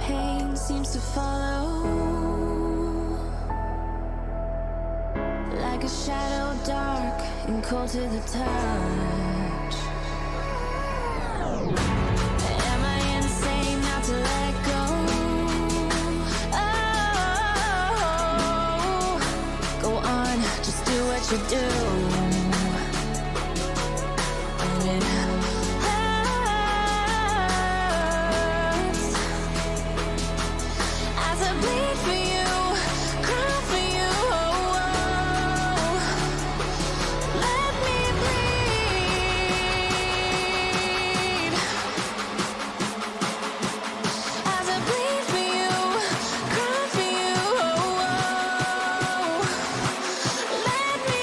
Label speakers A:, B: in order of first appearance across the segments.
A: pain seems to follow, like a shadow dark and cold to the touch. Am I insane not to let go? Oh, go on, just do what you do. And it hurts as I bleed for you, cry for you. Let me bleed as I bleed for you, cry for you. Let me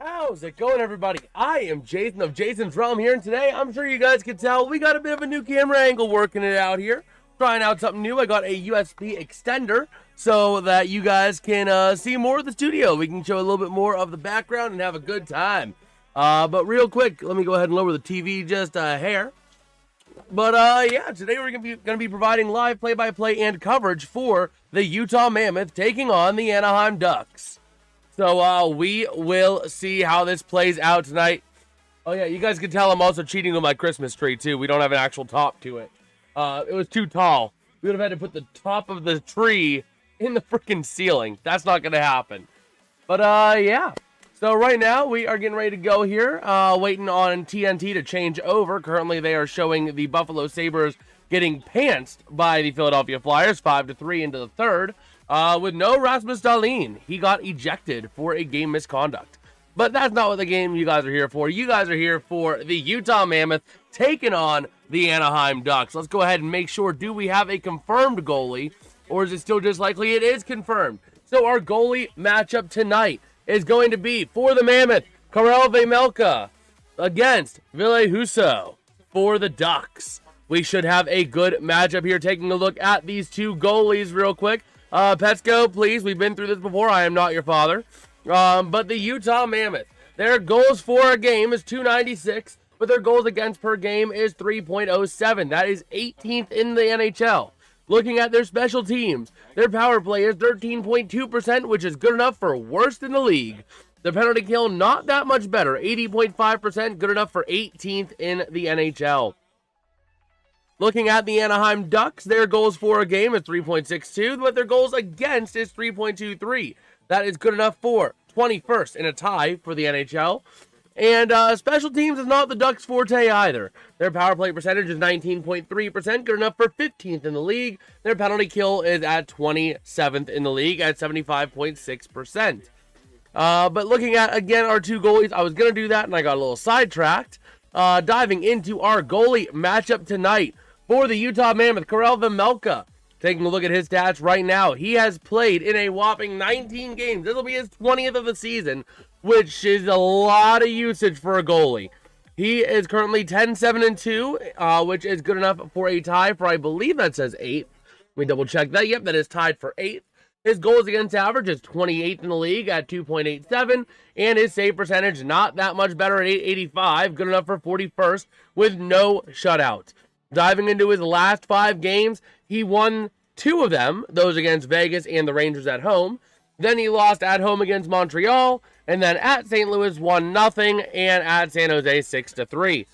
B: How's it going, everybody? I am Jason of JasonsRealm here, and today, I'm sure you guys can tell, we got a bit of a new camera angle working it out here. Trying out something new. I got a USB extender so that you guys can see more of the studio. We can show a little bit more of the background and have a good time. But real quick, let me go ahead and lower the TV just a hair. But yeah, today we're gonna be providing live play-by-play and coverage for the Utah Mammoth taking on the Anaheim Ducks. So we will see how this plays out tonight. Oh yeah, you guys can tell I'm also cheating with my Christmas tree too. We don't have an actual top to it. It was too tall. We would have had to put the top of the tree in the freaking ceiling. That's not gonna happen. But yeah. So right now we are getting ready to go here, waiting on TNT to change over. Currently they are showing the Buffalo Sabres getting pantsed by the Philadelphia Flyers 5-3 into the third with no Rasmus Dahlin. He got ejected for a game misconduct. But that's not what the game you guys are here for. You guys are here for the Utah Mammoth taking on the Anaheim Ducks. Let's go ahead and make sure, do we have a confirmed goalie, or is it still just likely it is confirmed? So our goalie matchup tonight is going to be for the Mammoth, Karel Vejmelka against Ville Husso for the Ducks. We should have a good matchup here. Taking a look at these two goalies real quick. Petsko, please. We've been through this before. I am not your father. But the Utah Mammoth, their goals for a game is .296, but their goals against per game is 3.07. That is 18th in the NHL. Looking at their special teams, their power play is 13.2%, which is good enough for worst in the league. The penalty kill, not that much better, 80.5%, good enough for 18th in the NHL. Looking at the Anaheim Ducks, their goals for a game is 3.62, but their goals against is 3.23. That is good enough for 21st in a tie for the NHL. And special teams is not the Ducks' forte either. Their power play percentage is 19.3%, good enough for 15th in the league. Their penalty kill is at 27th in the league at 75.6%. But looking at, again, our two goalies, I was going to do that and I got a little sidetracked. Diving into our goalie matchup tonight for the Utah Mammoth, Karel Vejmelka. Taking a look at his stats right now, he has played in a whopping 19 games. This will be his 20th of the season, which is a lot of usage for a goalie. He is currently 10-7-2, which is good enough for a tie for, I believe that says 8th. Let me double check that. Yep, that is tied for 8th. His goals against average is 28th in the league at 2.87, and his save percentage not that much better at 885, good enough for 41st with no shutouts. Diving into his last 5 games, he won 2 of them, those against Vegas and the Rangers at home. Then he lost at home against Montreal, and then at St. Louis 1-0, and at San Jose 6-3.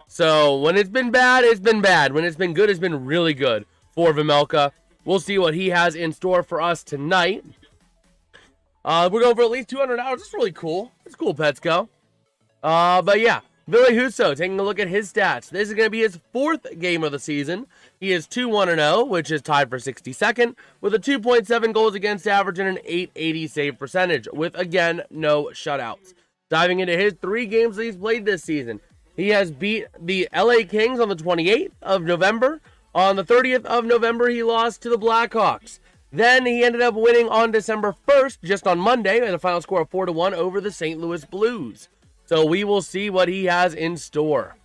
B: So when it's been bad, it's been bad. When it's been good, it's been really good for Vejmelka. We'll see what he has in store for us tonight. We're going for at least 200 hours. It's really cool. It's cool, Petsko. But yeah. Ville Husso, taking a look at his stats. This is going to be his 4th game of the season. He is 2-1-0, which is tied for 62nd, with a 2.7 goals against average and an 880 save percentage, with, again, no shutouts. Diving into his 3 games that he's played this season, he has beat the LA Kings on the 28th of November. On the 30th of November, he lost to the Blackhawks. Then he ended up winning on December 1st, just on Monday, with a final score of 4-1 over the St. Louis Blues. So we will see what he has in store.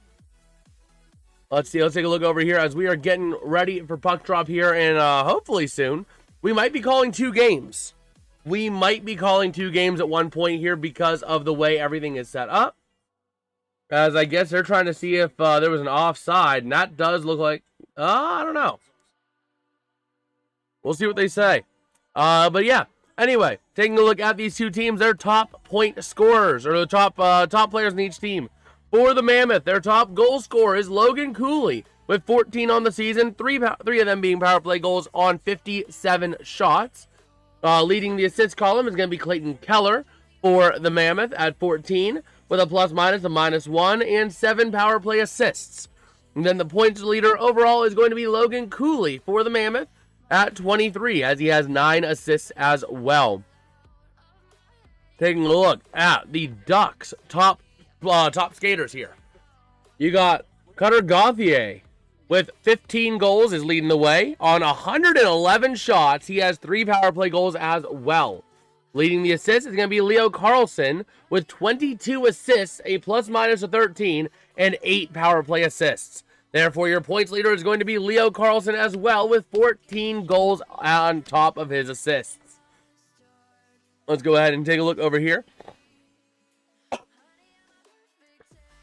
B: Let's see. Let's take a look over here as we are getting ready for puck drop here, and hopefully soon we might be calling 2 games. We might be calling 2 games at one point here because of the way everything is set up. As I guess they're trying to see if there was an offside, and that does look like, I don't know. We'll see what they say. But yeah. Anyway, taking a look at these two teams, their top point scorers, or the top players in each team. For the Mammoth, their top goal scorer is Logan Cooley, with 14 on the season, 3 of them being power play goals on 57 shots. Leading the assist column is going to be Clayton Keller for the Mammoth at 14, with a plus-minus of -1 and 7 power play assists. And then the points leader overall is going to be Logan Cooley for the Mammoth at 23, as he has 9 assists as well. Taking a look at the Ducks' top skaters here. You got Cutter Gauthier with 15 goals is leading the way. On 111 shots, he has 3 power play goals as well. Leading the assists is going to be Leo Carlson with 22 assists, a plus-minus of 13, and 8 power play assists. Therefore, your points leader is going to be Leo Carlson as well, with 14 goals on top of his assists. Let's go ahead and take a look over here.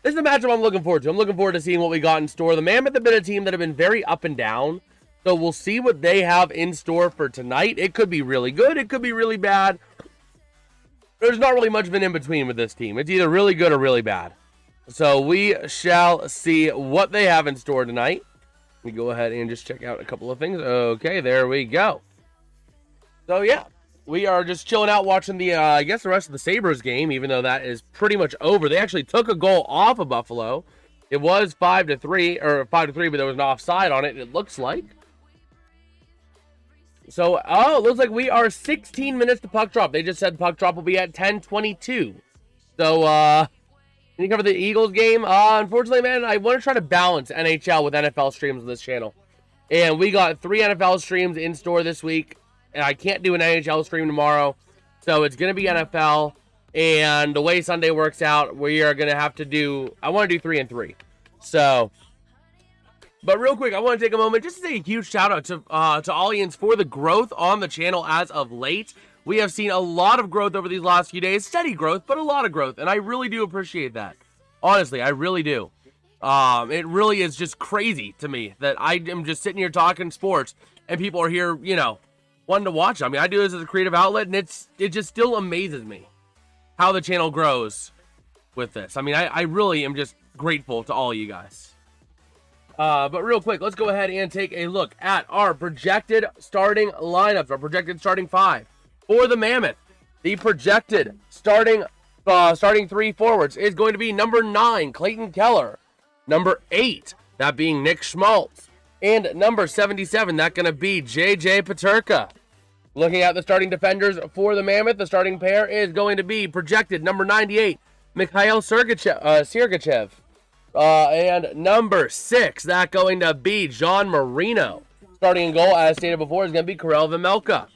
B: This is a matchup I'm looking forward to. I'm looking forward to seeing what we got in store. The Mammoth have been a team that have been very up and down, so we'll see what they have in store for tonight. It could be really good. It could be really bad. There's not really much of an in-between with this team. It's either really good or really bad. So we shall see what they have in store tonight. Let me go ahead and just check out a couple of things. Okay, there we go. So yeah, we are just chilling out watching the, I guess the rest of the Sabres game, even though that is pretty much over. They actually took a goal off of Buffalo. It was 5-3, or 5-3, but there was an offside on it, it looks like. So, it looks like we are 16 minutes to puck drop. They just said puck drop will be at 10:22. So, can you cover the Eagles game? Unfortunately, man, I want to try to balance NHL with NFL streams on this channel. And we got 3 NFL streams in store this week. And I can't do an NHL stream tomorrow. So, it's going to be NFL. And the way Sunday works out, we are going to have to do... I want to do 3 and 3. So... But real quick, I want to take a moment just to say a huge shout out to Allians for the growth on the channel as of late. We have seen a lot of growth over these last few days. Steady growth, but a lot of growth. And I really do appreciate that. Honestly, I really do. It really is just crazy to me that I am just sitting here talking sports and people are here, you know, wanting to watch. I mean, I do this as a creative outlet and it just still amazes me how the channel grows with this. I mean, I really am just grateful to all of you guys. But real quick, let's go ahead and take a look at our projected starting lineups, our projected starting 5 for the Mammoth. The projected starting 3 forwards is going to be number 9, Clayton Keller, number 8, that being Nick Schmaltz, and number 77, that going to be JJ Peterka. Looking at the starting defenders for the Mammoth, the starting pair is going to be projected number 98, Mikhail Sergachev. And number 6, that going to be John Marino. Starting in goal, as stated before, is going to be Karel Vejmelka.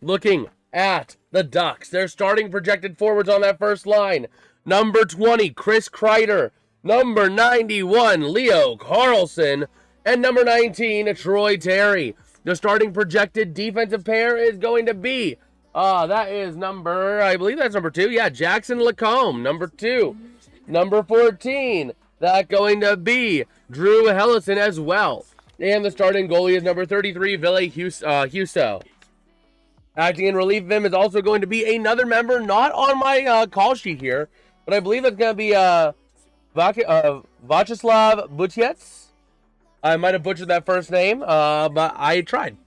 B: Looking at the Ducks, their starting projected forwards on that first line. Number 20, Chris Kreider. Number 91, Leo Carlson. And number 19, Troy Terry. The starting projected defensive pair is going to be, that is number, I believe that's number 2. Yeah, Jackson Lacombe, number 2. Number 14. That going to be Drew Hellison as well. And the starting goalie is number 33, Ville Husso. Acting in relief of him is also going to be another member, not on my call sheet here, but I believe it's going to be Vyacheslav Butiets. I might have butchered that first name, but I tried.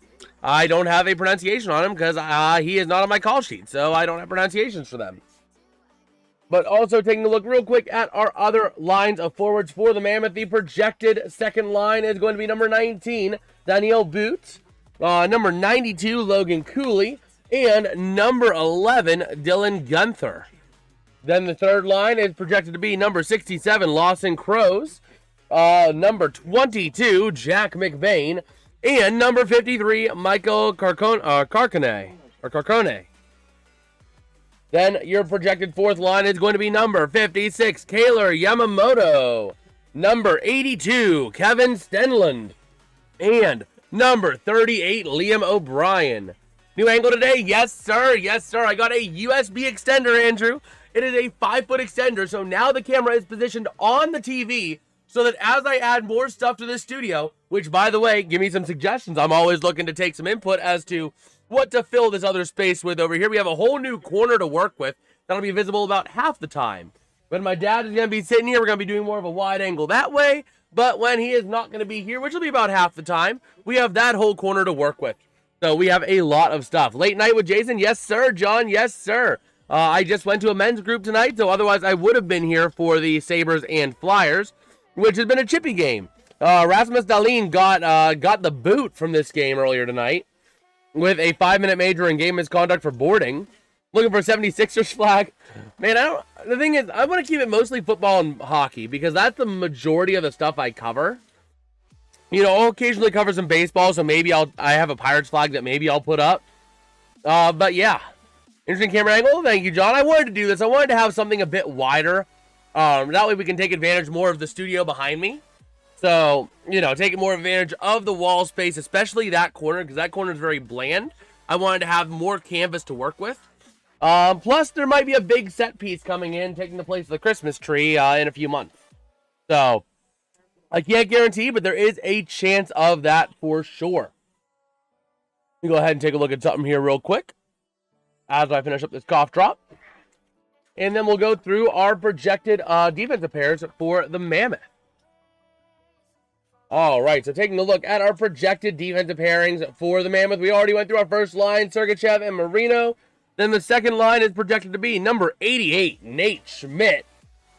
B: I don't have a pronunciation on him because he is not on my call sheet, so I don't have pronunciations for them. But also taking a look real quick at our other lines of forwards for the Mammoth. The projected second line is going to be number 19, Daniel Boot. Number 92, Logan Cooley. And number 11, Dylan Gunther. Then the third line is projected to be number 67, Lawson Crows. Number 22, Jack McBain. And number 53, Michael Carcone. Then your projected fourth line is going to be number 56, Kaylor Yamamoto. Number 82, Kevin Stenlund. And number 38, Liam O'Brien. New angle today? Yes, sir. Yes, sir. I got a USB extender, Andrew. It is a 5-foot extender, so now the camera is positioned on the TV so that as I add more stuff to this studio, which, by the way, give me some suggestions. I'm always looking to take some input as to what to fill this other space with over here. We have a whole new corner to work with that'll be visible about half the time. When my dad is going to be sitting here, we're going to be doing more of a wide angle that way. But when he is not going to be here, which will be about half the time, we have that whole corner to work with. So we have a lot of stuff. Late night with Jason? Yes, sir. John? Yes, sir. I just went to a men's group tonight, so otherwise I would have been here for the Sabres and Flyers, which has been a chippy game. Rasmus Dahlin got the boot from this game earlier tonight with a 5-minute major in game misconduct for boarding. Looking for a 76ers flag. Man, the thing is, I want to keep it mostly football and hockey because that's the majority of the stuff I cover. You know, I'll occasionally cover some baseball, so maybe I have a Pirates flag that maybe I'll put up. But yeah, interesting camera angle. Thank you, John. I wanted to do this. I wanted to have something a bit wider. That way we can take advantage more of the studio behind me. So, you know, taking more advantage of the wall space, especially that corner, because that corner is very bland. I wanted to have more canvas to work with. Plus, there might be a big set piece coming in, taking the place of the Christmas tree in a few months. So, I can't guarantee, but there is a chance of that for sure. Let me go ahead and take a look at something here real quick as I finish up this cough drop. And then we'll go through our projected defensive pairs for the Mammoth. All right, so taking a look at our projected defensive pairings for the Mammoth. We already went through our first line, Sergachev and Marino. Then the second line is projected to be number 88, Nate Schmidt.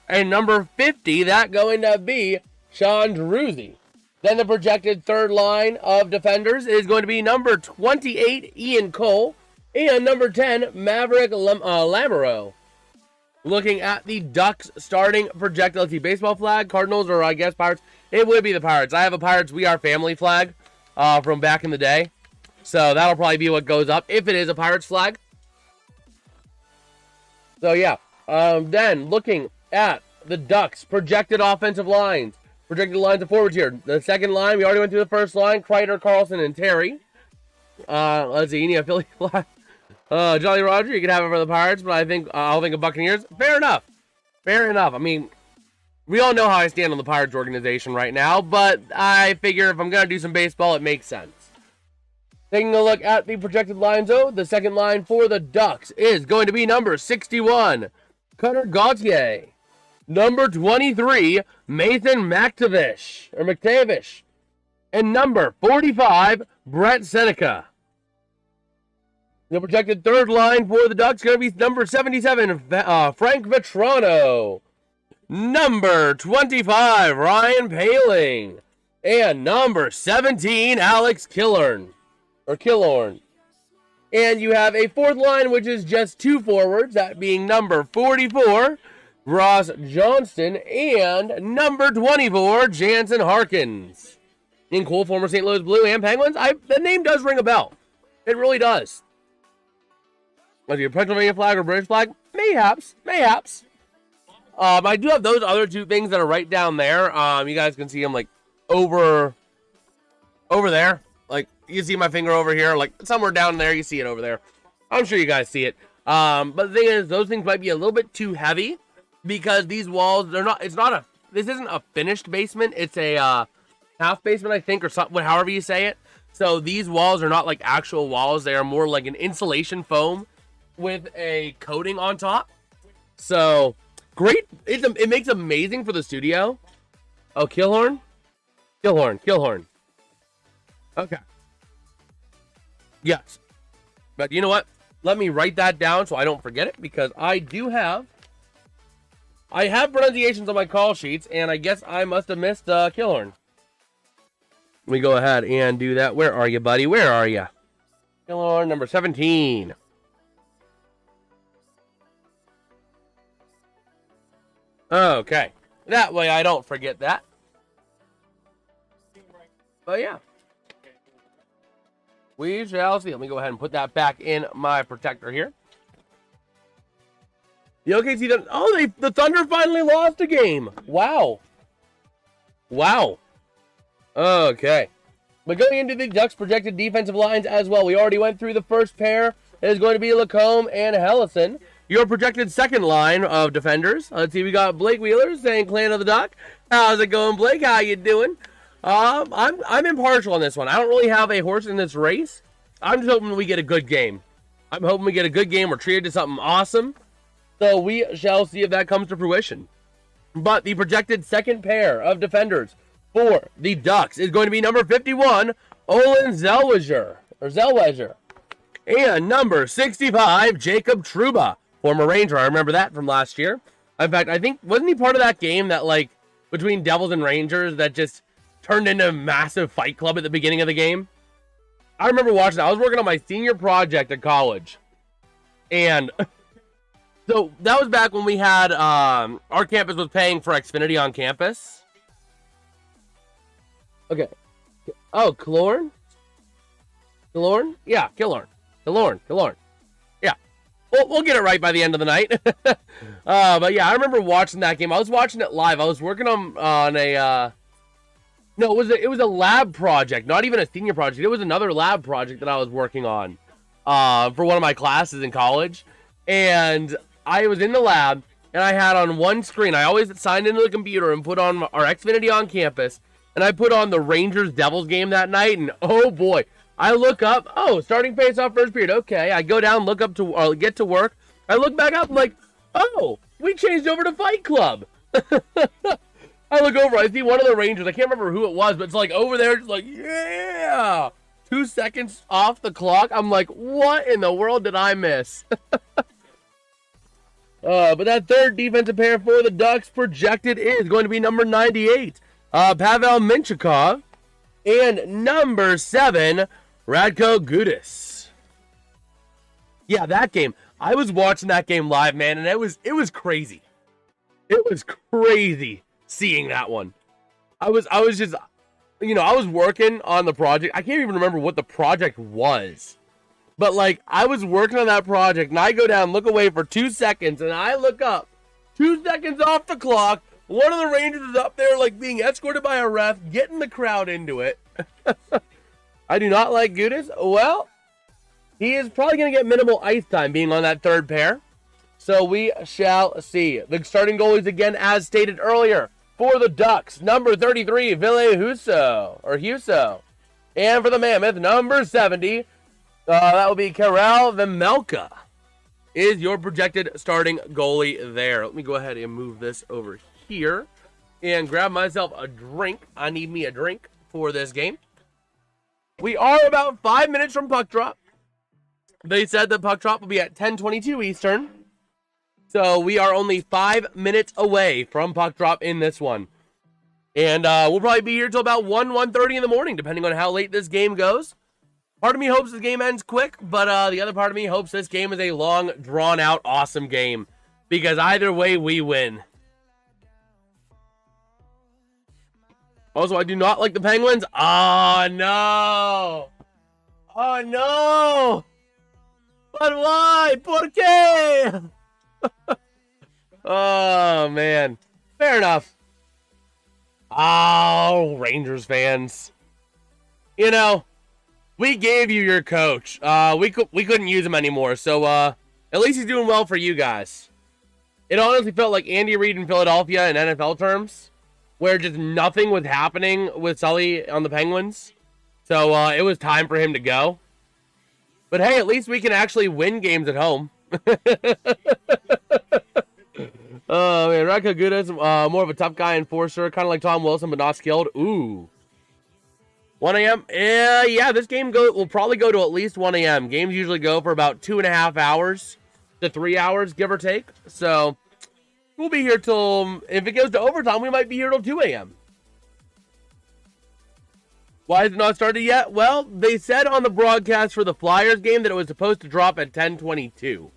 B: And number 50, that going to be Sean Druzy. Then the projected third line of defenders is going to be number 28, Ian Cole, and number 10, Maverick Lamoureux. Looking at the Ducks starting projected, let's see, baseball flag, Cardinals, or I guess Pirates. It would be the Pirates. I have a Pirates We Are Family flag from back in the day. So that'll probably be what goes up if it is a Pirates flag. So yeah, then looking at the Ducks projected offensive lines. Projected lines of forwards here. The second line, we already went through the first line. Kreider, Carlson, and Terry. Let's see, you need a Philly flag. Jolly Roger, you can have it for the Pirates, but I'll think of Buccaneers. Fair enough. Fair enough. I mean, we all know how I stand on the Pirates organization right now, but I figure if I'm going to do some baseball, it makes sense. Taking a look at the projected lines, though, the second line for the Ducks is going to be number 61, Cutter Gauthier. Number 23, Mason McTavish. And number 45, Brett Seneca. The projected third line for the Ducks is going to be number 77, Frank Vetrano. Number 25, Ryan Poehling. And number 17, Alex Killorn. And you have a fourth line, which is just two forwards, that being number 44, Ross Johnston, and number 24, Jansen Harkins. In cool, former St. Louis Blue and Penguins. The name does ring a bell. It really does. Whether you're Pennsylvania flag or British flag, mayhaps. I do have those other two things that are right down there. You guys can see them like over there. Like you can see my finger over here, like somewhere down there. You see it over there. I'm sure you guys see it. But the thing is, those things might be a little bit too heavy because these walls, this isn't a finished basement. It's a half basement, I think, or something, however you say it. So these walls are not like actual walls. They are more like an insulation foam with a coating on top. So great. It makes amazing for the studio. Oh, Killorn. Okay. Yes. But you know what? Let me write that down so I don't forget it, because I have pronunciations on my call sheets, and I guess I must have missed Killorn. Let me go ahead and do that. Where are you, buddy? Where are you? Killorn, number 17. Okay. That way I don't forget that. But yeah. We shall see. Let me go ahead and put that back in my protector here. The OKC, the Thunder finally lost a game. Wow. Okay. But going into the Ducks' projected defensive lines as well, we already went through the first pair. It is going to be Lacombe and Hellison. Your projected second line of defenders. Let's see, we got Blake Wheeler saying Clan of the Duck. How's it going, Blake? How you doing? I'm impartial on this one. I don't really have a horse in this race. I'm just hoping we get a good game. We're treated to something awesome. So we shall see if that comes to fruition. But the projected second pair of defenders for the Ducks is going to be number 51, Olin Zellweger. And number 65, Jacob Trouba, former Ranger. I remember that from last year. In fact, I think, wasn't he part of that game that, like, between Devils and Rangers that just turned into a massive fight club at the beginning of the game? I remember watching that. I was working on my senior project at college. And so that was back when we had, our campus was paying for Xfinity on campus. Okay. Oh, Killorn? Yeah, Killorn. Yeah. We'll get it right by the end of the night. But yeah, I remember watching that game. I was watching it live. I was working on a, no, it was a lab project, not even a senior project. It was another lab project that I was working on for one of my classes in college. And I was in the lab, and I had on one screen, I always signed into the computer and put on our Xfinity on campus, and I put on the Rangers-Devils game that night, and oh boy, I look up, starting face-off first period, okay. I go down, look up to, get to work. I look back up, I'm like, we changed over to Fight Club. I look over, I see one of the Rangers, I can't remember who it was, but it's like over there, just like, yeah! 2 seconds off the clock. I'm like, what in the world did I miss? But that third defensive pair for the Ducks projected is going to be number 98, Pavel Minchikov. And number 7, Radko Gudas. Yeah, that game. I was watching that game live, man, and it was crazy. It was crazy seeing that one. I was just, I was working on the project. I can't even remember what the project was. But, like, I was working on that project, and I go down, look away for 2 seconds, and I look up. 2 seconds off the clock. One of the Rangers is up there, like, being escorted by a ref, getting the crowd into it. I do not like Gudas. Well, he is probably going to get minimal ice time being on that third pair. So we shall see. The starting goalies again, as stated earlier, for the Ducks, number 33, Ville Husso. And for the Mammoth, number 70, that will be Karel Vejmelka, is your projected starting goalie there. Let me go ahead and move this over here and grab myself a drink. I need me a drink for this game. We are about 5 minutes from puck drop. They said the puck drop will be at 10:22 Eastern. So we are only 5 minutes away from puck drop in this one. And we'll probably be here till about 1:30 in the morning, depending on how late this game goes. Part of me hopes the game ends quick, but the other part of me hopes this game is a long, drawn-out, awesome game. Because either way, we win. Also, I do not like the Penguins. Oh, no. Oh, no. But why? ¿Por qué? Oh, man. Fair enough. Oh, Rangers fans. You know, we gave you your coach. We couldn't use him anymore, so at least he's doing well for you guys. It honestly felt like Andy Reid in Philadelphia in NFL terms, where just nothing was happening with Sully on the Penguins. So it was time for him to go. But hey, at least we can actually win games at home. Oh, man, Radko Gudas, more of a tough guy enforcer, kind of like Tom Wilson, but not skilled. Ooh. 1 a.m.? Yeah, this game will probably go to at least 1 a.m. Games usually go for about 2.5 hours to 3 hours, give or take. So we'll be here till, if it goes to overtime, we might be here till 2 a.m. Why is it not started yet? Well, they said on the broadcast for the Flyers game that it was supposed to drop at 10:22.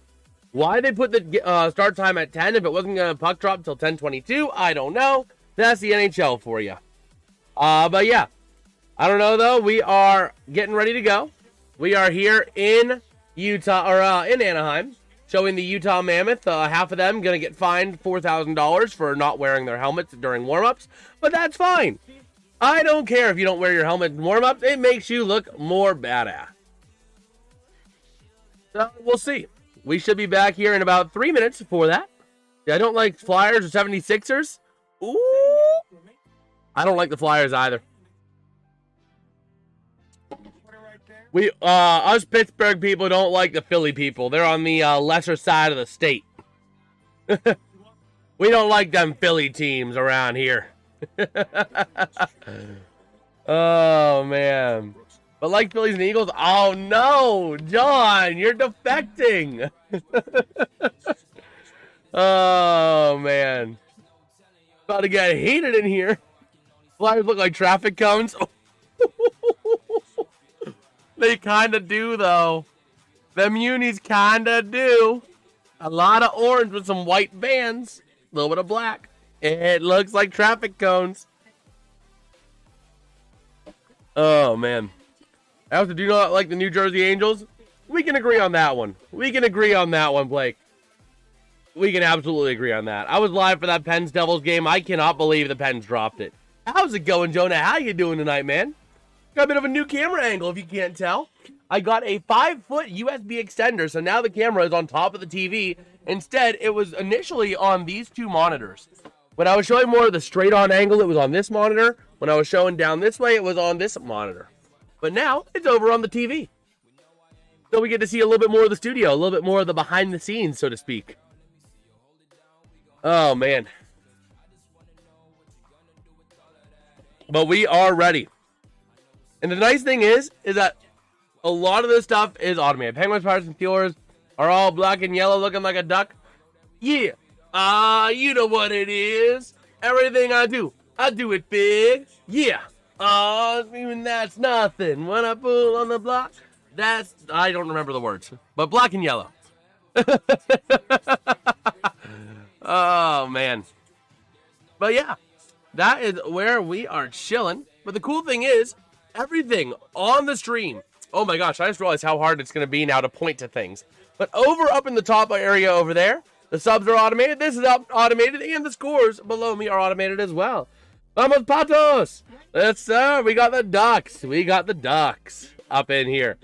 B: Why they put the start time at 10 if it wasn't going to puck drop until 10:22, I don't know. That's the NHL for you. But yeah, I don't know though. We are getting ready to go. We are here in Utah, or in Anaheim, showing the Utah Mammoth. Half of them going to get fined $4,000 for not wearing their helmets during warm-ups, but that's fine. I don't care if you don't wear your helmet in warm-ups. It makes you look more badass. So we'll see. We should be back here in about 3 minutes for that. Yeah, I don't like Flyers or 76ers. Ooh. I don't like the Flyers either. Us Pittsburgh people don't like the Philly people. They're on the lesser side of the state. We don't like them Philly teams around here. Oh, man. But like Phillies and Eagles, oh no, John, you're defecting. Oh, man. About to get heated in here. Flyers look like traffic cones. They kind of do, though. Them unis kind of do. A lot of orange with some white bands. A little bit of black. It looks like traffic cones. Oh, man. I also do not like the New Jersey Angels. We can agree on that one. We can agree on that one, Blake. We can absolutely agree on that. I was live for that Pens Devils game. I cannot believe the Pens dropped it. How's it going, Jonah? How you doing tonight, man? Got a bit of a new camera angle, if you can't tell. I got a 5-foot USB extender, so now the camera is on top of the TV. Instead, it was initially on these two monitors. When I was showing more of the straight-on angle, it was on this monitor. When I was showing down this way, it was on this monitor. But now, it's over on the TV. So we get to see a little bit more of the studio, a little bit more of the behind-the-scenes, so to speak. Oh, man. But we are ready. And the nice thing is that a lot of this stuff is automated. Penguins, Pirates, and Steelers are all black and yellow looking like a duck. Yeah. You know what it is. Everything I do, I do it big. Yeah. Oh, even that's nothing. When I pull on the block, I don't remember the words, but black and yellow. Oh, man. But yeah, that is where we are chilling. But the cool thing is, everything on the stream. Oh my gosh, I just realized how hard it's going to be now to point to things. But up in the top area over there, the subs are automated. This is automated, and the scores below me are automated as well. Vamos Patos! Yes, sir. We got the Ducks. We got the Ducks up in here.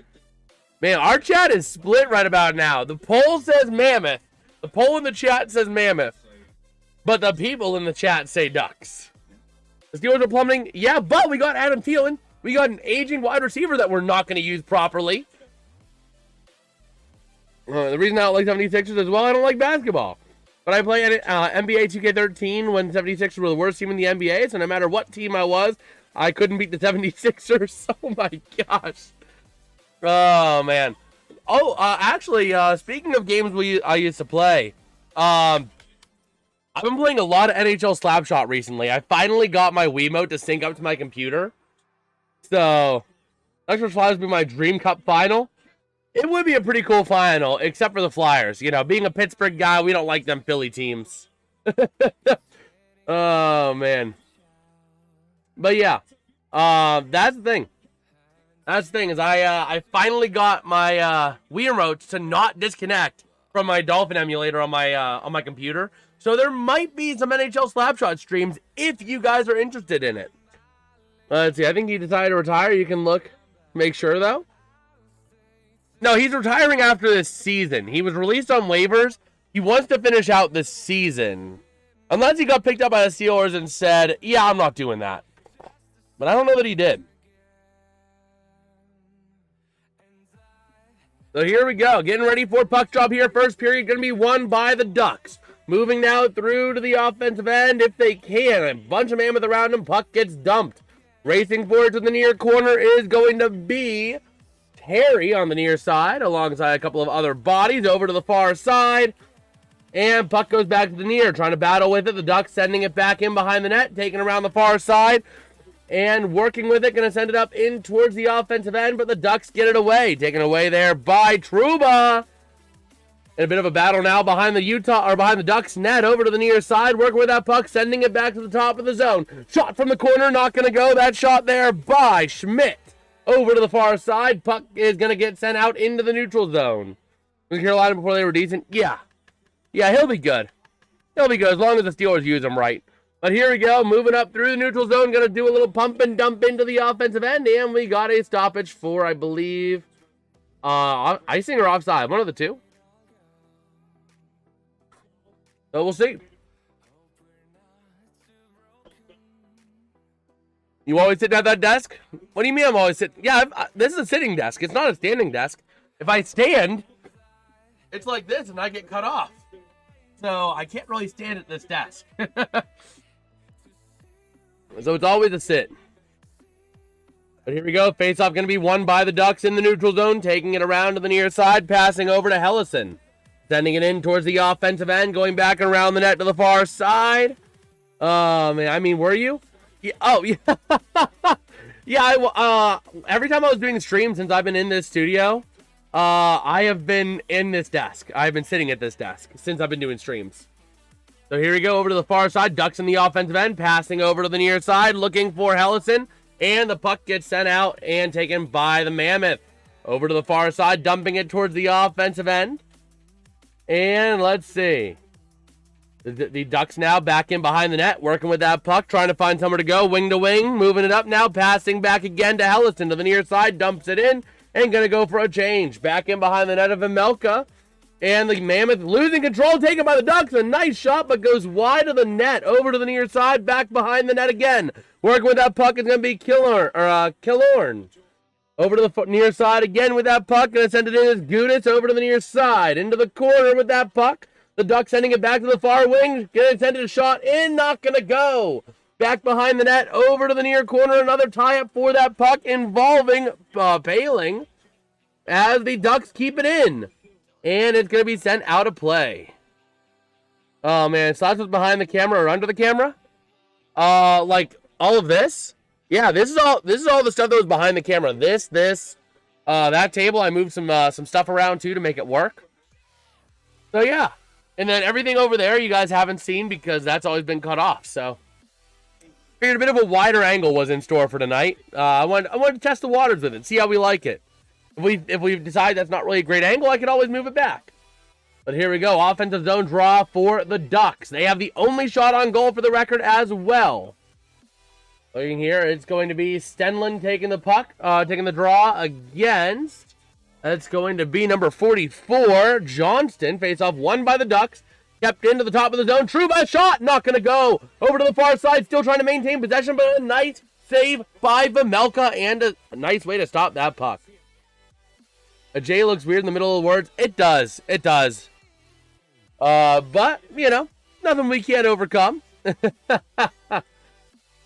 B: Man, our chat is split right about now. The poll says Mammoth. The poll in the chat says Mammoth. But the people in the chat say Ducks. The Steelers are plummeting. Yeah, but we got Adam Thielen. We got an aging wide receiver that we're not going to use properly. The reason I don't like 76ers as well, I don't like basketball. But I play NBA 2K13 when 76ers were the worst team in the NBA. So no matter what team I was, I couldn't beat the 76ers. Oh my gosh. Oh man. Oh, actually, speaking of games I used to play, I've been playing a lot of NHL Slapshot recently. I finally got my Wiimote to sync up to my computer. So, Extra Flyers would be my Dream Cup final. It would be a pretty cool final, except for the Flyers. You know, being a Pittsburgh guy, we don't like them Philly teams. Oh, man. But yeah, that's the thing. That's the thing, is I finally got my Wii remotes to not disconnect from my Dolphin emulator on my computer. So there might be some NHL Slapshot streams if you guys are interested in it. Let's see, I think he decided to retire. You can look, make sure though. No, he's retiring after this season. He was released on waivers. He wants to finish out this season. Unless he got picked up by the Steelers and said, yeah, I'm not doing that. But I don't know that he did. So here we go. Getting ready for puck drop here. First period going to be won by the Ducks. Moving now through to the offensive end if they can. A bunch of Mammoth around him. Puck gets dumped. Racing forward to the near corner is going to be Terry on the near side, alongside a couple of other bodies over to the far side. And puck goes back to the near, trying to battle with it. The Ducks sending it back in behind the net, taking around the far side. And working with it, going to send it up in towards the offensive end, but the Ducks get it away. Taken away there by Trouba. And a bit of a battle now behind the Ducks net, over to the near side, working with that puck, sending it back to the top of the zone. Shot from the corner, not going to go. That shot there by Schmidt. Over to the far side, puck is going to get sent out into the neutral zone. Was Carolina before they were decent? Yeah. Yeah, he'll be good. He'll be good as long as the Steelers use him right. But here we go, moving up through the neutral zone, going to do a little pump and dump into the offensive end, and we got a stoppage for, I believe, icing or offside, one of the two. So we'll see. You always sitting at that desk? What do you mean I'm always sitting? Yeah, this is a sitting desk. It's not a standing desk. If I stand, it's like this, and I get cut off. So I can't really stand at this desk. So it's always a sit. But here we go. Face-off going to be won by the Ducks in the neutral zone. Taking it around to the near side. Passing over to Hellison. Sending it in towards the offensive end. Going back and around the net to the far side. Man, I mean, were you? Yeah, oh, yeah. Yeah, every time I was doing streams since I've been in this studio, I have been in this desk. I've been sitting at this desk since I've been doing streams. So here we go, over to the far side. Ducks in the offensive end, passing over to the near side, looking for Hellison. And the puck gets sent out and taken by the Mammoth. Over to the far side, dumping it towards the offensive end. And let's see. The Ducks now back in behind the net, working with that puck, trying to find somewhere to go, wing to wing, moving it up now, passing back again to Hellison to the near side, dumps it in, and going to go for a change. Back in behind the net of Emelka. And the Mammoth losing control, taken by the Ducks. A nice shot, but goes wide of the net. Over to the near side, back behind the net again. Working with that puck is going to be Killorn. Over to the near side again with that puck. Going to send it in as Gudis over to the near side. Into the corner with that puck. The Ducks sending it back to the far wing. Going to send it a shot in, not going to go. Back behind the net, over to the near corner. Another tie-up for that puck involving Paling. As the Ducks keep it in. And it's going to be sent out of play. Oh, man. Slash was behind the camera or under the camera? Like all of this. Yeah, this is all the stuff that was behind the camera. That table. I moved some stuff around too to make it work. So yeah, and then everything over there you guys haven't seen because that's always been cut off. So figured a bit of a wider angle was in store for tonight. I wanted to test the waters with it, see how we like it. If we decide that's not really a great angle, I could always move it back. But here we go, offensive zone draw for the Ducks. They have the only shot on goal for the record as well. Looking here, it's going to be Stenlund taking the puck, taking the draw against. That's going to be number 44, Johnston. Face off won by the Ducks. Kept into the top of the zone. Trouba shot, not going to go. Over to the far side, still trying to maintain possession, but a nice save by Vejmelka and a nice way to stop that puck. A J looks weird in the middle of the words. It does. It does. But, you know, nothing we can't overcome.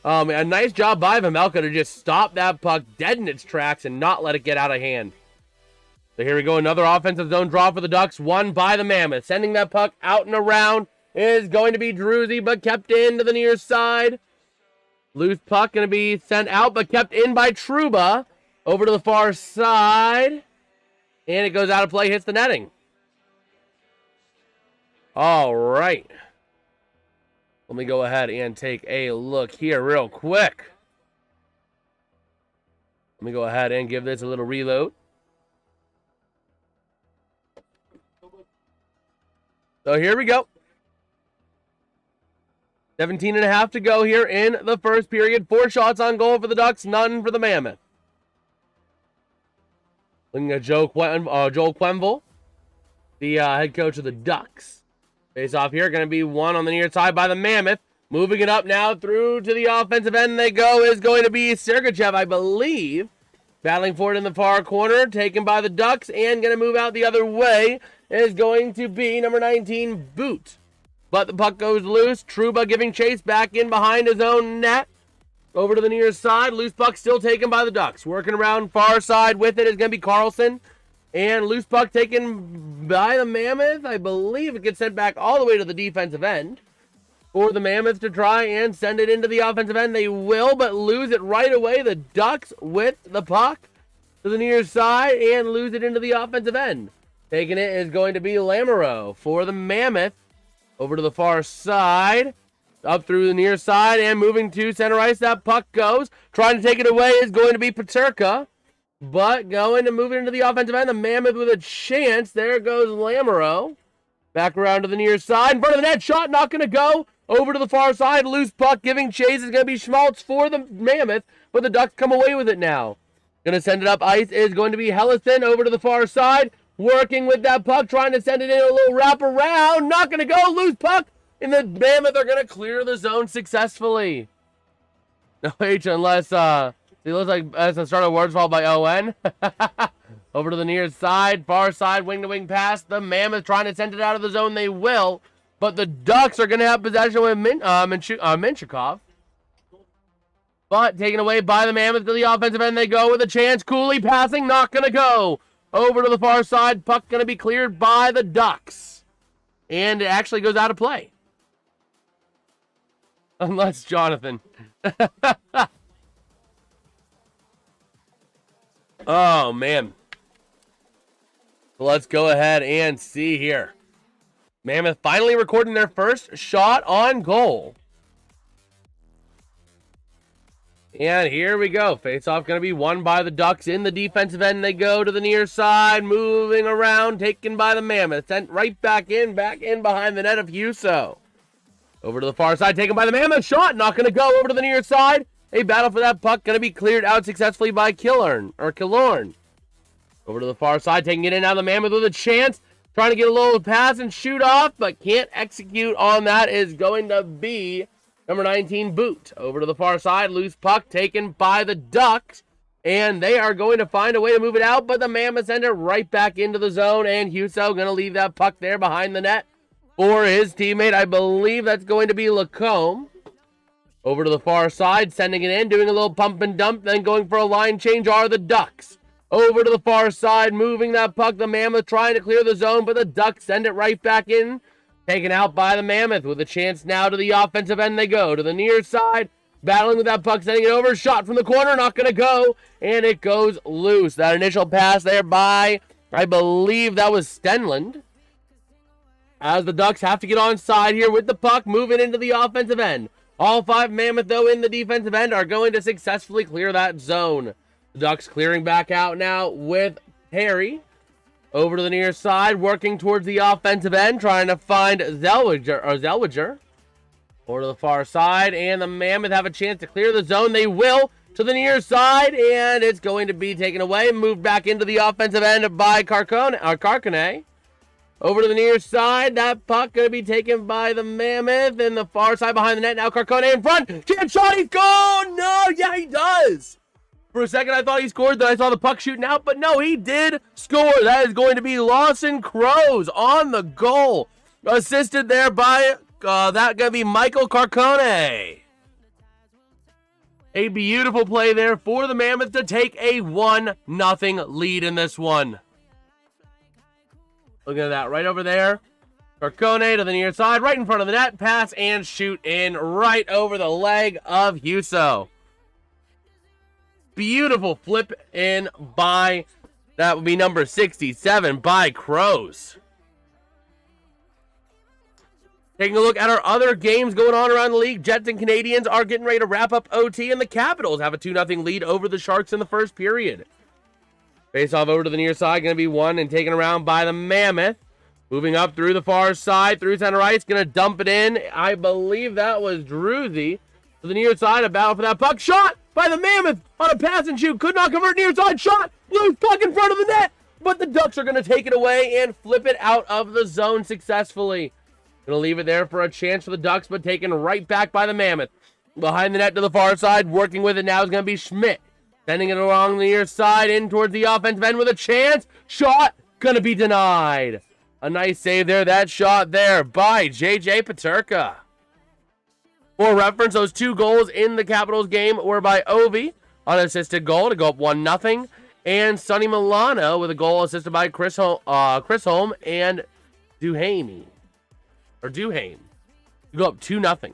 B: A nice job by Vejmelka to just stop that puck dead in its tracks and not let it get out of hand. So here we go, another offensive zone draw for the Ducks, won by the Mammoth. Sending that puck out and around is going to be Druzy, but kept into the near side. Loose puck going to be sent out, but kept in by Trouba. Over to the far side. And it goes out of play, hits the netting. All right. Let me go ahead and take a look here real quick. Let me go ahead and give this a little reload. So here we go. 17.5 to go here in the first period. 4 shots on goal for the Ducks, none for the Mammoth. Looking at Joel Quenville, the head coach of the Ducks. Face off here, going to be one on the near side by the Mammoth. Moving it up now through to the offensive end they go is going to be Sergachev, I believe. Battling for it in the far corner, taken by the Ducks, and going to move out the other way is going to be number 19, Boot. But the puck goes loose. Trouba giving chase back in behind his own net. Over to the near side. Loose puck still taken by the Ducks. Working around far side with it is going to be Carlson. And loose puck taken by the Mammoth. I believe it gets sent back all the way to the defensive end. For the Mammoth to try and send it into the offensive end. They will, but lose it right away. The Ducks with the puck to the near side and lose it into the offensive end. Taking it is going to be Lamoureux for the Mammoth. Over to the far side. Up through the near side and moving to center ice. That puck goes. Trying to take it away is going to be Peterka. But going to move it into the offensive end. The Mammoth with a chance. There goes Lamoureux. Back around to the near side. In front of the net. Shot not going to go. Over to the far side. Loose puck giving chase is going to be Schmaltz for the Mammoth. But the Ducks come away with it now. Going to send it up ice is going to be Hellison. Over to the far side. Working with that puck. Trying to send it in a little wrap around. Not going to go. Loose puck. And the Mammoth are going to clear the zone successfully. No H unless, it looks like as the start of words followed by ON. Over to the near side, far side, wing-to-wing pass. The Mammoth trying to send it out of the zone. They will. But the Ducks are going to have possession with Minchikov. But taken away by the Mammoth to the offensive end. They go with a chance. Cooley passing, not going to go. Over to the far side, puck going to be cleared by the Ducks. And it actually goes out of play. Unless Jonathan. Oh, man. Let's go ahead and see here. Mammoth finally recording their first shot on goal. And here we go. Face-off going to be won by the Ducks. In the defensive end, they go to the near side. Moving around, taken by the Mammoth. Sent right back in behind the net of Huso. Over to the far side, taken by the Mammoth. Shot, not going to go. Over to the near side. A battle for that puck, going to be cleared out successfully by Killorn. Over to the far side, taking it in now. The Mammoth with a chance. Trying to get a little pass and shoot off, but can't execute on that is going to be number 19, Boot. Over to the far side, loose puck taken by the Ducks. And they are going to find a way to move it out, but the Mammoth send it right back into the zone. And Huso going to leave that puck there behind the net for his teammate. I believe that's going to be Lacombe. Over to the far side, sending it in, doing a little pump and dump, then going for a line change are the Ducks. Over to the far side, moving that puck. The Mammoth trying to clear the zone, but the Ducks send it right back in Taken out by the Mammoth with a chance now to the offensive end. They go to the near side. Battling with that puck, sending it over. Shot from the corner, not going to go. And it goes loose. That initial pass there by, I believe that was Stenland. As the Ducks have to get on side here with the puck, moving into the offensive end. All 5 Mammoth, though, in the defensive end are going to successfully clear that zone. The Ducks clearing back out now with Harry. Over to the near side, working towards the offensive end, trying to find Zellweger. Or to the far side, and the Mammoth have a chance to clear the zone. They will to the near side, and it's going to be taken away. Moved back into the offensive end by Carcone. Over to the near side, that puck going to be taken by the Mammoth, and the far side behind the net. Now Carcone in front. Chance shot, he's gone! No, yeah, he does! For a second, I thought he scored, then I saw the puck shooting out, but no, he did score. That is going to be Lawson Crows on the goal. Assisted there by, that going to be Michael Carcone. A beautiful play there for the Mammoth to take a 1-0 lead in this one. Look at that, right over there. Carcone to the near side, right in front of the net. Pass and shoot in right over the leg of Huso. Beautiful flip in by, that would be number 67, by Crows. Taking a look at our other games going on around the league. Jets and Canadians are getting ready to wrap up OT, and the Capitals have a 2-0 lead over the Sharks in the first period. Face off over to the near side, going to be won and taken around by the Mammoth. Moving up through the far side, through center ice, going to dump it in. I believe that was Druzy. To the near side, a battle for that puck. Shot by the Mammoth on a pass and shoot. Could not convert. Near side shot. Loose puck in front of the net. But the Ducks are going to take it away and flip it out of the zone successfully. Going to leave it there for a chance for the Ducks, but taken right back by the Mammoth. Behind the net to the far side, working with it now is going to be Schmidt. Sending it along the near side, in towards the offensive end with a chance. Shot, going to be denied. A nice save there. That shot there by J.J. Peterka. For reference, those 2 goals in the Capitals game were by Ovi, unassisted goal to go up 1-0, and Sonny Milano with a goal assisted by Chris Holm and Duhame. To go up 2-0.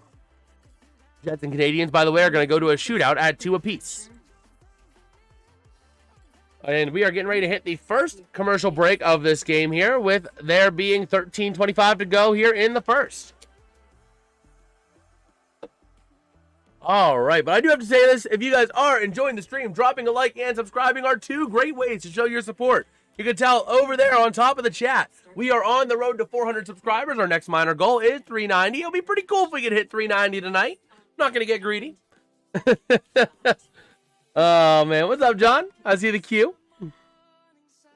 B: Jets and Canadians, by the way, are going to go to a shootout at 2 apiece. And we are getting ready to hit the first commercial break of this game here, with there being 13:25 to go here in the first. All right, but I do have to say this. If you guys are enjoying the stream, dropping a like and subscribing are 2 great ways to show your support. You can tell over there on top of the chat, we are on the road to 400 subscribers. Our next minor goal is 390. It'll be pretty cool if we could hit 390 tonight. I'm not going to get greedy. Oh, man. What's up, John? I see the cue.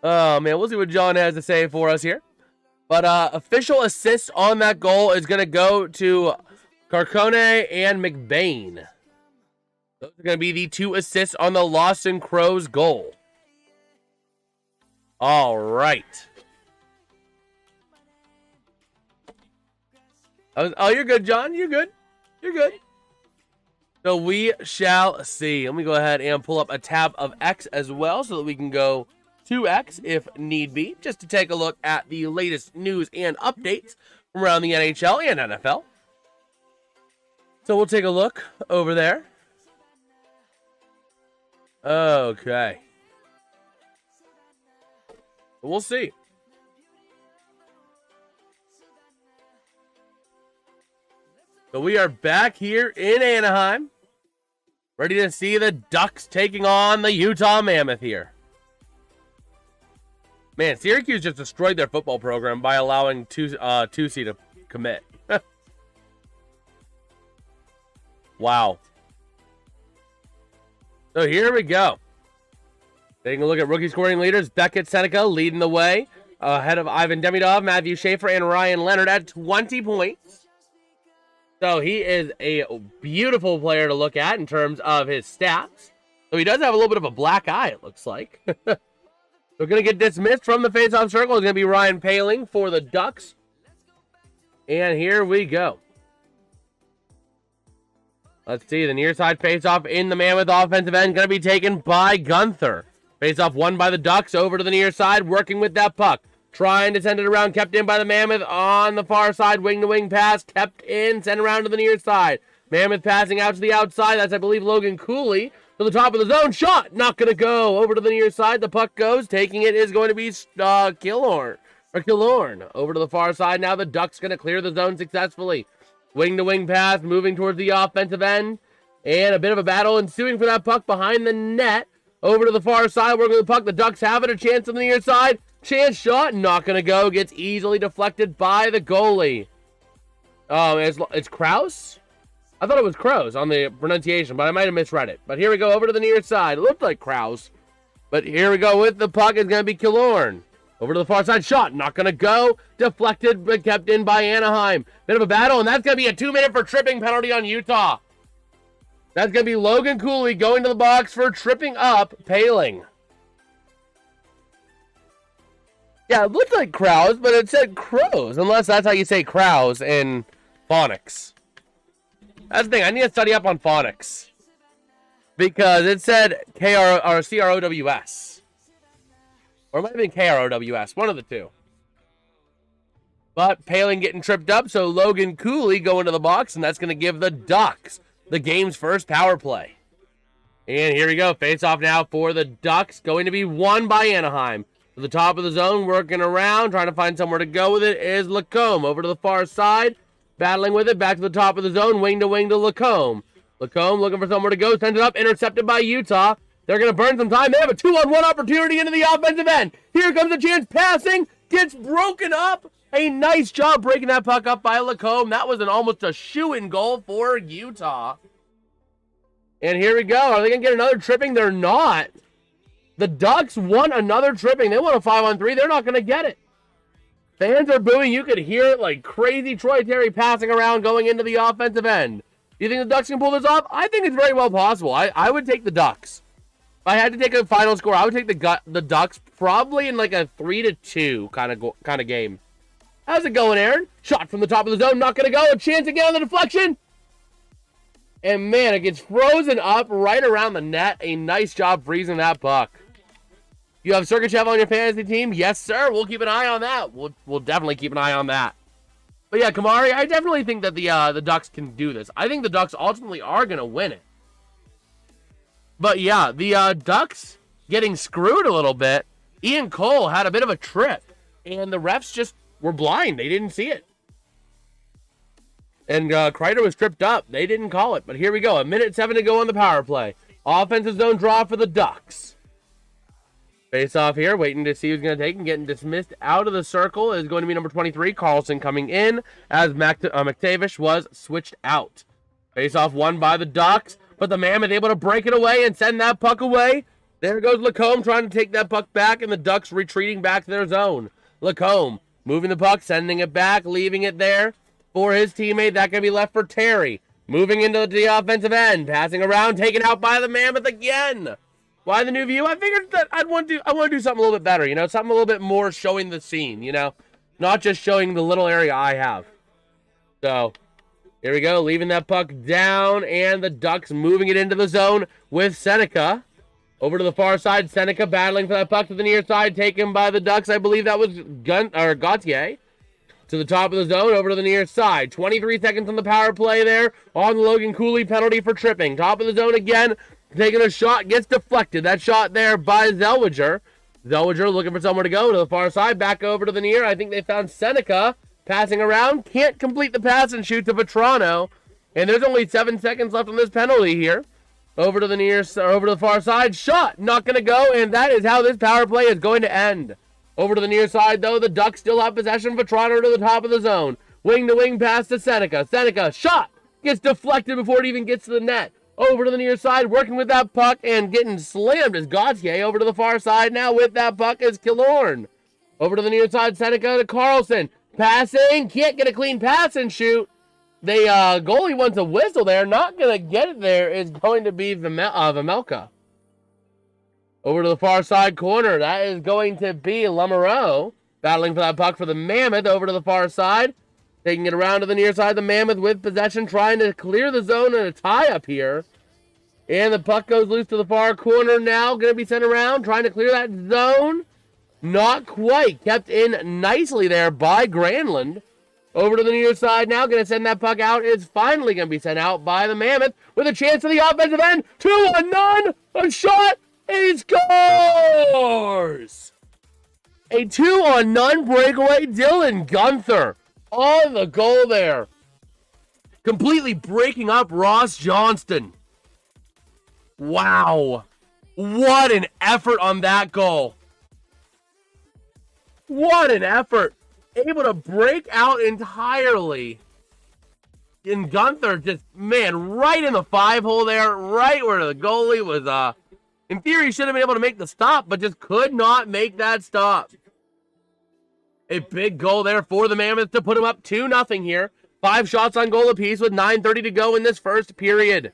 B: Oh, man. We'll see what John has to say for us here. But official assist on that goal is going to go to Carcone and McBain. Those are going to be the 2 assists on the Lawson Crows goal. All right. Oh, you're good, John. You're good. You're good. So we shall see. Let me go ahead and pull up a tab of X as well so that we can go to X if need be, just to take a look at the latest news and updates from around the NHL and NFL. So we'll take a look over there. Okay. We'll see. So we are back here in Anaheim, ready to see the Ducks taking on the Utah Mammoth here. Man, Syracuse just destroyed their football program by allowing Tusi to commit. Wow. So here we go. Taking a look at rookie scoring leaders, Beckett Seneca leading the way, ahead of Ivan Demidov, Matthew Schaefer, and Ryan Leonard at 20 points. So he is a beautiful player to look at in terms of his stats. So he does have a little bit of a black eye, it looks like. We're going to get dismissed from the faceoff circle. It's going to be Ryan Paling for the Ducks. And here we go. Let's see, the near side faceoff in the Mammoth offensive end going to be taken by Gunther. Faceoff won by the Ducks over to the near side, working with that puck. trying to send it around, kept in by the Mammoth on the far side, wing-to-wing pass, kept in, sent around to the near side. Mammoth passing out to the outside, that's, I believe, Logan Cooley to the top of the zone, shot, not going to go, over to the near side, the puck goes, taking it is going to be Killorn, over to the far side, now the Ducks going to clear the zone successfully. Wing-to-wing pass, moving towards the offensive end, and a bit of a battle ensuing for that puck behind the net. Over to the far side, working with the puck. The Ducks have it, a chance on the near side. Chance shot, not going to go. Gets easily deflected by the goalie. It's Kraus? I thought it was Kraus on the pronunciation, but I might have misread it. But here we go, over to the near side. It looked like Kraus. But here we go with the puck. It's going to be Killorn. Over to the far side, shot, not going to go. Deflected, but kept in by Anaheim. Bit of a battle, and that's going to be a 2-minute for tripping penalty on Utah. That's going to be Logan Cooley going to the box for tripping up Paling. Yeah, it looked like Kraus, but it said Crows, unless that's how you say Kraus in phonics. That's the thing, I need to study up on phonics. Because it said C-R-O-W-S. Or it might have been K-R-O-W-S, one of the two. But Paling getting tripped up, so Logan Cooley going to the box, and that's going to give the Ducks the game's first power play. And here we go. Face off now for the Ducks. Going to be won by Anaheim. To the top of the zone, working around, trying to find somewhere to go with it is Lacombe. Over to the far side, battling with it. Back to the top of the zone, wing to Lacombe. Lacombe looking for somewhere to go. Sends it up, intercepted by Utah. They're going to burn some time. They have a 2-on-1 opportunity into the offensive end. Here comes a chance. Passing. Gets broken up. A nice job breaking that puck up by Lacombe. That was almost a shoo-in goal for Utah. And here we go. Are they going to get another tripping? They're not. The Ducks won another tripping. They won a 5-on-3. They're not going to get it. Fans are booing. You could hear it like crazy. Troy Terry passing around going into the offensive end. Do you think the Ducks can pull this off? I think it's very well possible. I would take the Ducks. If I had to take a final score, I would take the Ducks probably in like a 3-2 kind of game. How's it going, Aaron? Shot from the top of the zone. Not going to go. A chance again on the deflection. And, man, it gets frozen up right around the net. A nice job freezing that puck. You have Sergachev on your fantasy team? Yes, sir. We'll keep an eye on that. We'll definitely keep an eye on that. But, yeah, Kamari, I definitely think that the Ducks can do this. I think the Ducks ultimately are going to win it. But, yeah, the Ducks getting screwed a little bit. Ian Cole had a bit of a trip. And the refs just were blind. They didn't see it. And Kreider was tripped up. They didn't call it. But here we go. 1:07 to go on the power play. Offensive zone draw for the Ducks. Face off here. Waiting to see who's going to take and getting dismissed out of the circle is going to be number 23, Carlson, coming in as McTavish was switched out. Face off won by the Ducks. But the Mammoth able to break it away and send that puck away. There goes Lacombe trying to take that puck back. And the Ducks retreating back to their zone. Lacombe moving the puck, sending it back, leaving it there for his teammate. That can be left for Terry. Moving into the offensive end, passing around, taken out by the Mammoth again. Why the new view? I figured that I want to do something a little bit better, something a little bit more showing the scene, not just showing the little area I have. So, here we go, leaving that puck down, and the Ducks moving it into the zone with Seneca. Over to the far side, Seneca battling for that puck to the near side, taken by the Ducks. I believe that was Gauthier. To the top of the zone, over to the near side. 23 seconds on the power play there on the Logan Cooley penalty for tripping. Top of the zone again, taking a shot, gets deflected. That shot there by Zellweger. Zellweger looking for somewhere to go to the far side, back over to the near. I think they found Seneca passing around. Can't complete the pass and shoot to Vetrano. And there's only 7 seconds left on this penalty here. Over to the near, or over to the far side. Shot, not going to go, and that is how this power play is going to end. Over to the near side, though, the Ducks still have possession. Vetrano to the top of the zone. Wing-to-wing pass to Seneca. Seneca, shot, gets deflected before it even gets to the net. Over to the near side, working with that puck, and getting slammed is Gauthier. Over to the far side now with that puck is Killorn. Over to the near side, Seneca to Carlson. Passing, can't get a clean pass and shoot. The goalie wants a whistle there. Not going to get it there is going to be Vamelka. Over to the far side corner. That is going to be Lamoureux. Battling for that puck for the Mammoth. Over to the far side. Taking it around to the near side. The Mammoth with possession. Trying to clear the zone and a tie up here. And the puck goes loose to the far corner now. Going to be sent around. Trying to clear that zone. Not quite. Kept in nicely there by Granlund. Over to the near side now. Going to send that puck out. It's finally going to be sent out by the Mammoth with a chance for the offensive end. 2-on-none. A shot. He scores. A 2-on-none breakaway. Dylan Guenther on the goal there. Completely breaking up Ross Johnston. Wow. What an effort on that goal. What an effort. Able to break out entirely. And Guenther just, man, right in the 5-hole there. Right where the goalie was, in theory, should have been able to make the stop, but just could not make that stop. A big goal there for the Mammoth to put them up 2-0 here. 5 shots on goal apiece with 9:30 to go in this first period.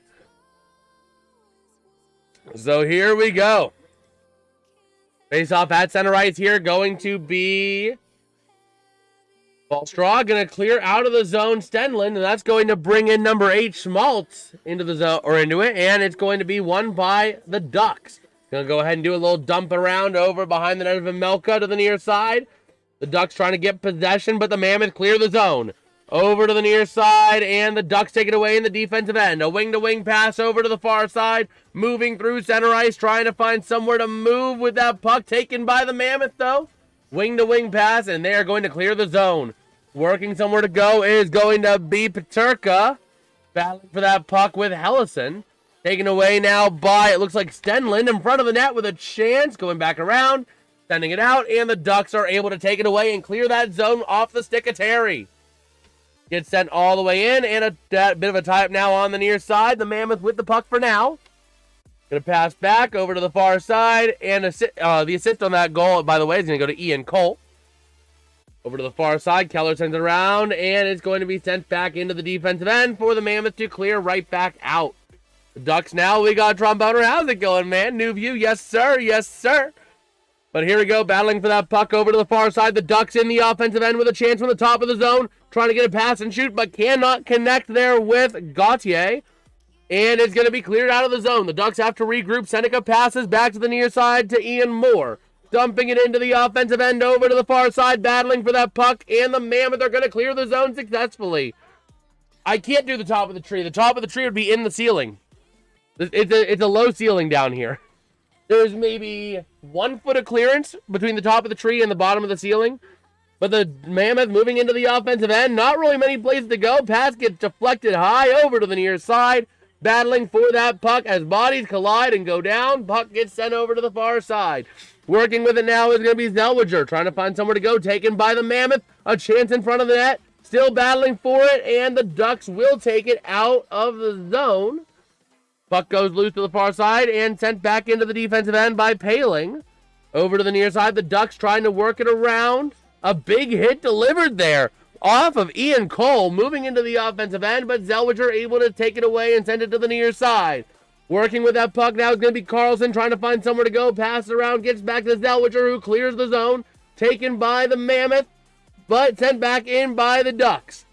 B: So here we go. Face off at center ice here, going to be Ballstraw, going to clear out of the zone Stenlund, and that's going to bring in number 8 Schmaltz into the zone, or into it, and it's going to be won by the Ducks. Going to go ahead and do a little dump around over behind the net of Melka to the near side. The Ducks trying to get possession, but the Mammoth clear the zone. Over to the near side, and the Ducks take it away in the defensive end. A wing-to-wing pass over to the far side, moving through center ice, trying to find somewhere to move with that puck taken by the Mammoth, though. Wing-to-wing pass, and they are going to clear the zone. Working somewhere to go is going to be Peterka, battling for that puck with Hellison. Taken away now by, it looks like Stenlund in front of the net with a chance, going back around, sending it out, and the Ducks are able to take it away and clear that zone off the stick of Terry. Gets sent all the way in, and a bit of a tie-up now on the near side. The Mammoth with the puck for now. Going to pass back over to the far side, and the assist on that goal, by the way, is going to go to Ian Cole. Over to the far side, Keller sends it around, and it's going to be sent back into the defensive end for the Mammoth to clear right back out. The Ducks now, we got Tromboner. How's it going, man? New view, yes, sir, yes, sir. But here we go, battling for that puck over to the far side. The Ducks in the offensive end with a chance from the top of the zone. Trying to get a pass and shoot, but cannot connect there with Gauthier. And it's going to be cleared out of the zone. The Ducks have to regroup. Seneca passes back to the near side to Ian Moore. Dumping it into the offensive end over to the far side, battling for that puck. And the Mammoth are going to clear the zone successfully. I can't do the top of the tree. The top of the tree would be in the ceiling. It's a low ceiling down here. There's maybe 1 foot of clearance between the top of the tree and the bottom of the ceiling. But the Mammoth moving into the offensive end. Not really many places to go. Pass gets deflected high over to the near side. Battling for that puck as bodies collide and go down. Puck gets sent over to the far side. Working with it now is going to be Zellweger. Trying to find somewhere to go. Taken by the Mammoth. A chance in front of the net. Still battling for it. And the Ducks will take it out of the zone. Puck goes loose to the far side and sent back into the defensive end by Paling. Over to the near side. The Ducks trying to work it around. A big hit delivered there off of Ian Cole, moving into the offensive end, but Zellweger able to take it away and send it to the near side. Working with that puck now is going to be Carlson, trying to find somewhere to go. Pass around, gets back to Zellweger, who clears the zone. Taken by the Mammoth, but sent back in by the Ducks.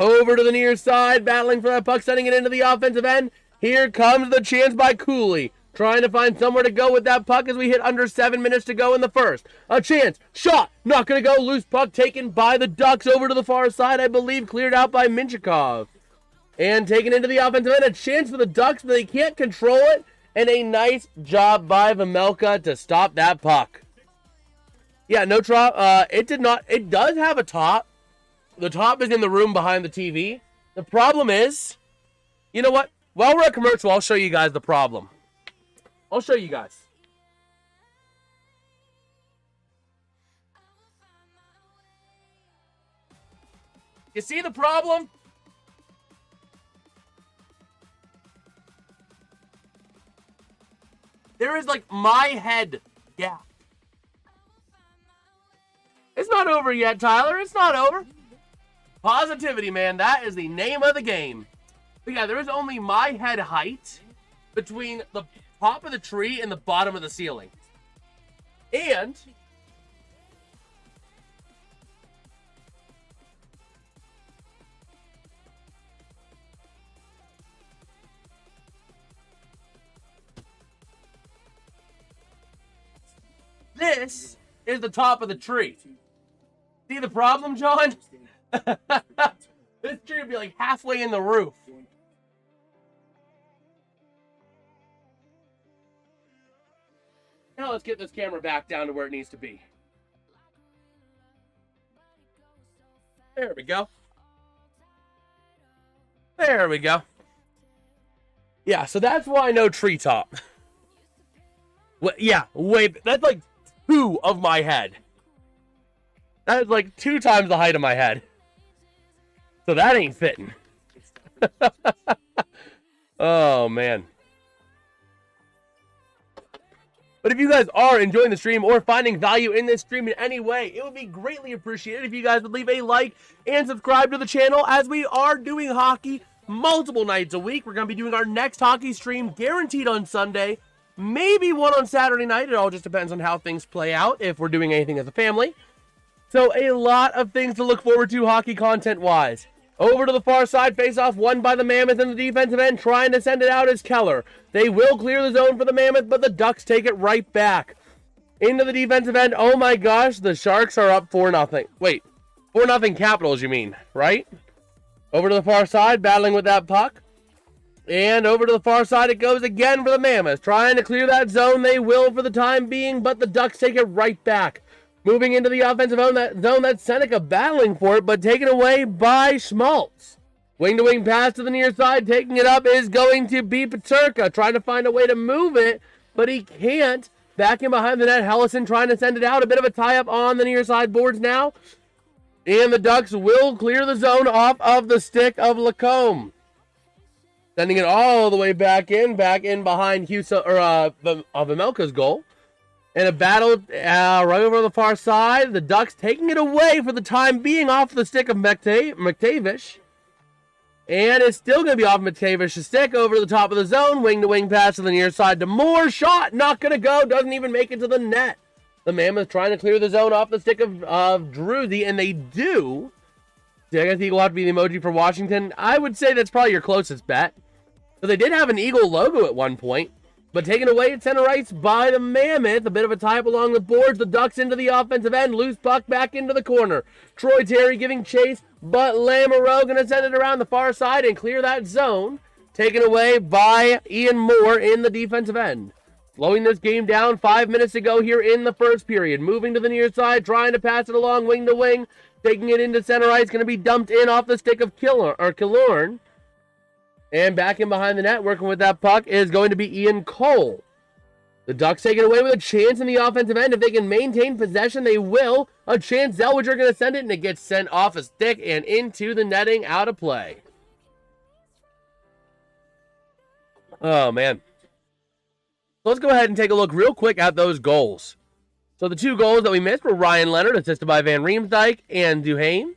B: Over to the near side, battling for that puck, sending it into the offensive end. Here comes the chance by Cooley. Trying to find somewhere to go with that puck as we hit under 7 minutes to go in the first. A chance. Shot. Not going to go. Loose puck taken by the Ducks over to the far side. I believe cleared out by Minchikov. And taken into the offensive end. A chance for the Ducks, but they can't control it. And a nice job by Vejmelka to stop that puck. Yeah, no top. It did not. It does have a top. The top is in the room behind the TV. The problem is, you know what? While we're at commercial, I'll show you guys the problem. I'll show you guys. You see the problem? There is like my head gap. It's not over yet, Tyler. It's not over. Positivity, man. That is the name of the game. But yeah, there is only my head height between the top of the tree and the bottom of the ceiling. And this is the top of the tree. See the problem, John? This tree would be like halfway in the roof. Now let's get this camera back down to where it needs to be. There we go. There we go. Yeah, so that's why I know treetop. Yeah, wait, that's like 2 of my head. That is like 2 times the height of my head. So that ain't fitting. Oh, man. But if you guys are enjoying the stream or finding value in this stream in any way, it would be greatly appreciated if you guys would leave a like and subscribe to the channel, as we are doing hockey multiple nights a week. We're going to be doing our next hockey stream guaranteed on Sunday, maybe one on Saturday night. It all just depends on how things play out, if we're doing anything as a family. So a lot of things to look forward to hockey content-wise. Over to the far side, face-off won by the Mammoth in the defensive end. Trying to send it out is Keller. They will clear the zone for the Mammoth, but the Ducks take it right back. Into the defensive end. Oh my gosh, the Sharks are up 4-0. Wait, 4-0 Capitals, you mean, right? Over to the far side, battling with that puck. And over to the far side it goes again for the Mammoth. Trying to clear that zone. They will for the time being, but the Ducks take it right back. Moving into the offensive zone, that's Seneca battling for it, but taken away by Schmaltz. Wing-to-wing pass to the near side. Taking it up is going to be Peterka. Trying to find a way to move it, but he can't. Back in behind the net, Hellison trying to send it out. A bit of a tie-up on the near side boards now. And the Ducks will clear the zone off of the stick of Lacombe. Sending it all the way back in behind Vamelka's goal. And a battle right over on the far side. The Ducks taking it away for the time being off the stick of McTavish. And it's still going to be off McTavish's stick over to the top of the zone. Wing-to-wing pass to the near side to Moore. Shot not going to go. Doesn't even make it to the net. The Mammoth trying to clear the zone off the stick of Druzy. And they do. I guess the Eagle will have to be the emoji for Washington. I would say that's probably your closest bet. So they did have an Eagle logo at one point. But taken away at center ice by the Mammoth. A bit of a tie-up along the boards. The Ducks into the offensive end. Loose puck back into the corner. Troy Terry giving chase. But Lamoureux going to send it around the far side and clear that zone. Taken away by Ian Moore in the defensive end. Slowing this game down 5 minutes to go here in the first period. Moving to the near side. Trying to pass it along wing to wing. Taking it into center ice. Going to be dumped in off the stick of Killorn. And back in behind the net, working with that puck, is going to be Ian Cole. The Ducks taking away with a chance in the offensive end. If they can maintain possession, they will. A chance, Zellweger going to send it, and it gets sent off a stick and into the netting, out of play. Oh, man. So let's go ahead and take a look real quick at those goals. So the 2 goals that we missed were Ryan Leonard, assisted by Van Riemsdyk and Duhaime.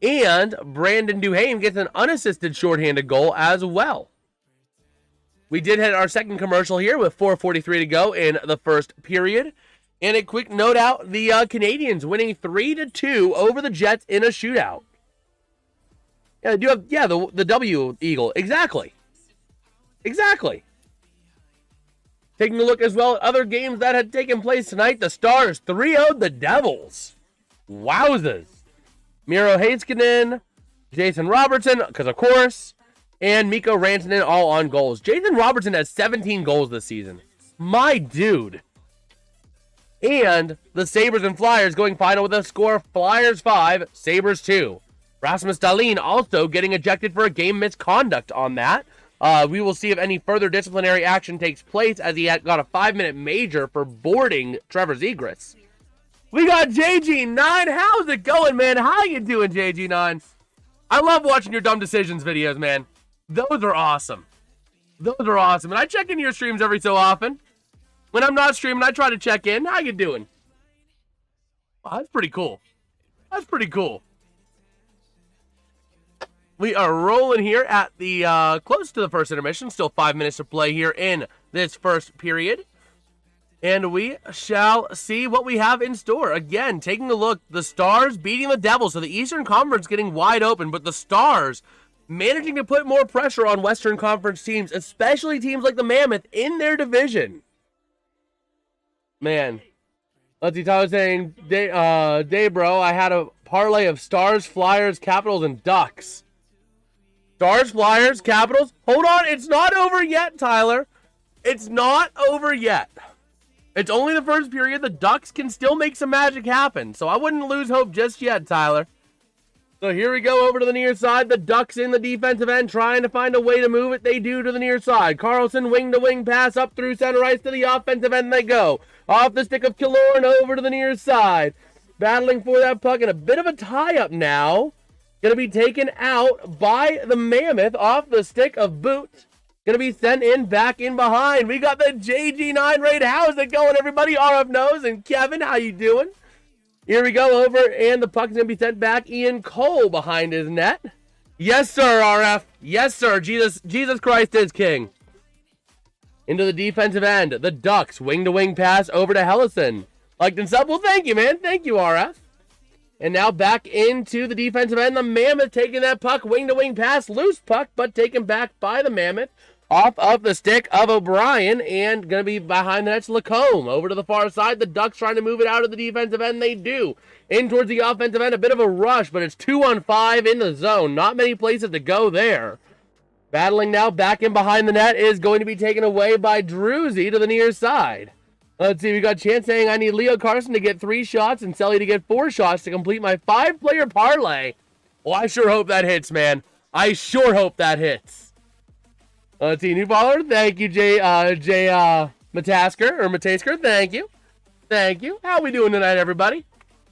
B: And Brandon Duhaime gets an unassisted shorthanded goal as well. We did hit our second commercial here with 4:43 to go in the first period. And a quick note out, the Canadians winning 3-2 over the Jets in a shootout. Yeah, they do have, the W Eagle. Exactly. Taking a look as well at other games that had taken place tonight. The Stars 3-0'd the Devils. Wowzers. Miro Heiskanen, Jason Robertson, because of course, and Mikko Rantanen all on goals. Jason Robertson has 17 goals this season. My dude. And the Sabres and Flyers going final with a score: Flyers 5, Sabres 2. Rasmus Dahlin also getting ejected for a game misconduct on that. We will see if any further disciplinary action takes place, as he got a 5-minute major for boarding Trevor Zegras. We got JG9. How's it going, man? How you doing, JG9? I love watching your dumb decisions videos, man. Those are awesome. And I check into your streams every so often. When I'm not streaming, I try to check in. How you doing? Wow, that's pretty cool. We are rolling here at the close to the first intermission. Still 5 minutes to play here in this first period. And we shall see what we have in store. Again, taking a look, the Stars beating the Devils. So the Eastern Conference getting wide open, but the Stars managing to put more pressure on Western Conference teams, especially teams like the Mammoth in their division. Man, Let's see, Tyler saying, day bro, I had a parlay of Stars, Flyers, Capitals, and Ducks. Stars, Flyers, Capitals. Hold on, it's not over yet, Tyler. It's not over yet. It's only the first period. The Ducks can still make some magic happen, so I wouldn't lose hope just yet, Tyler. So here we go over to the near side. The Ducks in the defensive end trying to find a way to move it. They do to the near side. Carlson wing-to-wing pass up through center ice to the offensive end they go. Off the stick of Killorn over to the near side. Battling for that puck and a bit of a tie-up now. Going to be taken out by the Mammoth off the stick of Boot. Going to be sent in back in behind. We got the JG9 raid. How's it going, everybody? RF Knows and Kevin, how you doing? Here we go over, and the puck's going to be sent back. Ian Cole behind his net. Yes, sir, RF. Yes, sir. Jesus Christ is king. Into the defensive end. The Ducks, wing-to-wing pass over to Hellison. Liked and sub. Well, thank you, man. Thank you, RF. And now back into the defensive end. The Mammoth taking that puck, wing-to-wing pass. Loose puck, but taken back by the Mammoth. Off of the stick of O'Brien, and going to be behind the net's Lacombe. Over to the far side, the Ducks trying to move it out of the defensive end. They do. In towards the offensive end, a bit of a rush, but it's 2-on-5 in the zone. Not many places to go there. Battling now back in behind the net is going to be taken away by Druzy to the near side. Let's see, we got Chance saying I need Leo Carson to get 3 shots and Selly to get 4 shots to complete my 5-player parlay. Well, I sure hope that hits, man. I sure hope that hits. Let's see, new follower. Thank you, Matasker. Thank you. Thank you. How we doing tonight, everybody?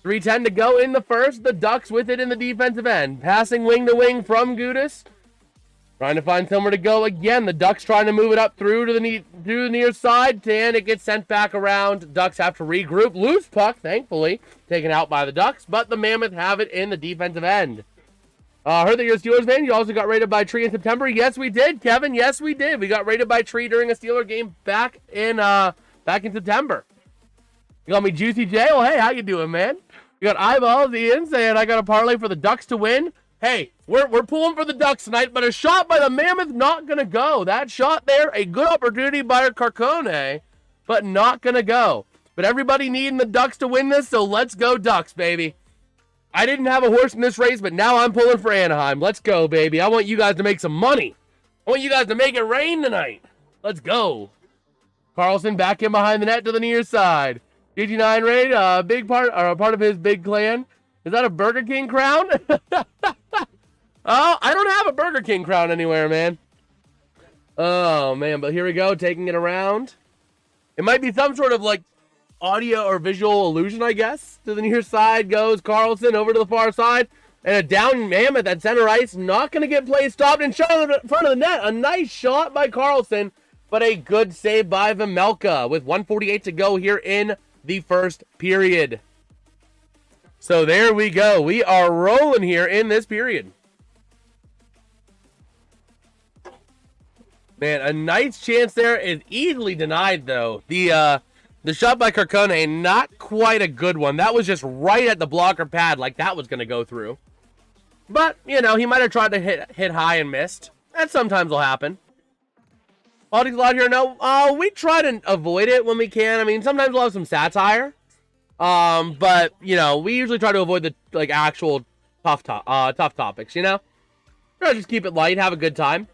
B: 3:10 to go in the first. The Ducks with it in the defensive end. Passing wing to wing from Gudis. Trying to find somewhere to go again. The Ducks trying to move it up through the near side. And it gets sent back around. Ducks have to regroup. Loose puck, thankfully, taken out by the Ducks. But the Mammoth have it in the defensive end. Heard that you're a Steelers fan. You also got rated by Tree in September. Yes, we did, Kevin. Yes, we did. We got rated by Tree during a Steeler game back in September. You got me Juicy J. Well, hey, how you doing, man? You got Eyeballs Ian saying I got a parlay for the Ducks to win. Hey, we're pulling for the Ducks tonight, but a shot by the Mammoth not gonna go. That shot there, a good opportunity by Carcone, but not gonna go. But everybody needing the Ducks to win this, so let's go Ducks, baby. I didn't have a horse in this race, but now I'm pulling for Anaheim. Let's go, baby. I want you guys to make some money. I want you guys to make it rain tonight. Let's go. Carlson back in behind the net to the near side. GG9 raid, a part of his big clan. Is that a Burger King crown? Oh, I don't have a Burger King crown anywhere, man. Oh, man, but here we go, taking it around. It might be some sort of, like, audio or visual illusion, I guess. To the near side goes Carlson over to the far side. And a down Mammoth at center ice. Not going to get play stopped and shot in front of the net. A nice shot by Carlson, but a good save by Vejmelka with 1:48 to go here in the first period. So there we go. We are rolling here in this period. Man, a nice chance there is easily denied, though. The shot by Carcone, not quite a good one. That was just right at the blocker pad, like that was going to go through. But, you know, he might have tried to hit high and missed. That sometimes will happen. Audience lot here, no. We try to avoid it when we can. I mean, sometimes we'll have some satire. But, you know, we usually try to avoid the, like, actual tough topics, you know? Try to just keep it light, have a good time.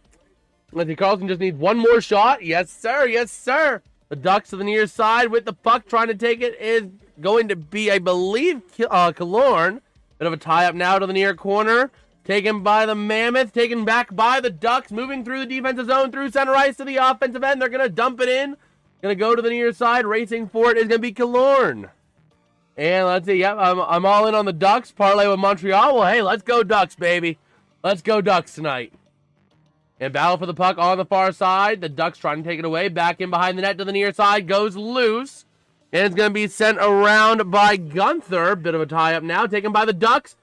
B: Let's see, Carlson just needs one more shot. Yes, sir. Yes, sir. The Ducks to the near side with the puck trying to take it is going to be, I believe, Killorn. Bit of a tie-up now to the near corner. Taken by the Mammoth. Taken back by the Ducks. Moving through the defensive zone through center ice to the offensive end. They're going to dump it in. Going to go to the near side. Racing for it is going to be Killorn. And let's see. Yep, I'm all in on the Ducks. Parlay with Montreal. Well, hey, let's go Ducks, baby. Let's go Ducks tonight. And battle for the puck on the far side. The Ducks trying to take it away. Back in behind the net to the near side. Goes loose. And it's going to be sent around by Gunther. Bit of a tie-up now. Taken by the Ducks.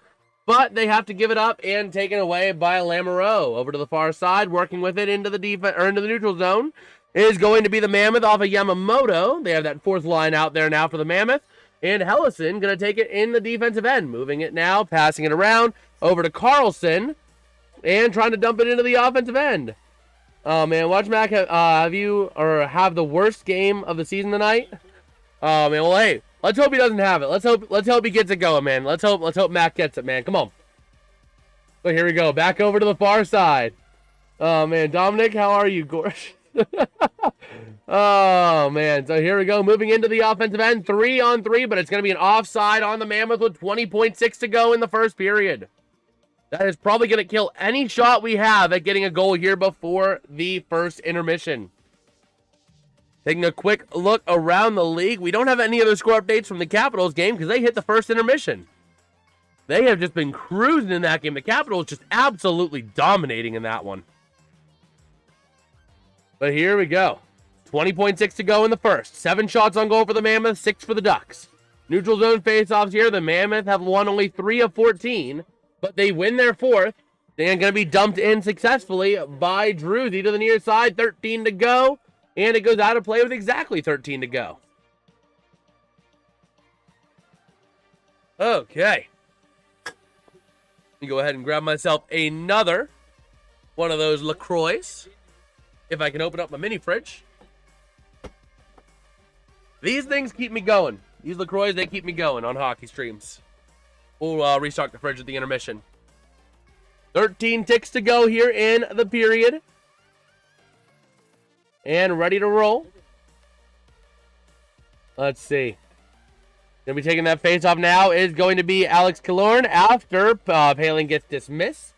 B: But they have to give it up and taken away by Lamoureux. Over to the far side. Working with it into the defense or into the neutral zone. Is going to be the Mammoth off of Yamamoto. They have that fourth line out there now for the Mammoth. And Hellison going to take it in the defensive end. Moving it now. Passing it around. Over to Carlson. And trying to dump it into the offensive end. Oh, man. Watch Mac have the worst game of the season tonight? Oh, man. Well, hey. Let's hope he doesn't have it. Let's hope he gets it going, man. Let's hope Mac gets it, man. Come on. So here we go. Back over to the far side. Oh, man. Dominic, how are you, Gorsh? Oh, man. So here we go. Moving into the offensive end. 3-on-3, but it's going to be an offside on the Mammoth with 20.6 to go in the first period. That is probably going to kill any shot we have at getting a goal here before the first intermission. Taking a quick look around the league. We don't have any other score updates from the Capitals game because they hit the first intermission. They have just been cruising in that game. The Capitals just absolutely dominating in that one. But here we go. 20.6 to go in the first. 7 shots on goal for the Mammoth, 6 for the Ducks. Neutral zone faceoffs here. The Mammoth have won only 3 of 14, but they win their 4th. They're going to be dumped in successfully by Druzy to the near side. 13 to go. And it goes out of play with exactly 13 to go. Okay. Let me go ahead and grab myself another one of those LaCroix. If I can open up my mini fridge. These things keep me going. These LaCroix, they keep me going on hockey streams. We'll restock the fridge at the intermission. 13 ticks to go here in the period. And ready to roll. Let's see. Going to be taking that face off now is going to be Alex Killorn after Paling gets dismissed.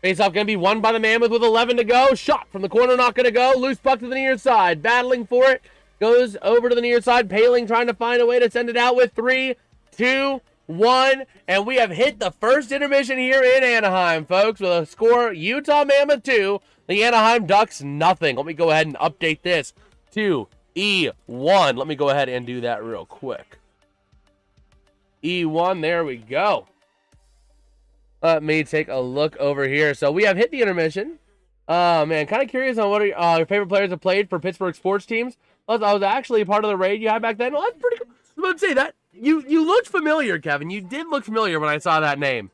B: Face off going to be won by the Mammoth with 11 to go. Shot from the corner, not going to go. Loose puck to the near side. Battling for it. Goes over to the near side. Paling trying to find a way to send it out with 3, 2, 1. And we have hit the first intermission here in Anaheim, folks, with a score Utah Mammoth 2. The Anaheim Ducks, nothing. Let me go ahead and update this to E1. Let me go ahead and do that real quick. E1, there we go. Let me take a look over here. So we have hit the intermission. Man, kind of curious on what your favorite players have played for Pittsburgh sports teams. I was actually part of the raid you had back then. Well, that's pretty cool. I was about to say that. You looked familiar, Kevin. You did look familiar when I saw that name.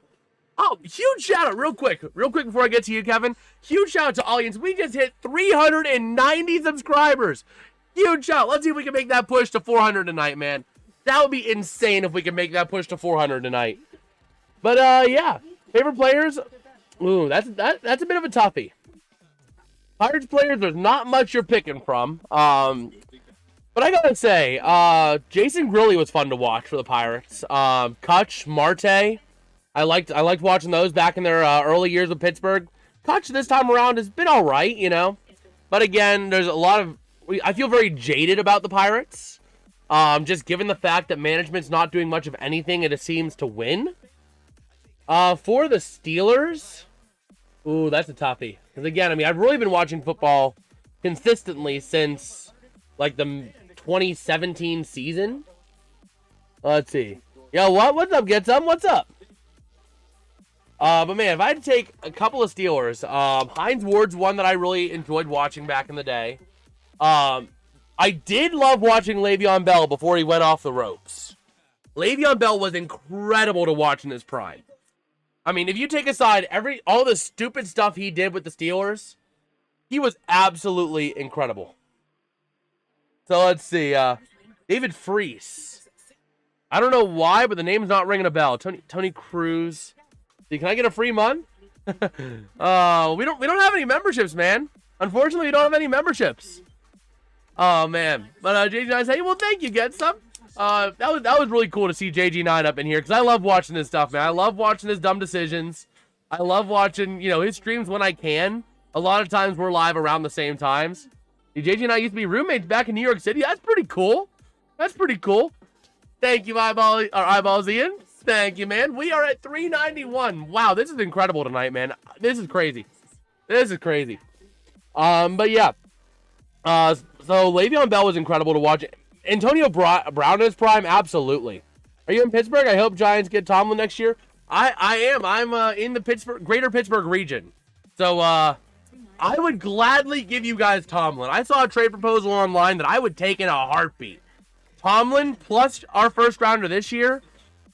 B: Oh, huge shout out real quick before I get to you, Kevin. Huge shout out to audience. We just hit 390 subscribers. Huge shout out. Let's see if we can make that push to 400 tonight, man. That would be insane if we can make that push to 400 tonight. But yeah, favorite players. Ooh, that's a bit of a toughie. Pirates players, there's not much you're picking from. But I gotta say, Jason Grilli was fun to watch for the Pirates. Kutch, Marte. I liked watching those back in their early years with Pittsburgh. Kutch this time around has been all right, you know. But again, there's a lot of... I feel very jaded about the Pirates. Just given the fact that management's not doing much of anything and it seems to win. For the Steelers... Ooh, that's a toughie. Because again, I mean, I've really been watching football consistently since, like, the 2017 season. Let's see. Yo, what's up, Get Some? What's up? But man, if I had to take a couple of Steelers, Hines Ward's one that I really enjoyed watching back in the day. I did love watching Le'Veon Bell before he went off the ropes. Le'Veon Bell was incredible to watch in his prime. I mean, if you take aside all the stupid stuff he did with the Steelers, he was absolutely incredible. So let's see, David Freese. I don't know why, but the name's not ringing a bell. Tony Cruz. Can I get a free month? We don't have any memberships, man. Unfortunately, we don't have any memberships. Oh man. But JG9 said, hey, well, thank you, Get Some. That was really cool to see JG9 up in here because I love watching this stuff, man. I love watching his dumb decisions. I love watching, his streams when I can. A lot of times we're live around the same times. JG and I used to be roommates back in New York City. That's pretty cool. That's pretty cool. Thank you, Eyeballs Ian. Thank you, man. We are at 391. Wow, this is incredible tonight, man. This is crazy. This is crazy. But yeah. So Le'Veon Bell was incredible to watch. Antonio Brown in his prime, absolutely. Are you in Pittsburgh? I hope Giants get Tomlin next year. I am. I'm in the greater Pittsburgh region. So I would gladly give you guys Tomlin. I saw a trade proposal online that I would take in a heartbeat. Tomlin plus our first rounder this year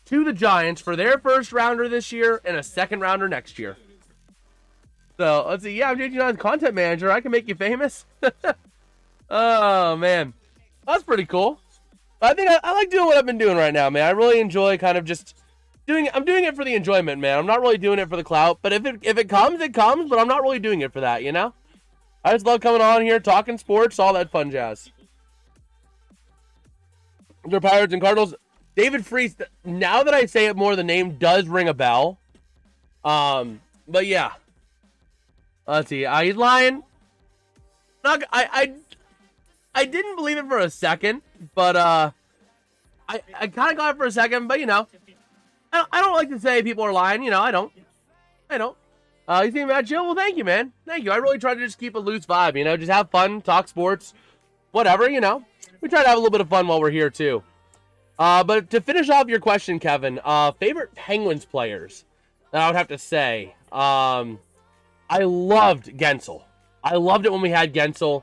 B: to the Giants for their first rounder this year and a second rounder next year. So let's see. Yeah, I'm JG9's content manager. I can make you famous. Oh man, that's pretty cool. But I think I like doing what I've been doing right now, man. I really enjoy kind of just doing it. I'm doing it for the enjoyment, man. I'm not really doing it for the clout. But if it comes, it comes. But I'm not really doing it for that, you know? I just love coming on here, talking sports, all that fun jazz. They're Pirates and Cardinals. David Freese, now that I say it more, the name does ring a bell. But yeah. Let's see. He's lying. I didn't believe it for a second, but I kind of got it for a second, but you know, I don't like to say people are lying. You know, I don't. You think about Jill? Well, thank you, man. Thank you. I really try to just keep a loose vibe. You know, just have fun, talk sports, whatever. You know, we try to have a little bit of fun while we're here too. But to finish off your question, Kevin, favorite Penguins players that I would have to say, I loved Gensel. I loved it when we had Gensel.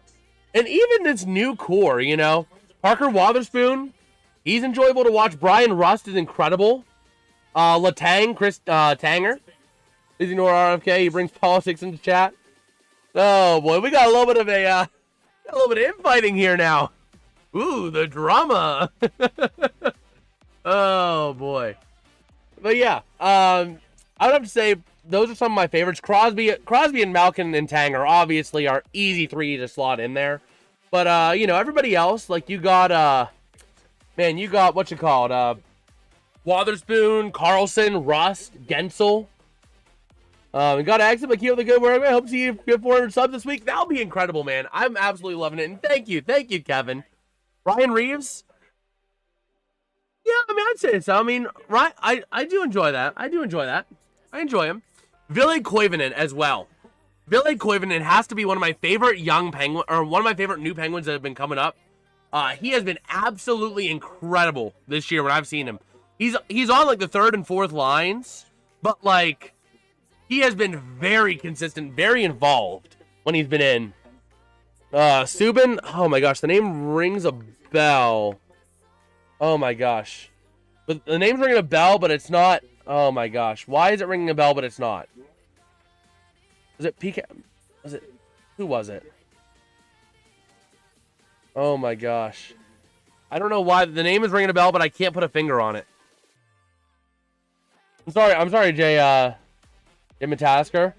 B: And even this new core, you know, Parker Wotherspoon, he's enjoyable to watch. Brian Rust is incredible. Letang, Chris Tanger, please ignore RFK. He brings politics into chat. Oh boy, we got a little bit of infighting here now. Ooh, the drama. Oh boy, but yeah, I would have to say those are some of my favorites. Crosby and Malkin and Tanger obviously are easy three to slot in there. But, you know, everybody else, like you got, man, you got, what you call it, Wotherspoon, Carlson, Rust, Gensel. We got to exit, but keep up the good work. I hope to see you get 400 subs this week. That'll be incredible, man. I'm absolutely loving it. And thank you, Kevin. Ryan Reeves. Yeah, I mean, I'd say so. I mean, right, I do enjoy that. I enjoy him. Ville Koivunen as well. Ville Koivunen has to be one of my favorite young Penguin, or one of my favorite new Penguins that have been coming up. He has been absolutely incredible this year when I've seen him. He's on like the third and fourth lines, but like he has been very consistent, very involved when he's been in. Subban, oh my gosh, the name rings a bell. Oh my gosh. But the name's ringing a bell, but it's not. Oh my gosh. Why is it ringing a bell, but it's not? Was it PK? Was it? Who was it? Oh my gosh. I don't know why the name is ringing a bell, but I can't put a finger on it. I'm sorry, Jay Matasker.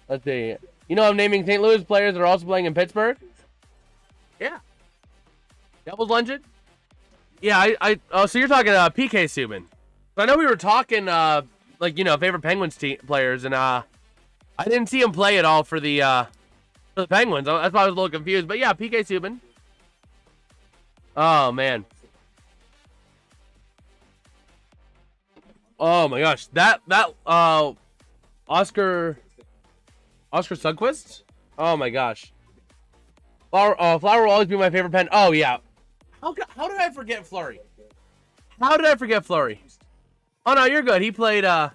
B: Let's see. You know I'm naming St. Louis players that are also playing in Pittsburgh? Yeah. Devils Legend? Yeah, oh, so you're talking PK Subban. So I know we were talking, like, you know, favorite Penguins players, and I didn't see him play at all for the Penguins. That's why I was a little confused. But yeah, PK Subban. Oh, man. Oh, my gosh. That Oscar Sundqvist? Oh, my gosh. Flower will always be my favorite pen. Oh, yeah. How did I forget Fleury? How did I forget Fleury? Oh, no, you're good. He played, let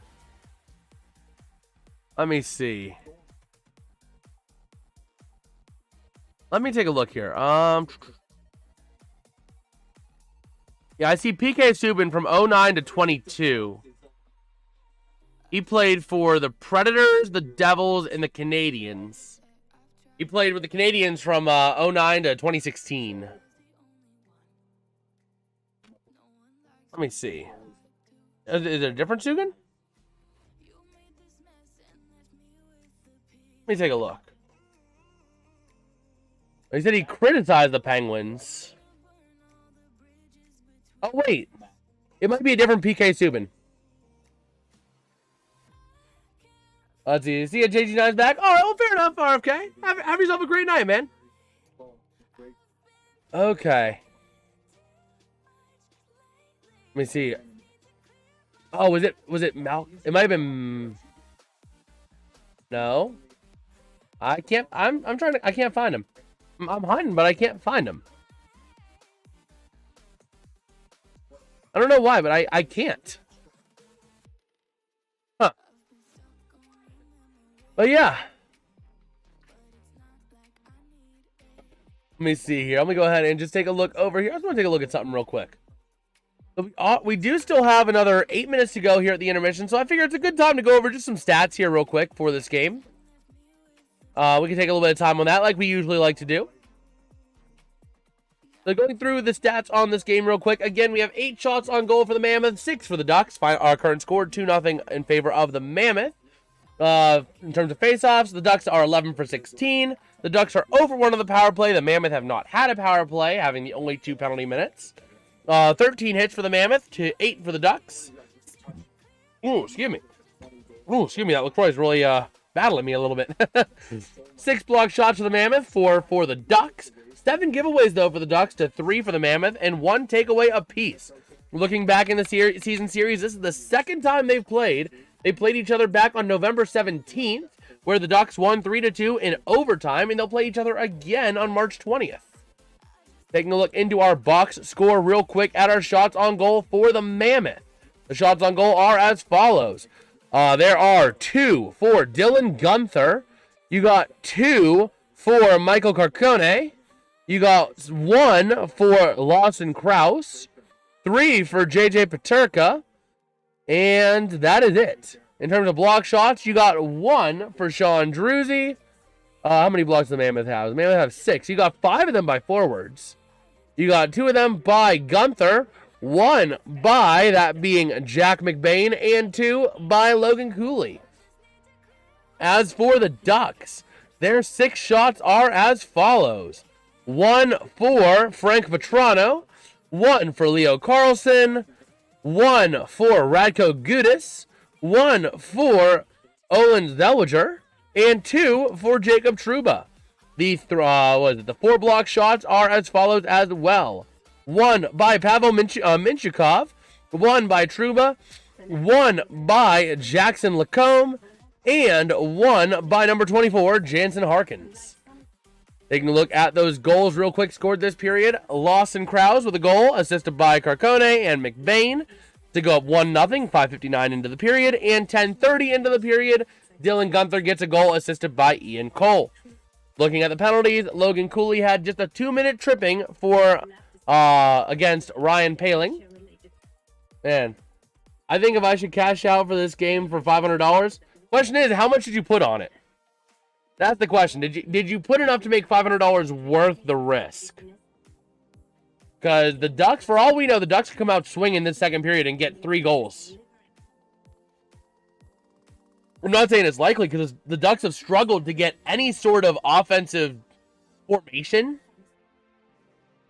B: me see. Let me take a look here. Yeah, I see PK Subban from 09 to 22. He played for the Predators, the Devils, and the Canadiens. He played with the Canadiens from 09 to 2016. Let me see. Is it a different Subban? Let me take a look. He said he criticized the Penguins. Oh, wait. It might be a different PK Subban. Let's see. See ya, JG9's back. All right, well, fair enough, RFK. Have yourself a great night, man. Okay. Let me see. Oh, was it Mal? It might have been. No. I can't. I'm trying to. I can't find him. I'm hunting, but I can't find him. I don't know why, but I can't. Huh. But yeah. Let me see here. I'm gonna go ahead and just take a look over here. I just want to take a look at something real quick. We do still have another 8 minutes to go here at the intermission, so I figure it's a good time to go over just some stats here real quick for this game. We can take a little bit of time on that like we usually like to do. So going through the stats on this game real quick. Again, we have 8 shots on goal for the Mammoth, 6 for the Ducks. Our current score, 2-0 in favor of the Mammoth. In terms of faceoffs, the Ducks are 11 for 16. The Ducks are over 1 on the power play. The Mammoth have not had a power play, having the only 2 penalty minutes. 13 hits for the Mammoth to 8 for the Ducks. Ooh, excuse me. Ooh, excuse me. That LaCroix is really battling me a little bit. 6 block shots for the Mammoth, 4 for the Ducks. 7 giveaways, though, for the Ducks to 3 for the Mammoth, and 1 takeaway apiece. Looking back in the season series, this is the second time they've played. They played each other back on November 17th, where the Ducks won 3-2 in overtime, and they'll play each other again on March 20th. Taking a look into our box score real quick at our shots on goal for the Mammoth. The shots on goal are as follows. There are 2 for Dylan Guenther. You got 2 for Michael Carcone. You got 1 for Lawson Krause. 3 for JJ Paterka. And that is it. In terms of block shots, you got 1 for Sean Druzy. How many blocks does the Mammoth have? The Mammoth have 6. You got 5 of them by forwards. You got 2 of them by Guenther. 1 by, that being Jack McBain, and 2 by Logan Cooley. As for the Ducks, their 6 shots are as follows. 1 for Frank Vetrano, 1 for Leo Carlson, 1 for Radko Gudas, 1 for Olin Zellweger, and 2 for Jacob Trouba. The 4 block shots are as follows as well. 1 by Pavel Minchukov, 1 by Trouba, 1 by Jackson Lacombe, and 1 by number 24, Jansen Harkins. Taking a look at those goals real quick scored this period. Lawson Krause with a goal, assisted by Carcone and McBain to go up 1-0, 5:59 into the period, and 10:30 into the period, Dylan Guenther gets a goal assisted by Ian Cole. Looking at the penalties, Logan Cooley had just a 2-minute tripping for against Ryan Paling. Man, I think if I should cash out for this game for $500, question is, how much did you put on it? That's the question. Did you put enough to make $500 worth the risk? Because the Ducks, for all we know, the Ducks could come out swinging this second period and get 3 goals. I'm not saying it's likely because the Ducks have struggled to get any sort of offensive formation.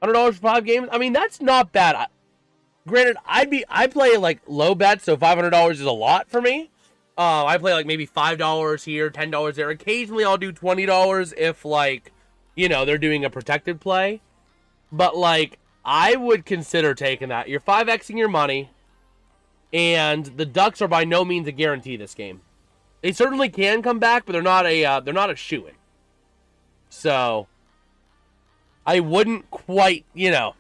B: $100 for 5 games. I mean, that's not bad. Granted, I play like low bets, so $500 is a lot for me. I play like maybe $5 here, $10 there. Occasionally, I'll do $20 if like, you know, they're doing a protected play. But like, I would consider taking that. You're 5xing your money, and the Ducks are by no means a guarantee this game. They certainly can come back, but they're not a shoo-in. So I wouldn't quite, you know,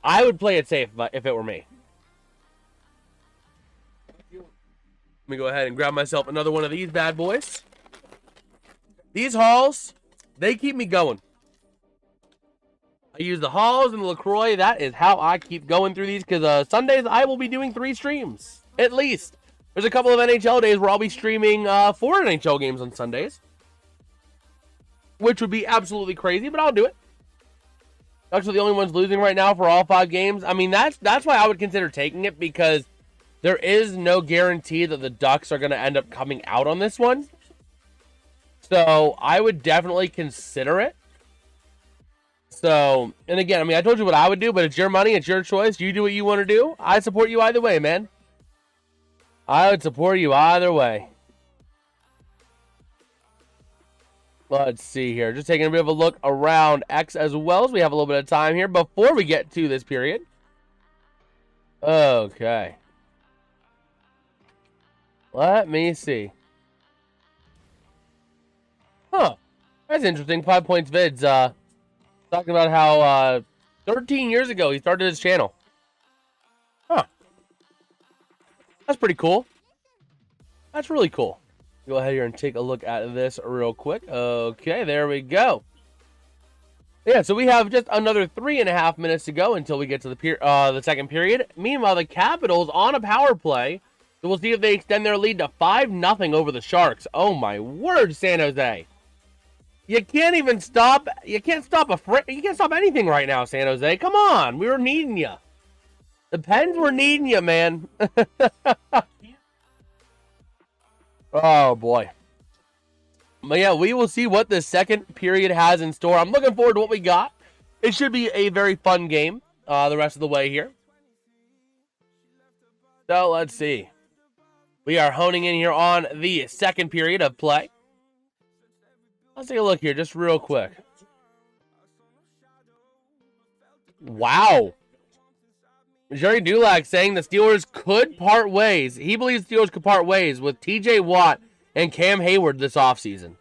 B: I would play it safe if it were me. Let me go ahead and grab myself another one of these bad boys. These hauls, they keep me going. I use the hauls and the LaCroix. That is how I keep going through these, because Sundays I will be doing 3 streams, at least. There's a couple of NHL days where I'll be streaming 4 NHL games on Sundays, which would be absolutely crazy, but I'll do it. Ducks are the only ones losing right now for all 5 games. I mean, that's why I would consider taking it, because there is no guarantee that the Ducks are going to end up coming out on this one. So I would definitely consider it. So, and again, I mean, I told you what I would do, but it's your money, it's your choice. You do what you want to do. I support you either way, man. I would support you either way. Let's see here. Just taking a bit of a look around X as well, as we have a little bit of time here before we get to this period. Okay. Let me see. Huh. That's interesting. 5 Points Vids talking about how 13 years ago he started his channel. Huh. That's pretty cool. That's really cool. Go ahead here and take a look at this real quick. Okay, there we go. Yeah, so we have just another 3.5 minutes to go until we get to the second period. Meanwhile, the Capitals on a power play. So we'll see if they extend their lead to 5-0 over the Sharks. Oh my word, San Jose. You can't even stop. You can't stop you can't stop anything right now, San Jose. Come on, we were needing you. The Pens were needing you, man. Oh boy. But yeah, we will see what the second period has in store. I'm looking forward to what we got. It should be a very fun game the rest of the way here. So let's see. We are honing in here on the second period of play. Let's take a look here just real quick. Wow. Jerry Dulac saying the Steelers could part ways. He believes the Steelers could part ways with TJ Watt and Cam Hayward this offseason.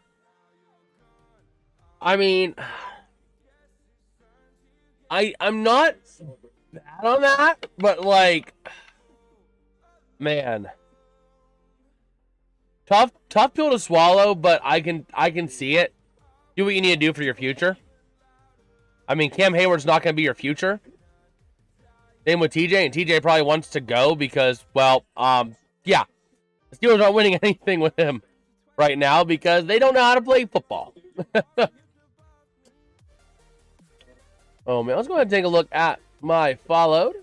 B: I mean, I'm not bad on that, but like, man, tough pill to swallow. But I can see it. Do what you need to do for your future. I mean, Cam Hayward's not going to be your future. Same with TJ, and TJ probably wants to go because, well, yeah, the Steelers aren't winning anything with him right now because they don't know how to play football. Oh man, let's go ahead and take a look at my followed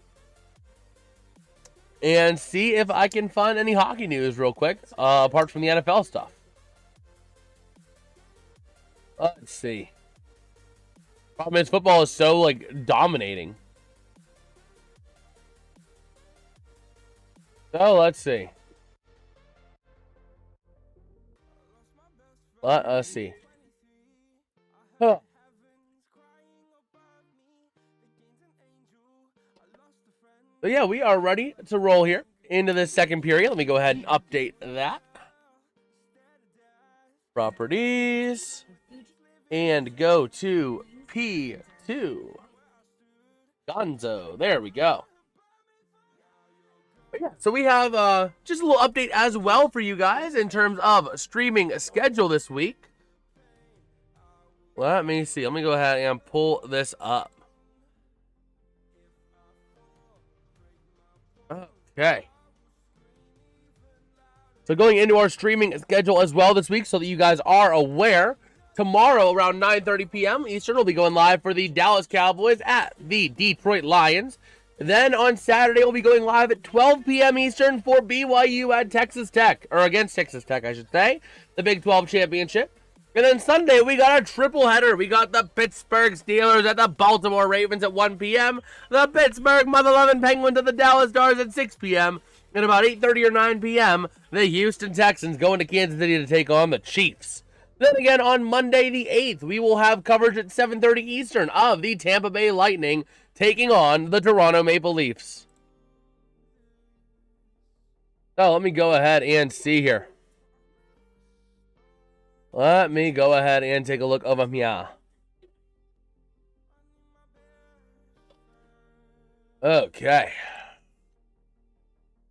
B: and see if I can find any hockey news real quick, apart from the NFL stuff. Let's see. Problem is, football is so like dominating. So let's see. Let us see. Huh. But yeah, we are ready to roll here into this second period. Let me go ahead and update that. Properties. And go to P2. Gonzo. There we go. But yeah, so we have just a little update as well for you guys in terms of streaming schedule this week. Let me see. Let me go ahead and pull this up. Okay. So going into our streaming schedule as well this week so that you guys are aware, tomorrow around 9:30 p.m. Eastern, we'll be going live for the Dallas Cowboys at the Detroit Lions. Then on Saturday, we'll be going live at 12 p.m. Eastern for BYU at Texas Tech, or against Texas Tech, I should say, the Big 12 championship. And then Sunday, we got a triple header. We got the Pittsburgh Steelers at the Baltimore Ravens at 1 p.m., the Pittsburgh Mother-Loving Penguins at the Dallas Stars at 6 p.m., and about 8:30 or 9 p.m., the Houston Texans going to Kansas City to take on the Chiefs. Then again, on Monday the 8th, we will have coverage at 7:30 Eastern of the Tampa Bay Lightning taking on the Toronto Maple Leafs. So let me go ahead and see here. Let me go ahead and take a look over here. Okay.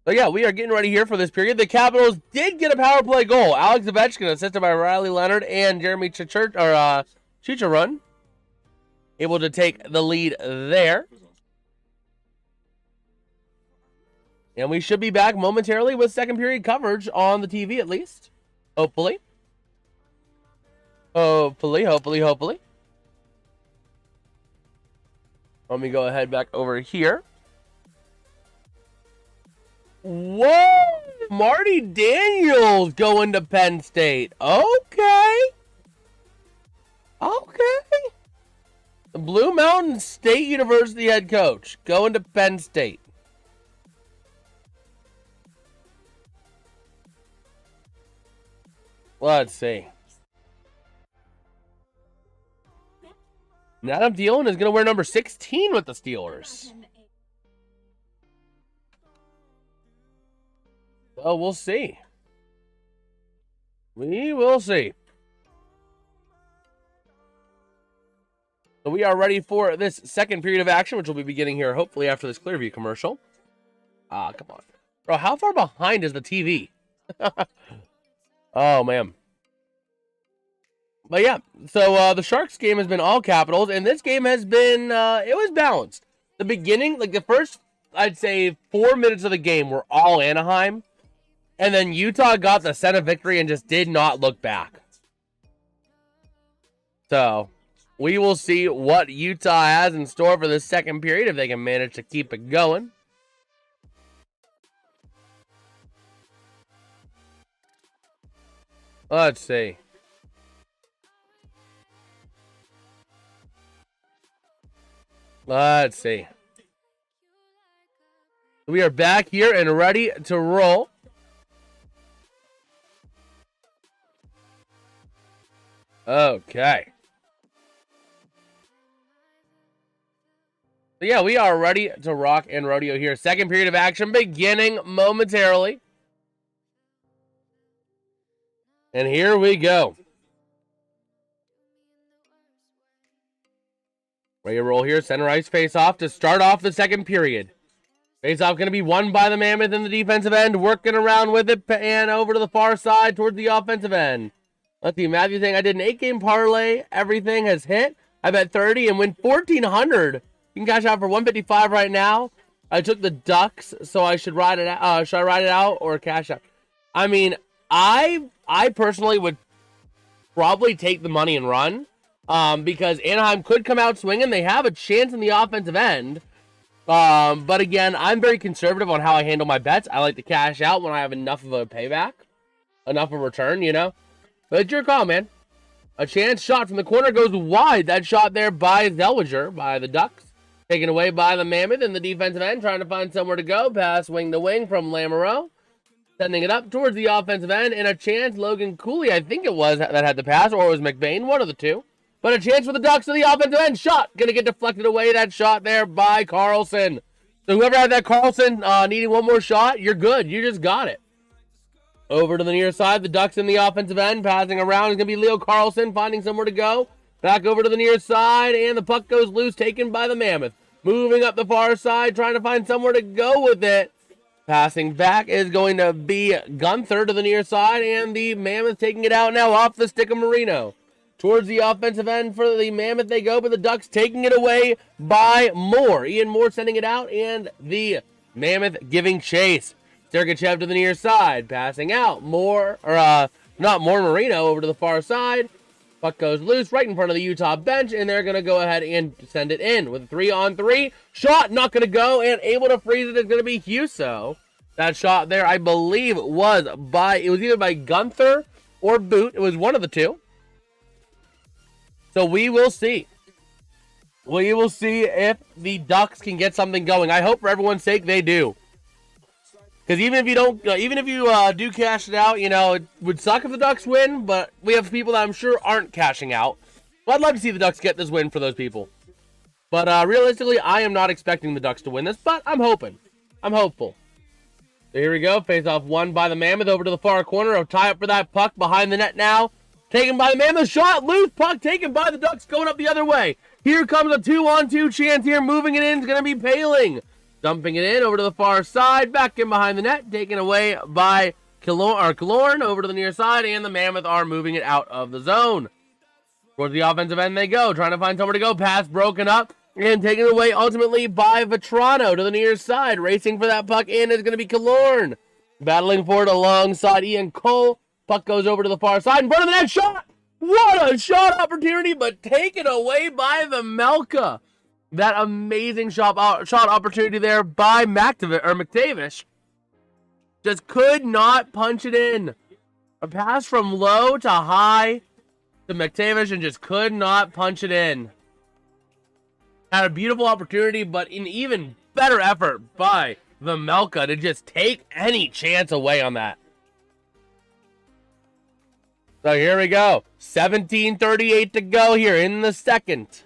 B: So yeah, we are getting ready here for this period. The Capitals did get a power play goal. Alex Ovechkin, assisted by Riley Leonard and Jeremy Chicharron, able to take the lead there. And we should be back momentarily with second period coverage on the TV at least. Hopefully. Hopefully. Let me go ahead back over here. Whoa! Marty Daniels going to Penn State. Okay. The Blue Mountain State University head coach going to Penn State. Let's see. Adam Thielen is going to wear number 16 with the Steelers. So we'll see. We will see. So we are ready for this second period of action, which will be beginning here hopefully after this Clearview commercial. Come on. Bro, how far behind is the TV? Oh, man. But yeah, so the Sharks game has been all Capitals, and this game has been, it was balanced. The beginning, like the first, I'd say 4 minutes of the game were all Anaheim, and then Utah got the set of victory and just did not look back. So we will see what Utah has in store for the second period, if they can manage to keep it going. Let's see. Let's see. We are back here and ready to roll. Okay. So yeah, we are ready to rock and rodeo here. Second period of action beginning momentarily. And here we go. Ready to roll here. Center ice face-off to start off the second period. Face-off going to be won by the Mammoth in the defensive end. Working around with it and over to the far side towards the offensive end. Let's see, Matthew saying I did an 8-game parlay. Everything has hit. I bet 30 and win 1,400. You can cash out for 155 right now. I took the Ducks, so I should ride it out. Should I ride it out or cash out? I mean, I personally would probably take the money and run. Because Anaheim could come out swinging. They have a chance in the offensive end. But again, I'm very conservative on how I handle my bets. I like to cash out when I have enough of a payback. Enough of a return, you know. But it's your call, man. A chance shot from the corner goes wide. That shot there by Zellweger, by the Ducks. Taken away by the Mammoth in the defensive end. Trying to find somewhere to go. Pass wing to wing from Lamoureux. Sending it up towards the offensive end. And a chance, Logan Cooley, I think it was, that had the pass. Or it was McBain, one of the two. But a chance for the Ducks to the offensive end. Shot. Going to get deflected away. That shot there by Carlson. So whoever had that Carlson needing one more shot, you're good. You just got it. Over to the near side. The Ducks in the offensive end. Passing around is going to be Leo Carlson finding somewhere to go. Back over to the near side. And the puck goes loose. Taken by the Mammoth. Moving up the far side. Trying to find somewhere to go with it. Passing back is going to be Gunther to the near side. And the Mammoth taking it out now off the stick of Marino. Towards the offensive end for the Mammoth they go, but the Ducks taking it away by Moore. Ian Moore sending it out, and the Mammoth giving chase. Sergachev to the near side, passing out. Moore, or not Moore, Marino over to the far side. Puck goes loose right in front of the Utah bench, and they're going to go ahead and send it in with a 3-on-3. Shot not going to go, and able to freeze it is going to be Huso. That shot there, I believe, was either by Gunther or Boot. It was one of the two. So we will see. We will see if the Ducks can get something going. I hope for everyone's sake they do. Because even if you don't, even if you do cash it out, you know, it would suck if the Ducks win. But we have people that I'm sure aren't cashing out. Well, I'd love to see the Ducks get this win for those people. But realistically, I am not expecting the Ducks to win this. But I'm hoping. I'm hopeful. So here we go. Face off won by the Mammoth over to the far corner. I'll tie up for that puck behind the net now. Taken by the Mammoth, shot, loose, puck taken by the Ducks, going up the other way. Here comes a 2-on-2 chance here, moving it in, is going to be Paling. Dumping it in over to the far side, back in behind the net, taken away by Killorn over to the near side, and the Mammoth are moving it out of the zone. Towards the offensive end they go, trying to find somewhere to go, pass broken up, and taken away ultimately by Vetrano to the near side. Racing for that puck in is going to be Killorn. Battling for it alongside Ian Cole. Puck goes over to the far side in front of the net. Shot! What a shot opportunity, but taken away by the Melka. That amazing shot opportunity there by McTavish. Just could not punch it in. A pass from low to high to McTavish and just could not punch it in. Had a beautiful opportunity, but an even better effort by the Melka to just take any chance away on that. So here we go. 17:38 to go here in the second.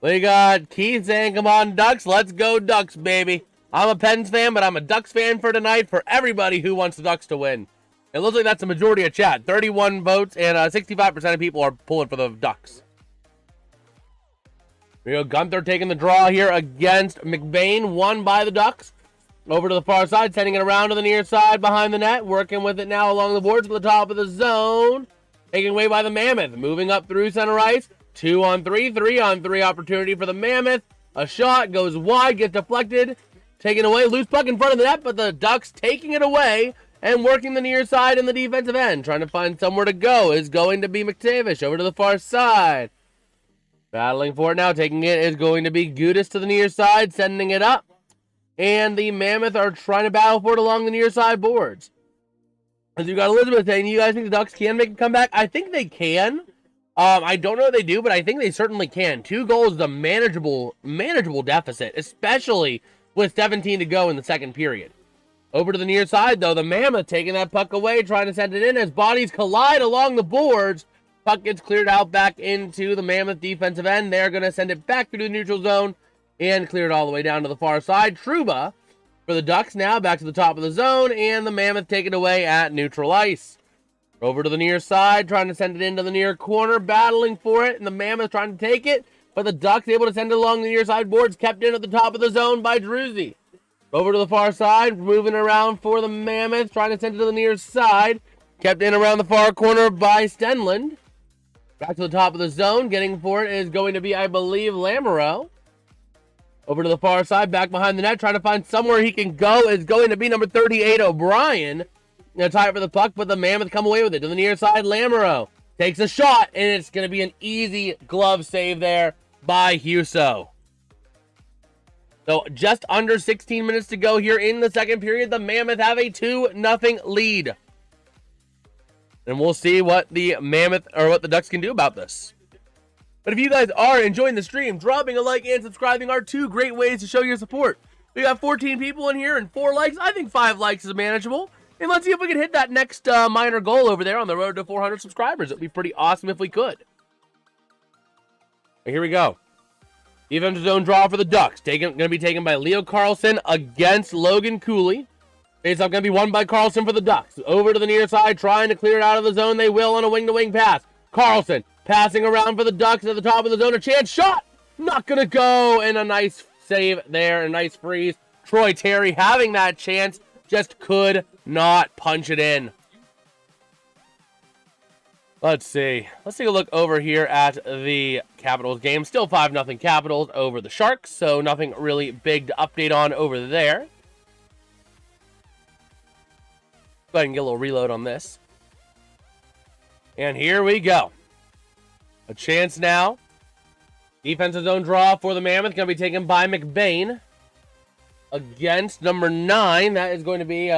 B: We got Keith saying, come on, Ducks. Let's go, Ducks, baby. I'm a Pens fan, but I'm a Ducks fan for tonight for everybody who wants the Ducks to win. It looks like that's the majority of chat. 31 votes, and 65% of people are pulling for the Ducks. Here we go. Gunther taking the draw here against McBain. Won by the Ducks. Over to the far side, sending it around to the near side behind the net. Working with it now along the boards to the top of the zone. Taken away by the Mammoth. Moving up through center ice. 2-on-3, 3-on-3 opportunity for the Mammoth. A shot goes wide, gets deflected. Taken away, loose puck in front of the net, but the Ducks taking it away and working the near side in the defensive end. Trying to find somewhere to go is going to be McTavish over to the far side. Battling for it now. Taking it is going to be Gudis to the near side, sending it up. And the Mammoth are trying to battle for it along the near side boards. As you got Elizabeth saying, you guys think the Ducks can make a comeback? I think they can. I don't know what they do, but I think they certainly can. 2 goals is a manageable deficit, especially with 17 to go in the second period. Over to the near side, though, the Mammoth taking that puck away, trying to send it in as bodies collide along the boards. Puck gets cleared out back into the Mammoth defensive end. They're going to send it back through the neutral zone and clear it all the way down to the far side. Trouba for the Ducks now, back to the top of the zone, and the Mammoth take it away at neutral ice. Over to the near side, trying to send it into the near corner, battling for it, and the Mammoth trying to take it, but the Ducks able to send it along the near side boards, kept in at the top of the zone by Druzy. Over to the far side, moving around for the Mammoth, trying to send it to the near side, kept in around the far corner by Stenlund. Back to the top of the zone, getting for it is going to be, I believe, Lamoureux. Over to the far side, back behind the net, trying to find somewhere he can go is going to be number 38, O'Brien. Gonna tie it for the puck, but the Mammoth come away with it. To the near side, Lamoureux takes a shot, and it's going to be an easy glove save there by Husso. So just under 16 minutes to go here in the second period. The Mammoth have a 2-0 lead. And we'll see what the Mammoth, or what the Ducks can do about this. But if you guys are enjoying the stream, dropping a like and subscribing are 2 great ways to show your support. We got 14 people in here and 4 likes. I think 5 likes is manageable. And let's see if we can hit that next minor goal over there on the road to 400 subscribers. It would be pretty awesome if we could. Here we go. Defensive zone draw for the Ducks. Going to be taken by Leo Carlson against Logan Cooley. Face-off going to be won by Carlson for the Ducks. Over to the near side, trying to clear it out of the zone. They will on a wing-to-wing pass. Carlson passing around for the Ducks at the top of the zone. A chance shot. Not going to go. And a nice save there. A nice freeze. Troy Terry having that chance. Just could not punch it in. Let's see. Let's take a look over here at the Capitals game. Still 5-0 Capitals over the Sharks, so nothing really big to update on over there. Go ahead and get a little reload on this. And here we go. A chance now. Defensive zone draw for the Mammoth. Going to be taken by McBain against number 9. That is going to be...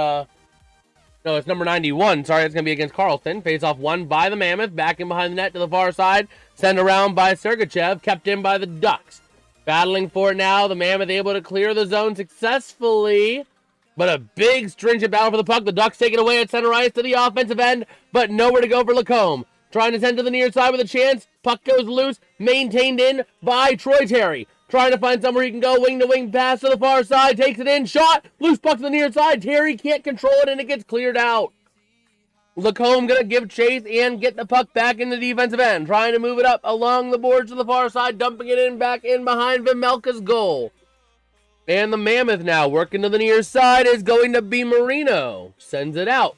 B: No, it's number 91. Sorry, it's going to be against Carlson. Face-off won by the Mammoth. Back in behind the net to the far side. Sent around by Sergachev. Kept in by the Ducks. Battling for it now. The Mammoth able to clear the zone successfully. But a big stringent battle for the puck. The Ducks take it away at center ice to the offensive end. But nowhere to go for Lacombe. Trying to send to the near side with a chance. Puck goes loose. Maintained in by Troy Terry. Trying to find somewhere he can go. Wing-to-wing pass to the far side. Takes it in. Shot. Loose puck to the near side. Terry can't control it, and it gets cleared out. Lacombe going to give chase and get the puck back in the defensive end. Trying to move it up along the boards to the far side. Dumping it in back in behind Vimelka's goal. And the Mammoth now working to the near side is going to be Marino. Sends it out.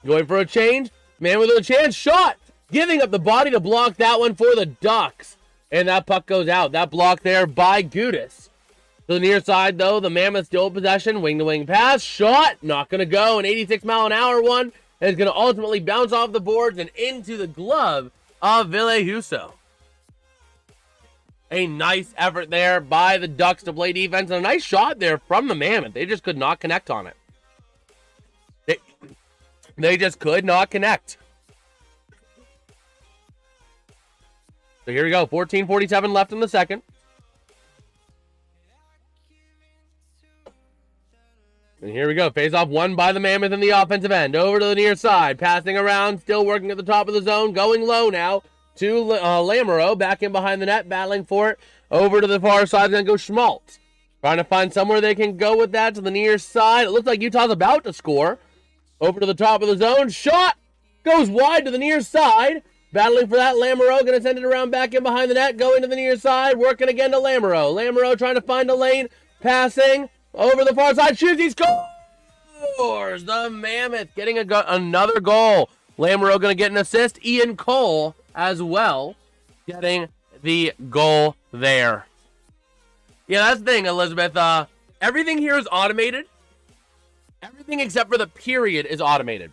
B: Going for a change. Mammoth with a chance. Shot. Giving up the body to block that one for the Ducks. And that puck goes out. That block there by Gudis. To the near side, though, the Mammoth still in possession. Wing-to-wing pass. Shot. Not going to go. An 86-mile-an-hour one. And it's going to ultimately bounce off the boards and into the glove of Ville Husso. A nice effort there by the Ducks to play defense. And a nice shot there from the Mammoth. They just could not connect on it. They just could not connect. So here we go. 14:47 left in the second. And here we go. Face-off won by the Mammoth in the offensive end. Over to the near side. Passing around. Still working at the top of the zone. Going low now to Lamoureux. Back in behind the net. Battling for it. Over to the far side. Going to go Schmaltz. Trying to find somewhere they can go with that to the near side. It looks like Utah's about to score. Over to the top of the zone. Shot. Goes wide to the near side. Battling for that, Lamoureux going to send it around back in behind the net, going to the near side, working again to Lamoureux. Lamoureux trying to find a lane, passing over the far side, shoots, he scores! The Mammoth getting another goal. Lamoureux going to get an assist. Ian Cole as well, getting the goal there. Yeah, that's the thing, Elizabeth. Everything here is automated. Everything except for the period is automated.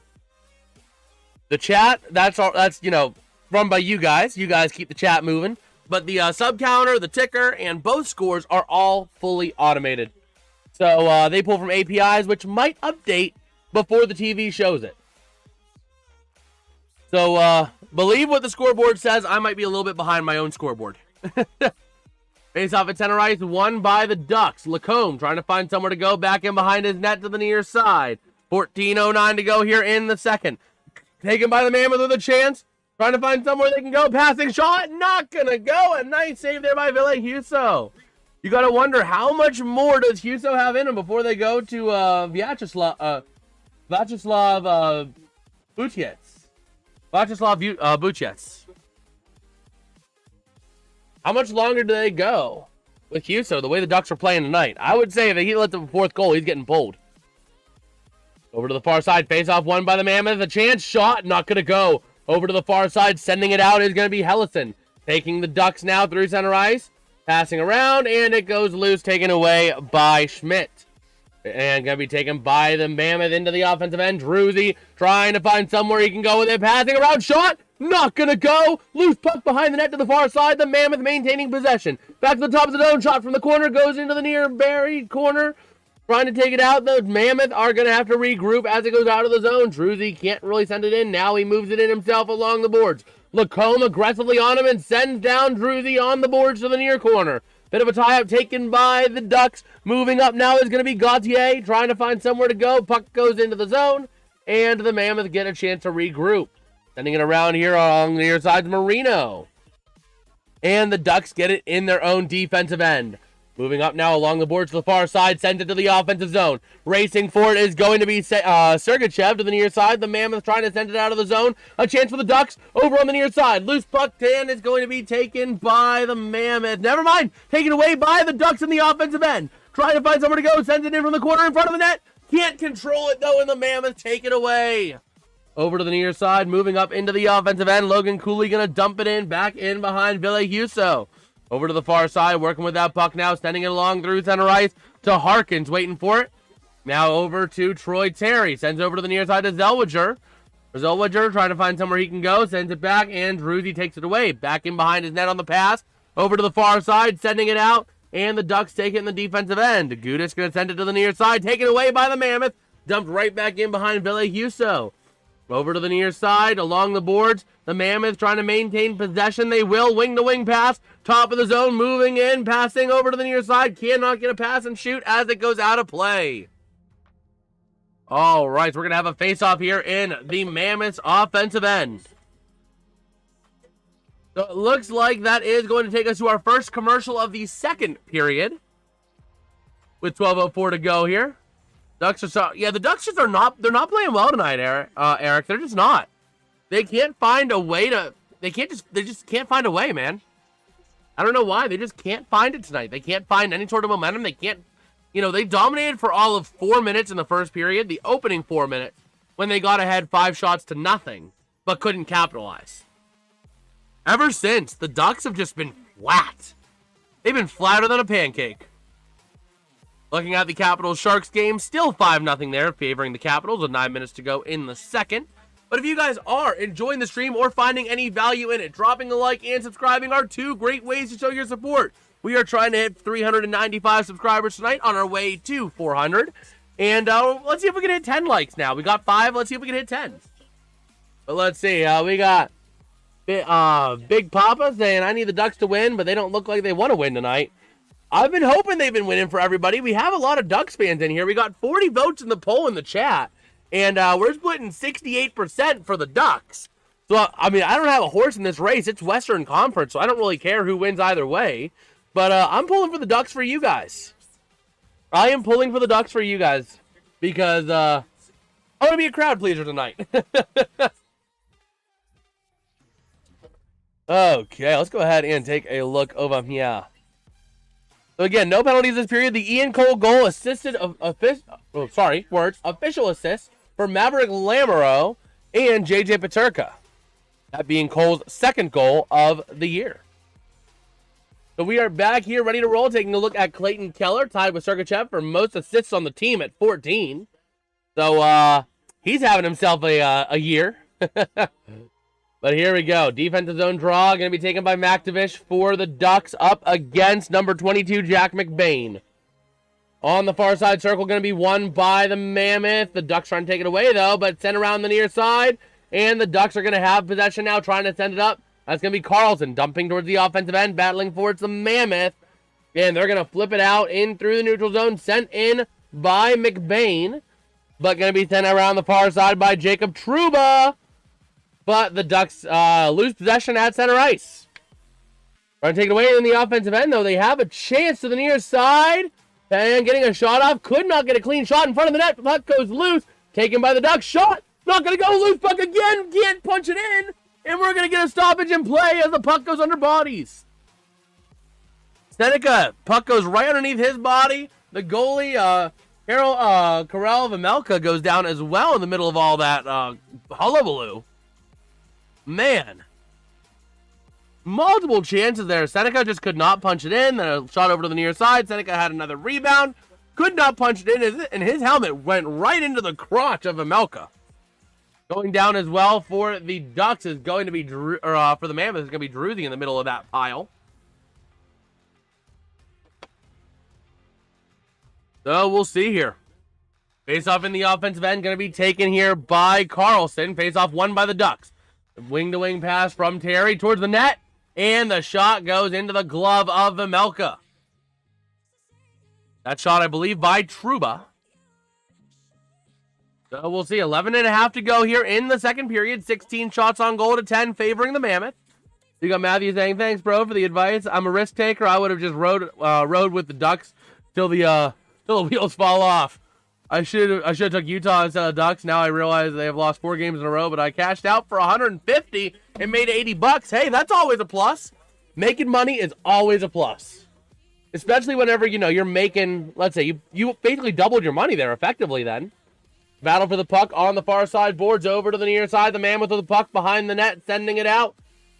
B: The chat, that's all. That's, run by you guys. You guys keep the chat moving. but the sub counter, the ticker, and both scores are all fully automated. So they pull from APIs, which might update before the TV shows it. So believe what the scoreboard says. I might be a little bit behind my own scoreboard. Face off at center ice, won by the Ducks. Lacombe trying to find somewhere to go, back in behind his net to the near side. 14:09 to go here in the second. Taken by the Mammoth with a chance. Trying to find somewhere they can go. Passing shot, not gonna go. A nice save there by Ville Husso. You gotta wonder, how much more does Husso have in him before they go to Vyacheslav Buchets. How much longer do they go with Husso, the way the Ducks are playing tonight? I would say if he lets up a fourth goal, he's getting pulled. Over to the far side, face-off won by the Mammoth. A chance, shot, not going to go. Over to the far side, sending it out is going to be Hellison. Taking the Ducks now through center ice. Passing around, and it goes loose, taken away by Schmidt. And going to be taken by the Mammoth into the offensive end. Druzy trying to find somewhere he can go with it. Passing around, shot, not going to go. Loose puck behind the net to the far side. The Mammoth maintaining possession. Back to the top of the zone, shot from the corner, goes into the near buried corner. Trying to take it out. The Mammoth are going to have to regroup as it goes out of the zone. Druzy can't really send it in. Now he moves it in himself along the boards. Lacombe aggressively on him and sends down Druzy on the boards to the near corner. Bit of a tie-up taken by the Ducks. Moving up now is going to be Gauthier, trying to find somewhere to go. Puck goes into the zone, and the Mammoth get a chance to regroup. Sending it around here on the near side, Marino. And the Ducks get it in their own defensive end. Moving up now along the boards to the far side, sends it to the offensive zone. Racing for it is going to be Sergachev to the near side. The Mammoth trying to send it out of the zone. A chance for the Ducks over on the near side. Loose puck, and is going to be taken by the Mammoth. Never mind. Taken away by the Ducks in the offensive end. Trying to find somewhere to go. Sends it in from the corner in front of the net. Can't control it, though, and the Mammoth take it away. Over to the near side, moving up into the offensive end. Logan Cooley going to dump it in, back in behind Ville Husso. Over to the far side, working with that puck now, sending it along through center ice to Harkins, waiting for it. Now over to Troy Terry, sends over to the near side to Zellweger. Zellweger trying to find somewhere he can go, sends it back, and Druzy takes it away. Back in behind his net on the pass, over to the far side, sending it out, and the Ducks take it in the defensive end. Gudis going to send it to the near side, taken away by the Mammoth, dumped right back in behind Ville Husso. Over to the near side, along the boards. The Mammoth trying to maintain possession. They will. Wing-to-wing pass. Top of the zone, moving in. Passing over to the near side. Cannot get a pass and shoot as it goes out of play. All right, so we're going to have a face-off here in the Mammoth's offensive end. So it looks like that is going to take us to our first commercial of the second period. With 12:04 to go here. Ducks are the Ducks just are not. They're not playing well tonight, Eric. They're just not. They can't find a way to. They just can't find a way, man. I don't know why. They just can't find it tonight. They can't find any sort of momentum. They can't. They dominated for all of 4 minutes in the first period, the opening 4 minutes, when they got ahead 5 shots to nothing, but couldn't capitalize. Ever since, the Ducks have just been flat. They've been flatter than a pancake. Looking at the Capitals-Sharks game, still 5-0 there, favoring the Capitals with 9 minutes to go in the second. But if you guys are enjoying the stream or finding any value in it, dropping a like and subscribing are 2 great ways to show your support. We are trying to hit 395 subscribers tonight on our way to 400. And let's see if we can hit 10 likes now. We got 5. Let's see if we can hit 10. But let's see. We got Big Papa saying, I need the Ducks to win, but they don't look like they want to win tonight. I've been hoping they've been winning for everybody. We have a lot of Ducks fans in here. We got 40 votes in the poll in the chat. And we're splitting 68% for the Ducks. So, I mean, I don't have a horse in this race. It's Western Conference, so I don't really care who wins either way. But I'm pulling for the Ducks for you guys. I am pulling for the Ducks for you guys. Because I want to be a crowd pleaser tonight. Okay, let's go ahead and take a look over here. So again, no penalties this period. The Ian Cole goal official assist for Maverick Lamoureux and JJ Peterka. That being Cole's second goal of the year. So we are back here ready to roll, taking a look at Clayton Keller, tied with Sergachev for most assists on the team at 14. So he's having himself a year. But here we go. Defensive zone draw going to be taken by McTavish for the Ducks up against number 22, Jack McBain. On the far side circle, going to be won by the Mammoth. The Ducks trying to take it away, though, but sent around the near side. And the Ducks are going to have possession now, trying to send it up. That's going to be Carlson dumping towards the offensive end, battling for it's the Mammoth. And they're going to flip it out in through the neutral zone, sent in by McBain. But going to be sent around the far side by Jacob Trouba. But the Ducks lose possession at center ice. Trying to take it away in the offensive end, though. They have a chance to the near side. And getting a shot off. Could not get a clean shot in front of the net. Puck goes loose. Taken by the Ducks. Shot. Not going to go loose. Puck again. Can't punch it in. And we're going to get a stoppage in play as the puck goes under bodies. Seneca. Puck goes right underneath his body. The goalie, Karel Vejmelka, goes down as well in the middle of all that hullabaloo. Man. Multiple chances there. Seneca just could not punch it in. Then a shot over to the near side. Seneca had another rebound. Could not punch it in. And his helmet went right into the crotch of Vejmelka. Going down as well for the Ducks is going to be, for the Mammoth, is going to be Druzy in the middle of that pile. So we'll see here. Face-off in the offensive end going to be taken here by Carlson. Face-off won by the Ducks. Wing-to-wing pass from Terry towards the net. And the shot goes into the glove of Vejmelka. That shot, I believe, by Trouba. So we'll see. 11.5 to go here in the second period. 16 shots on goal to 10, favoring the Mammoth. You got Matthew saying, thanks, bro, for the advice. I'm a risk taker. I would have just rode with the Ducks till the wheels fall off. I should have took Utah instead of Ducks. Now I realize they have lost 4 games in a row, but I cashed out for 150 and made $80. Hey, that's always a plus. Making money is always a plus. Especially whenever, you're making, let's say, you basically doubled your money there effectively then. Battle for the puck on the far side. Boards over to the near side. The Mammoth with the puck behind the net, sending it out.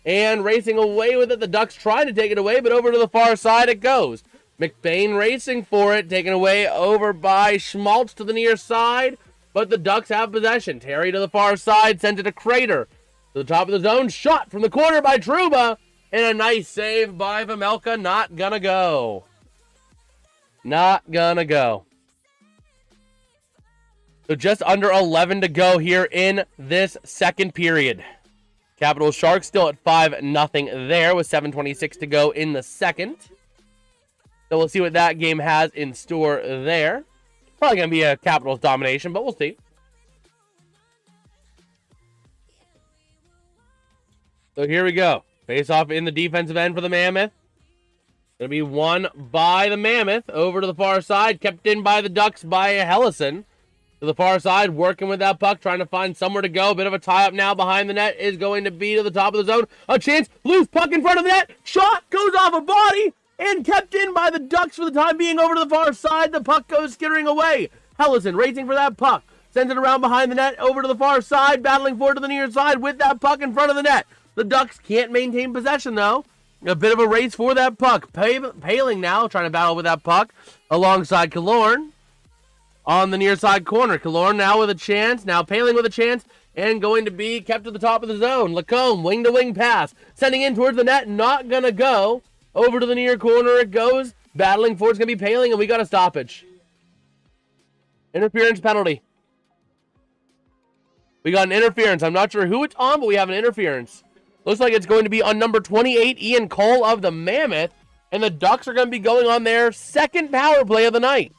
B: And racing away with it. The Ducks trying to take it away, but over to the far side it goes. McBain racing for it, taken away over by Schmaltz to the near side, but the Ducks have possession. Terry to the far side, sends it to Crater. To the top of the zone, shot from the corner by Trouba, and a nice save by Vejmelka. Not gonna go. Not gonna go. So just under 11 to go here in this second period. Capital Sharks still at 5-0 there with 7:26 to go in the second. So we'll see what that game has in store there. Probably going to be a Capitals domination, but we'll see. So here we go. Face off in the defensive end for the Mammoth. Going to be won by the Mammoth. Over to the far side. Kept in by the Ducks by Hellison. To the far side, working with that puck, trying to find somewhere to go. Bit of a tie-up now behind the net is going to be to the top of the zone. A chance. Loose puck in front of the net. Shot goes off a body. And kept in by the Ducks for the time being over to the far side. The puck goes skittering away. Hellison racing for that puck. Sends it around behind the net over to the far side. Battling for it to the near side with that puck in front of the net. The Ducks can't maintain possession though. A bit of a race for that puck. Paling now trying to battle with that puck alongside Killorn. On the near side corner. Killorn now with a chance. Now Paling with a chance. And going to be kept at the top of the zone. Lacombe wing-to-wing pass. Sending in towards the net. Not going to go. Over to the near corner it goes. Battling for it's going to be Paling, and we got a stoppage. Interference penalty. We got an interference. I'm not sure who it's on, but we have an interference. Looks like it's going to be on number 28, Ian Cole of the Mammoth. And the Ducks are going to be going on their second power play of the night.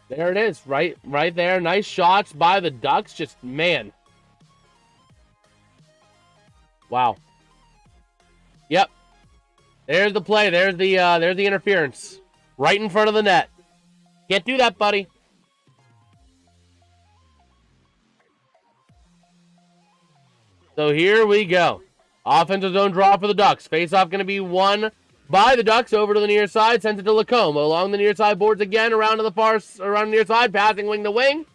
B: There it is. Right there. Nice shots by the Ducks. Just, man. Wow. Yep. There's the play. There's the interference. Right in front of the net. Can't do that, buddy. So here we go. Offensive zone draw for the Ducks. Face-off going to be won by the Ducks over to the near side. Sends it to Lacombe. Along the near side boards again. Around the near side. Passing wing to wing.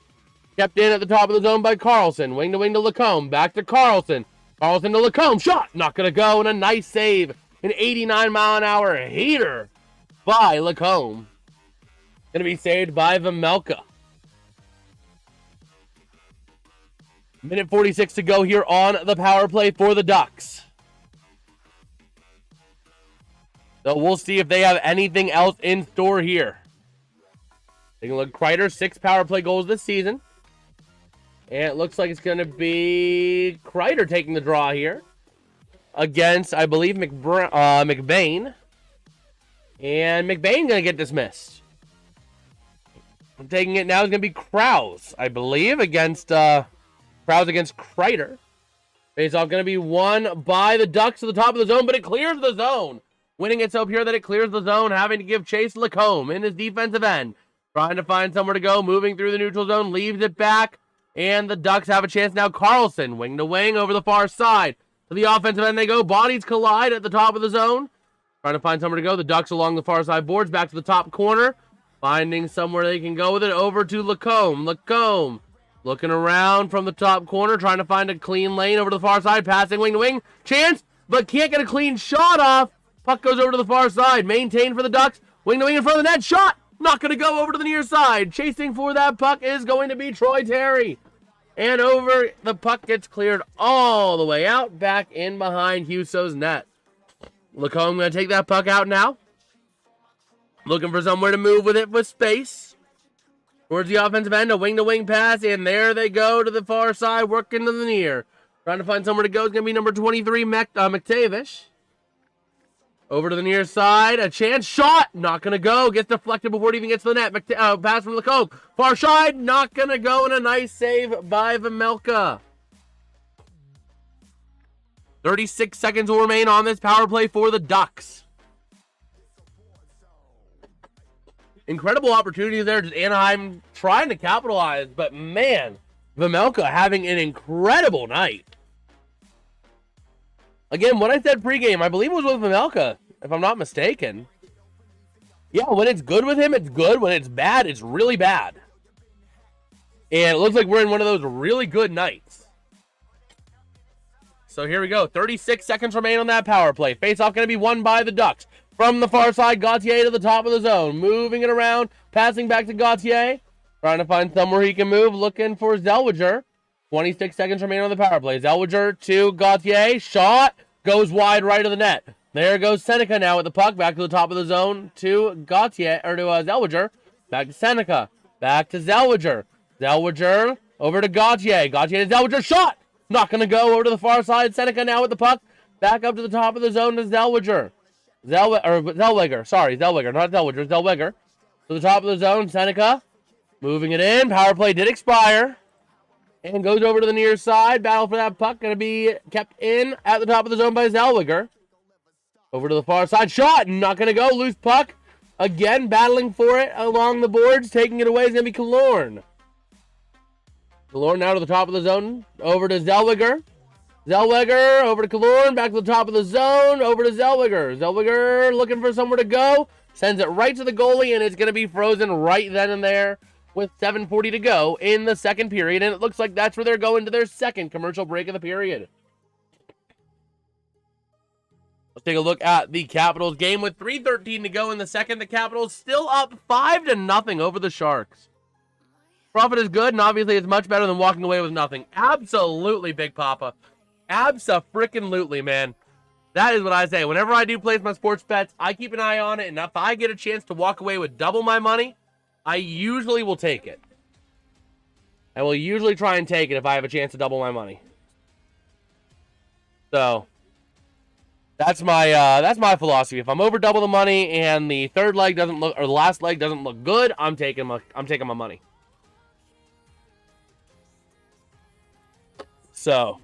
B: Kept in at the top of the zone by Carlson. Wing to Lacombe. Back to Carlson. Carlson to Lacombe. Shot. Not going to go. And a nice save. An 89-mile-an-hour heater by Lacombe. Going to be saved by Vejmelka. Minute 46 to go here on the power play for the Ducks. So we'll see if they have anything else in store here. Taking a look, Kreider, 6 power play goals this season. And it looks like it's going to be Kreider taking the draw here against, I believe, McBain. And McBain going to get dismissed. Taking it now is going to be Krause, I believe, against Krause against Kreider. Face-off going to be won by the Ducks to the top of the zone, but it clears the zone. Winning it so pure that it clears the zone, having to give chase Lacombe in his defensive end. Trying to find somewhere to go, moving through the neutral zone, leaves it back. And the Ducks have a chance now. Carlson, wing to wing over the far side. To the offensive end they go. Bodies collide at the top of the zone. Trying to find somewhere to go. The Ducks along the far side boards. Back to the top corner. Finding somewhere they can go with it. Over to Lacombe. Lacombe looking around from the top corner. Trying to find a clean lane over to the far side. Passing wing to wing. Chance, but can't get a clean shot off. Puck goes over to the far side. Maintained for the Ducks. Wing to wing in front of the net. Shot! Not going to go over to the near side. Chasing for that puck is going to be Troy Terry. And over, the puck gets cleared all the way out, back in behind Husso's net. Lacombe going to take that puck out now. Looking for somewhere to move with it with space. Towards the offensive end, a wing-to-wing pass, and there they go to the far side, working to the near. Trying to find somewhere to go is going to be number 23, McTavish. Over to the near side, a chance, shot, not going to go, gets deflected before it even gets to the net. Pass from Lacombe, far side, not going to go, and a nice save by Vejmelka. 36 seconds will remain on this power play for the Ducks. Incredible opportunities there, just Anaheim trying to capitalize, but man, Vejmelka having an incredible night. Again, what I said pregame, I believe it was with Vejmelka, if I'm not mistaken. Yeah, when it's good with him, it's good. When it's bad, it's really bad. And it looks like we're in one of those really good nights. So here we go. 36 seconds remain on that power play. Face-off going to be won by the Ducks. From the far side, Gauthier to the top of the zone. Moving it around, passing back to Gauthier. Trying to find somewhere he can move, looking for Zellweger. 26 seconds remain on the power play. Zellweger to Gauthier. Shot. Goes wide right of the net. There goes Seneca now with the puck. Back to the top of the zone to Gauthier, or to Zellweger. Back to Seneca. Back to Zellweger. Zellweger over to Gauthier. Gauthier to Zellweger. Shot. Not going to go over to the far side. Seneca now with the puck. Back up to the top of the zone to Zellweger. Zellweger. Sorry, Zellweger. Not Zellweger. Zellweger. To the top of the zone. Seneca. Moving it in. Power play did expire. And goes over to the near side. Battle for that puck. Going to be kept in at the top of the zone by Zellweger. Over to the far side. Shot. Not going to go. Loose puck. Again, battling for it along the boards. Taking it away is going to be Killorn. Killorn now to the top of the zone. Over to Zellweger. Zellweger over to Killorn. Back to the top of the zone. Over to Zellweger. Zellweger looking for somewhere to go. Sends it right to the goalie. And it's going to be frozen right then and there. With 7:40 to go in the second period, and it looks like that's where they're going to their second commercial break of the period. Let's take a look at the Capitals game with 3:13 to go in the second. The Capitals still up 5-0 over the Sharks. Profit is good, and obviously it's much better than walking away with nothing. Absolutely, Big Papa. Abso-frickin-lutely, man. That is what I say. Whenever I do place my sports bets, I keep an eye on it, and if I get a chance to walk away with double my money, I usually will take it. I will usually try and take it if I have a chance to double my money. So that's my philosophy. If I'm over double the money and the third leg doesn't look, or the last leg doesn't look good, I'm taking my money. So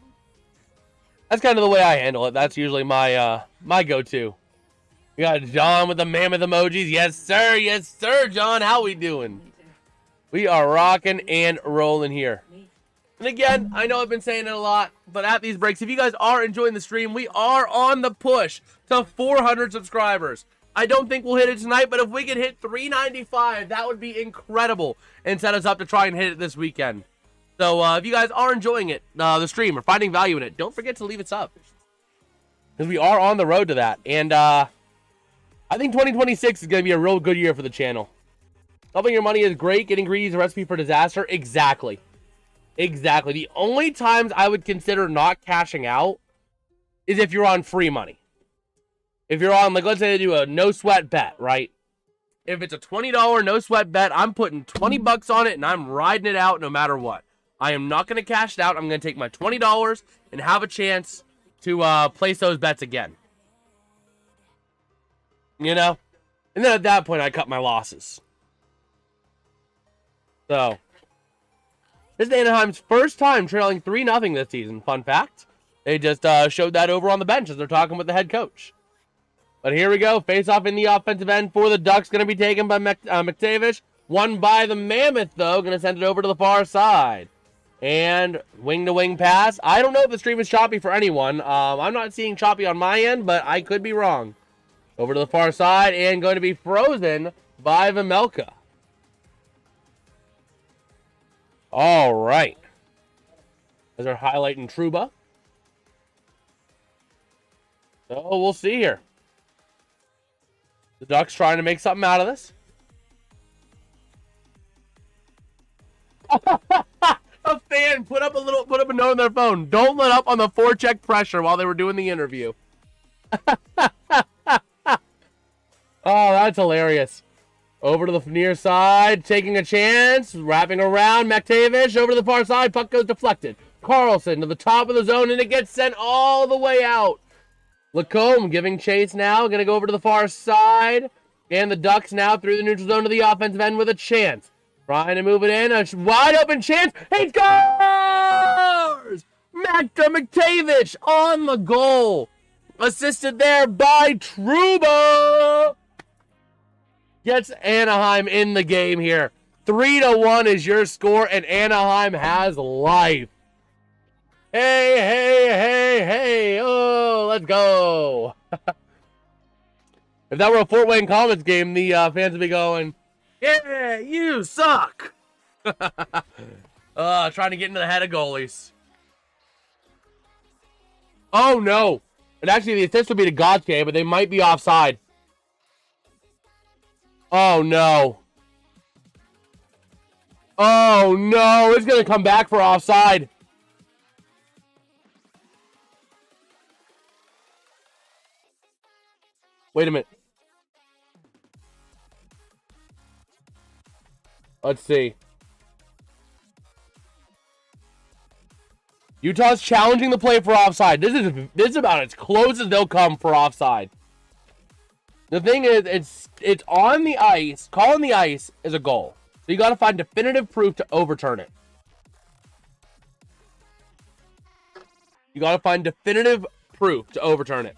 B: that's kind of the way I handle it. That's usually my my go-to. We got John with the mammoth emojis. Yes, sir. Yes, sir, John. How we doing? We are rocking and rolling here. And again, I know I've been saying it a lot, but at these breaks, if you guys are enjoying the stream, we are on the push to 400 subscribers. I don't think we'll hit it tonight, but if we could hit 395, that would be incredible and set us up to try and hit it this weekend. So if you guys are enjoying it, the stream, or finding value in it, don't forget to leave it up. Because we are on the road to that. And I think 2026 is going to be a real good year for the channel. Doubling your money is great. Getting greedy is a recipe for disaster. Exactly. Exactly. The only times I would consider not cashing out is if you're on free money. If you're on, like, let's say they do a no sweat bet, right? If it's a $20 no sweat bet, I'm putting 20 bucks on it and I'm riding it out no matter what. I am not going to cash it out. I'm going to take my $20 and have a chance to place those bets again. You know? And then at that point, I cut my losses. So, this is Anaheim's first time trailing 3-0 this season. Fun fact. They just showed that over on the bench as they're talking with the head coach. But here we go. Face-off in the offensive end for the Ducks. Going to be taken by McTavish. Won by the Mammoth, though. Going to send it over to the far side. And wing-to-wing pass. I don't know if the stream is choppy for anyone. I'm not seeing choppy on my end, but I could be wrong. Over to the far side. And going to be frozen by Vejmelka. All right. As they're highlighting Trouba. So we'll see here. The Ducks trying to make something out of this. A fan put up a note on their phone. Don't let up on the forecheck pressure while they were doing the interview. Oh, that's hilarious. Over to the near side, taking a chance, wrapping around. McTavish over to the far side. Puck goes deflected. Carlson to the top of the zone, and it gets sent all the way out. Lacombe giving chase now. Going to go over to the far side. And the Ducks now through the neutral zone to the offensive end with a chance. Trying to move it in. A wide open chance. He scores! McTavish on the goal. Assisted there by Trouba. Gets Anaheim in the game here. 3-1 is your score, and Anaheim has life. Hey, hey, hey, hey. Oh, let's go. If that were a Fort Wayne Comets game, the fans would be going, yeah, you suck. Trying to get into the head of goalies. Oh, no. And actually, the assist would be to Gauthier, but they might be offside. Oh, no. Oh, no. It's going to come back for offside. Wait a minute. Let's see. Utah's challenging the play for offside. This is about as close as they'll come for offside. The thing is, it's on the ice. Calling the ice is a goal. So you got to find definitive proof to overturn it. You got to find definitive proof to overturn it.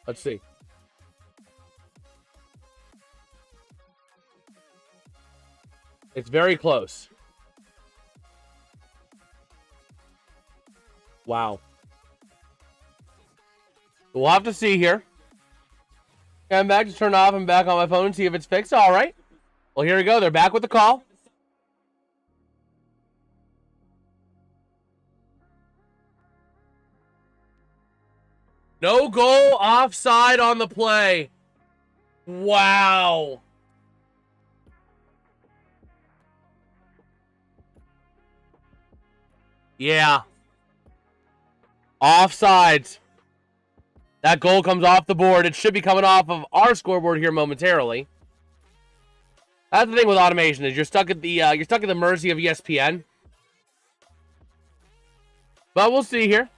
B: Let's see. It's very close. Wow. We'll have to see here. I'm back to turn off and back on my phone and see if it's fixed. All right. Well, here we go. They're back with the call. No goal, offside on the play. Wow. Yeah. Offsides. That goal comes off the board. It should be coming off of our scoreboard here momentarily. That's the thing with automation is you're stuck at the mercy of ESPN. But we'll see here.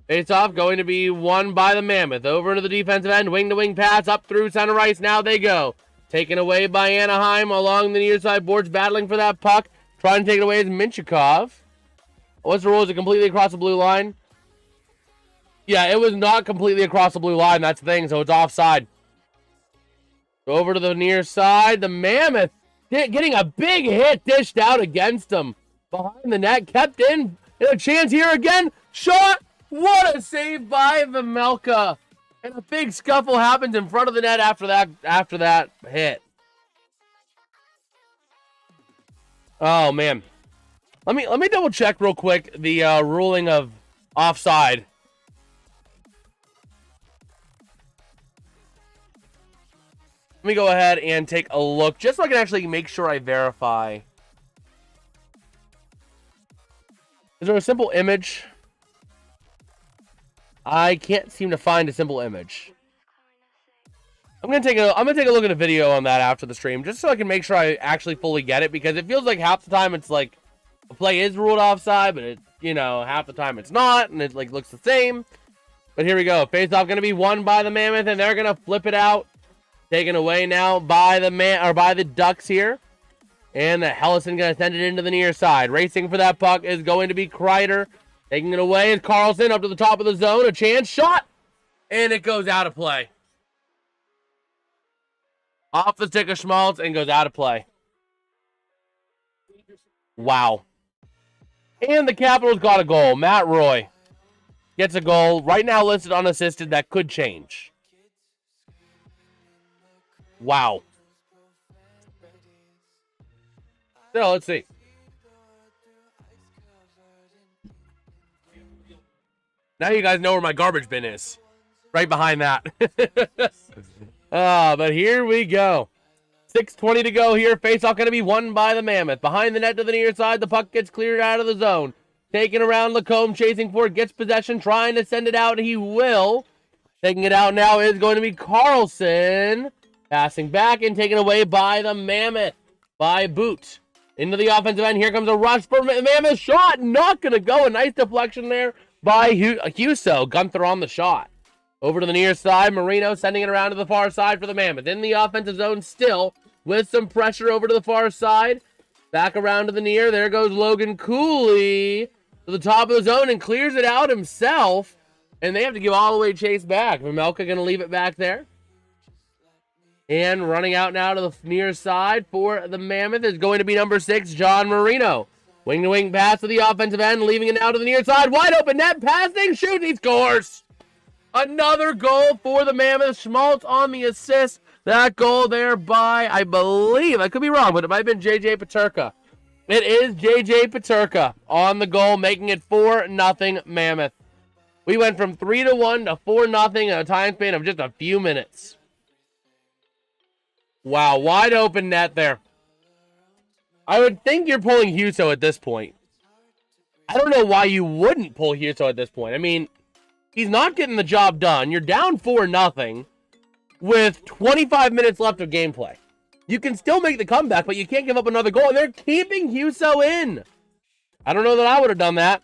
B: Face off going to be won by the Mammoth. Over into the defensive end. Wing-to-wing pass up through center ice. Now they go. Taken away by Anaheim along the near side boards. Battling for that puck. Trying to take it away is Minchikov. What's the rule? Is it completely across the blue line? Yeah, it was not completely across the blue line. That's the thing. So it's offside. Over to the near side. The Mammoth getting a big hit dished out against him. Behind the net. Kept in. And a chance here again. Shot. What a save by Vejmelka. And a big scuffle happens in front of the net after that hit. Oh, man. Let me double check real quick the ruling of offside. Let me go ahead and take a look, just so I can actually make sure I verify. Is there a simple image? I can't seem to find a simple image. I'm gonna take a look at a video on that after the stream, just so I can make sure I actually fully get it, because it feels like half the time it's like the play is ruled offside, but it, you know, half the time it's not, and it like looks the same. But here we go. Face-off gonna be won by the Mammoth, and they're gonna flip it out. Taken away now by the Ducks here. And the Hellison gonna send it into the near side. Racing for that puck is going to be Kreider. Taking it away is Carlson up to the top of the zone. A chance shot. And it goes out of play. Off the stick of Schmaltz and goes out of play. Wow. And the Capitals got a goal. Matt Roy gets a goal. Right now listed unassisted. That could change. Wow. So let's see. Now you guys know where my garbage bin is. Right behind that. But here we go. 6:20 to go here. Face-off going to be won by the Mammoth. Behind the net to the near side. The puck gets cleared out of the zone. Taking around Lacombe. Chasing for it. Gets possession. Trying to send it out. He will. Taking it out now is going to be Carlson. Passing back and taken away by the Mammoth. By Boot. Into the offensive end. Here comes a rush for Mammoth. Shot. Not going to go. A nice deflection there by Huso. Gunther on the shot. Over to the near side. Marino sending it around to the far side for the Mammoth. In the offensive zone still. With some pressure over to the far side. Back around to the near. There goes Logan Cooley. To the top of the zone and clears it out himself. And they have to give all the way chase back. Mamelka going to leave it back there. And running out now to the near side for the Mammoth is going to be number 6, John Marino. Wing-to-wing pass to the offensive end, leaving it out to the near side. Wide open net, passing, shoots, he scores! Another goal for the Mammoth. Schmaltz on the assist. That goal there by, I believe, I could be wrong, but it might have been J.J. Peterka. It is J.J. Peterka on the goal, making it 4-0 Mammoth. We went from 3-1 to 4-0 in a time span of just a few minutes. Wow, wide open net there. I would think you're pulling Huso at this point. I don't know why you wouldn't pull Huso at this point. I mean, he's not getting the job done. You're down 4-0 with 25 minutes left of gameplay. You can still make the comeback, but you can't give up another goal. And they're keeping Huso in. I don't know that I would have done that.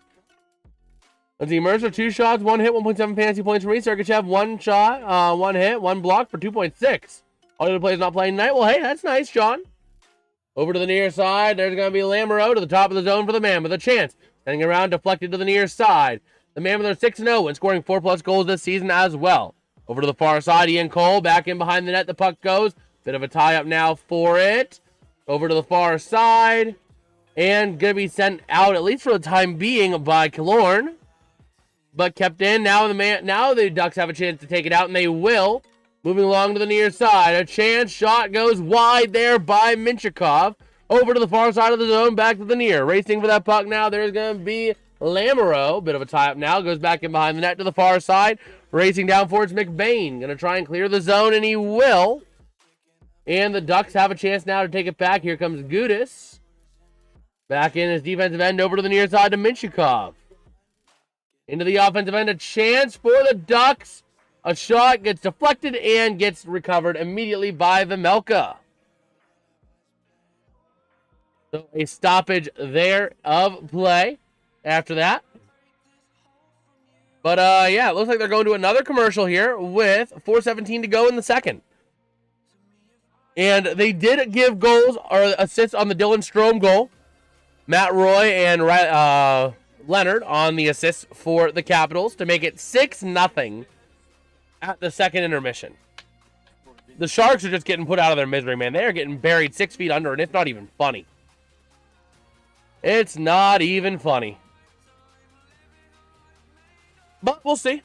B: Let's see, Mercer, 2 shots, 1 hit, 1.7 fantasy points for me. Sergachev, 1 shot, 1 hit, 1 block for 2.6. All the other players not playing tonight. Well, hey, that's nice, John. Over to the near side. There's going to be Lamoureux to the top of the zone for the Mammoth. A chance. Sending around, deflected to the near side. The Mammoth are 6-0 and scoring 4+ goals this season as well. Over to the far side, Ian Cole. Back in behind the net, the puck goes. Bit of a tie-up now for it. Over to the far side. And going to be sent out, at least for the time being, by Killorn. But kept in. Now the Ducks have a chance to take it out, and they will. Moving along to the near side. A chance. Shot goes wide there by Minchikov. Over to the far side of the zone. Back to the near. Racing for that puck now. There's going to be Lamoureux. Bit of a tie-up now. Goes back in behind the net to the far side. Racing down towards McBain. Going to try and clear the zone, and he will. And the Ducks have a chance now to take it back. Here comes Gudis. Back in his defensive end. Over to the near side to Minchikov. Into the offensive end. A chance for the Ducks. A shot gets deflected and gets recovered immediately by Vejmelka. So a stoppage there of play after that. But yeah, it looks like they're going to another commercial here with 4:17 to go in the second. And they did give goals or assists on the Dylan Strome goal. Matt Roy and Leonard on the assists for the Capitals to make it 6-0. At the second intermission. The Sharks are just getting put out of their misery, man. They are getting buried 6 feet under, and it's not even funny. It's not even funny. But we'll see.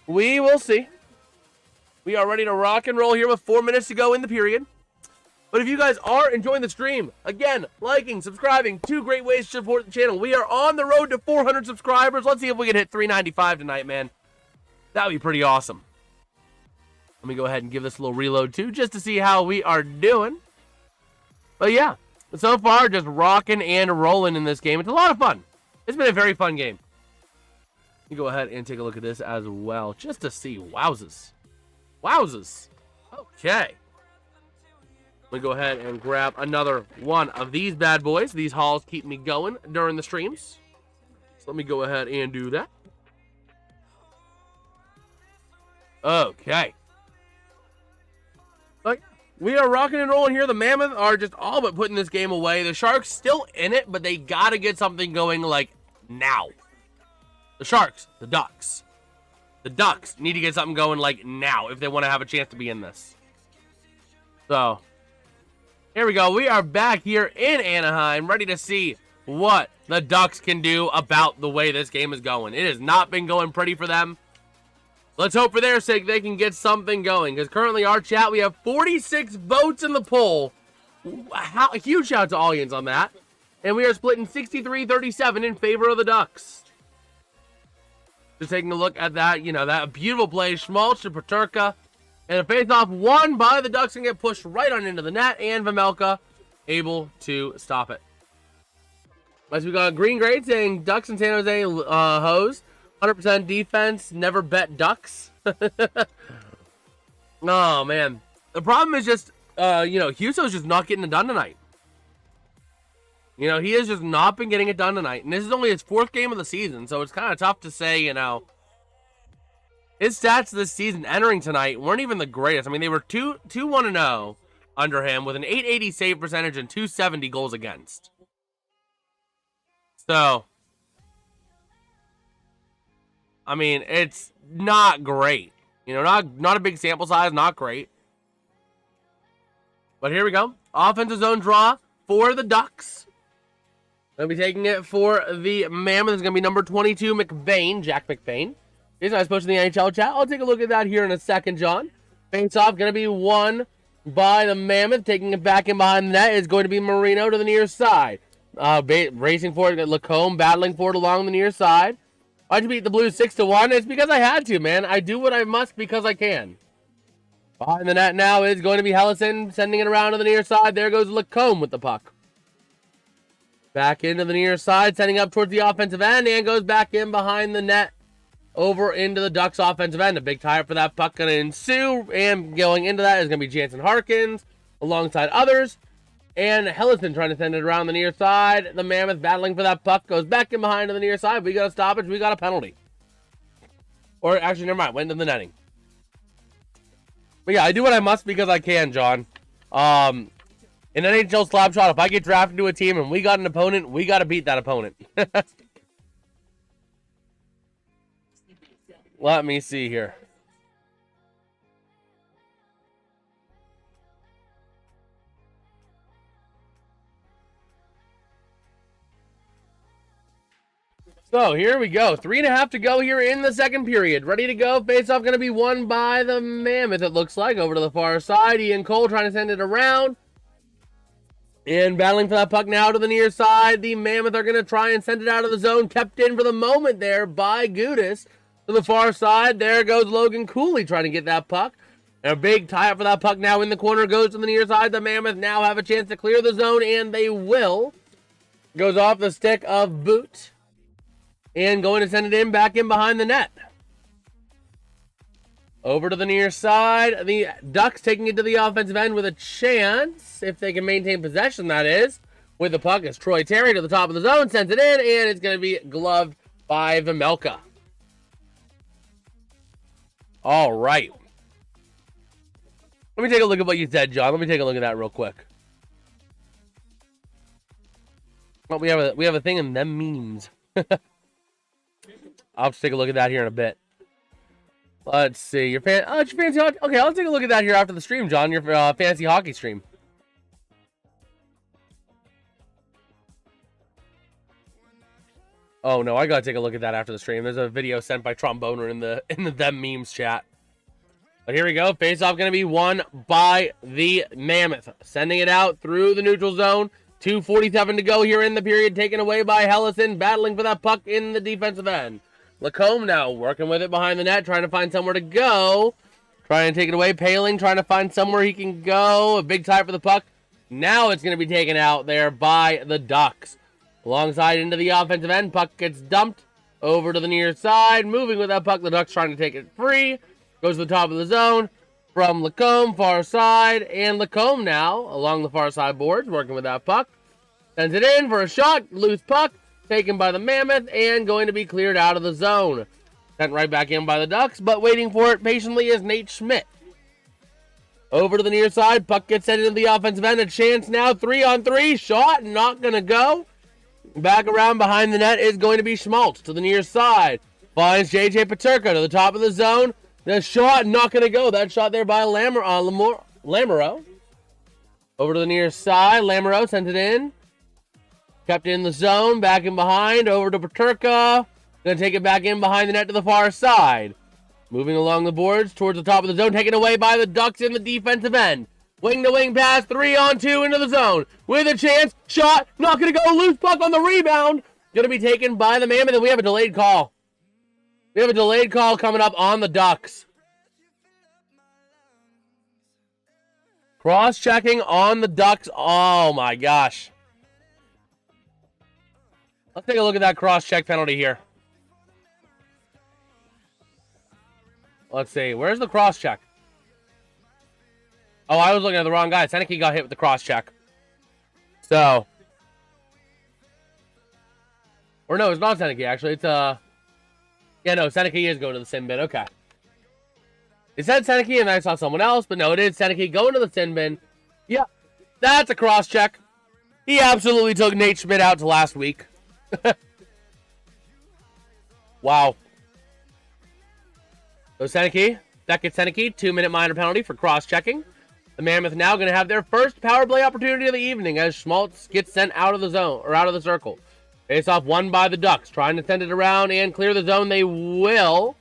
B: We will see. We are ready to rock and roll here with 4 minutes to go in the period. But if you guys are enjoying the stream, again, liking, subscribing, 2 great ways to support the channel. We are on the road to 400 subscribers. Let's see if we can hit 395 tonight, man. That would be pretty awesome. Let me go ahead and give this a little reload too, just to see how we are doing. But yeah, so far just rocking and rolling in this game. It's a lot of fun. It's been a very fun game. Let me go ahead and take a look at this as well, just to see. Wowzers. Wowzers. Okay. Let me go ahead and grab another one of these bad boys. These hauls keep me going during the streams. So let me go ahead and do that. Okay. Like, we are rocking and rolling here. The Mammoth are just all but putting this game away. The Sharks still in it, but they got to get something going, like, now. The Sharks, the Ducks. The Ducks need to get something going, like, now if they want to have a chance to be in this. So, here we go. We are back here in Anaheim, ready to see what the Ducks can do about the way this game is going. It has not been going pretty for them. Let's hope for their sake they can get something going. Because currently our chat, we have 46 votes in the poll. A huge shout out to audience on that. And we are splitting 63-37 in favor of the Ducks. Just taking a look at that, that beautiful play. Schmaltz to Peterka. And a face-off won by the Ducks and get pushed right on into the net. And Vejmelka able to stop it. As we got Green Grade saying Ducks and San Jose hose. 100% defense, never bet Ducks. Oh, man. The problem is just, Husso's just not getting it done tonight. He has just not been getting it done tonight. And this is only his 4th game of the season, so it's kind of tough to say, His stats this season entering tonight weren't even the greatest. I mean, they were 2-1-0 under him with an 880 save percentage and 270 goals against. So, I mean, it's not great. Not a big sample size, not great. But here we go. Offensive zone draw for the Ducks. Going to be taking it for the Mammoth. It's going to be number 22, McBain, Jack McBain. He's not supposed to the NHL chat. I'll take a look at that here in a second, John. Face off, going to be won by the Mammoth. Taking it back in behind the net is going to be Marino to the near side. Racing for it, Lacombe battling for it along the near side. Why'd you beat the Blues 6-1? It's because I had to, man. I do what I must because I can. Behind the net now is going to be Hellison sending it around to the near side. There goes Lacombe with the puck. Back into the near side, sending up towards the offensive end, and goes back in behind the net over into the Ducks offensive end. A big tie-up for that puck going to ensue, and going into that is going to be Jansen Harkins alongside others. And Hellison trying to send it around the near side. The Mammoth battling for that puck. Goes back in behind to the near side. We got a stoppage. We got a penalty. Or actually, never mind. Went into the netting. But yeah, I do what I must because I can, John. In NHL slap shot, if I get drafted to a team and we got an opponent, we got to beat that opponent. Let me see here. So, here we go. 3.5 to go here in the second period. Ready to go. Face-off going to be won by the Mammoth, it looks like. Over to the far side. Ian Cole trying to send it around. And battling for that puck now to the near side. The Mammoth are going to try and send it out of the zone. Kept in for the moment there by Gudis. To the far side. There goes Logan Cooley trying to get that puck. And a big tie-up for that puck now in the corner. Goes to the near side. The Mammoth now have a chance to clear the zone. And they will. Goes off the stick of Boot. And going to send it in back in behind the net. Over to the near side. The Ducks taking it to the offensive end with a chance. If they can maintain possession, that is. With the puck is Troy Terry to the top of the zone. Sends it in. And it's going to be gloved by Vejmelka. All right. Let me take a look at what you said, John. Let me take a look at that real quick. Well, we have a thing in them memes. I'll just take a look at that here in a bit. Let's see. Your fancy hockey. Okay, I'll take a look at that here after the stream, John. Your fancy hockey stream. Oh no, I gotta take a look at that after the stream. There's a video sent by Tromboner in the them memes chat. But here we go. Face off gonna be won by the Mammoth. Sending it out through the neutral zone. 2:47 to go here in the period. Taken away by Hellison. Battling for that puck in the defensive end. Lacombe now working with it behind the net, trying to find somewhere to go. Trying to take it away. Paling trying to find somewhere he can go. A big tie for the puck. Now it's going to be taken out there by the Ducks. Alongside into the offensive end. Puck gets dumped over to the near side. Moving with that puck. The Ducks trying to take it free. Goes to the top of the zone. From Lacombe, far side. And Lacombe now along the far side boards. Working with that puck. Sends it in for a shot. Loose puck. Taken by the Mammoth. And going to be cleared out of the zone. Sent right back in by the Ducks. But waiting for it patiently is Nate Schmidt. Over to the near side. Puck gets sent into the offensive end. A chance now. 3-on-3. Shot. Not going to go. Back around behind the net is going to be Schmaltz to the near side. Finds J.J. Peterka to the top of the zone. The shot not going to go. That shot there by Lamoureux. Over to the near side. Lamoureux sent it in. Kept in the zone. Back in behind. Over to Peterka. Going to take it back in behind the net to the far side. Moving along the boards towards the top of the zone. Taken away by the Ducks in the defensive end. Wing-to-wing pass, 3-on-2 into the zone. With a chance, shot, not going to go, loose puck on the rebound. Going to be taken by the Mammoth, and we have a delayed call. We have a delayed call coming up on the Ducks. Cross-checking on the Ducks. Oh, my gosh. Let's take a look at that cross-check penalty here. Let's see, where's the cross-check? Oh, I was looking at the wrong guy. Seneke got hit with the cross-check. So. Or no, it's not Seneke, actually. It's, yeah, no, Seneke is going to the sin bin. Okay. It said Seneke, and then I saw someone else, but no, it is Seneke going to the sin bin. Yeah, that's a cross-check. He absolutely took Nate Schmidt out to last week. Wow. So Seneke, Beckett Seneke, 2-minute minor penalty for cross-checking. The Mammoth now going to have their first power play opportunity of the evening as Schmaltz gets sent out of the zone, or out of the circle. Face-off won by the Ducks. Trying to send it around and clear the zone. They will.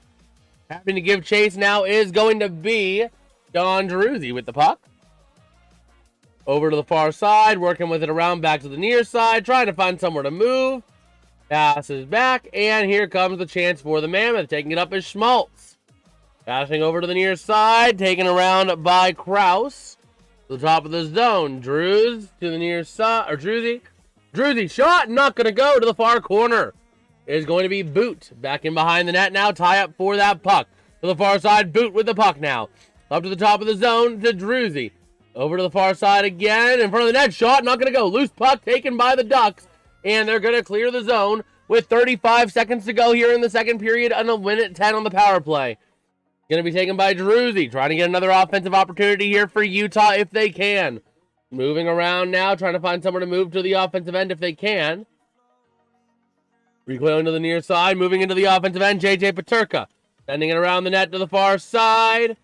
B: Having to give chase now is going to be Don Druzzi with the puck. Over to the far side, working with it around back to the near side, trying to find somewhere to move. Passes back, and here comes the chance for the Mammoth. Taking it up is Schmaltz. Passing over to the near side, taken around by Kraus. To the top of the zone. Drews to the near side, or Druzzi. Druzzi shot, not going to go to the far corner. It is going to be Boot. Back in behind the net now, tie up for that puck. To the far side, Boot with the puck now. Up to the top of the zone to Druzzi. Over to the far side again, in front of the net, shot, not going to go. Loose puck taken by the Ducks, and they're going to clear the zone with 35 seconds to go here in the second period and a win at 10 on the power play. Going to be taken by Druzzi, trying to get another offensive opportunity here for Utah if they can. Moving around now, trying to find somewhere to move to the offensive end if they can. Recoiling to the near side, moving into the offensive end, J.J. Peterka. Sending it around the net to the far side.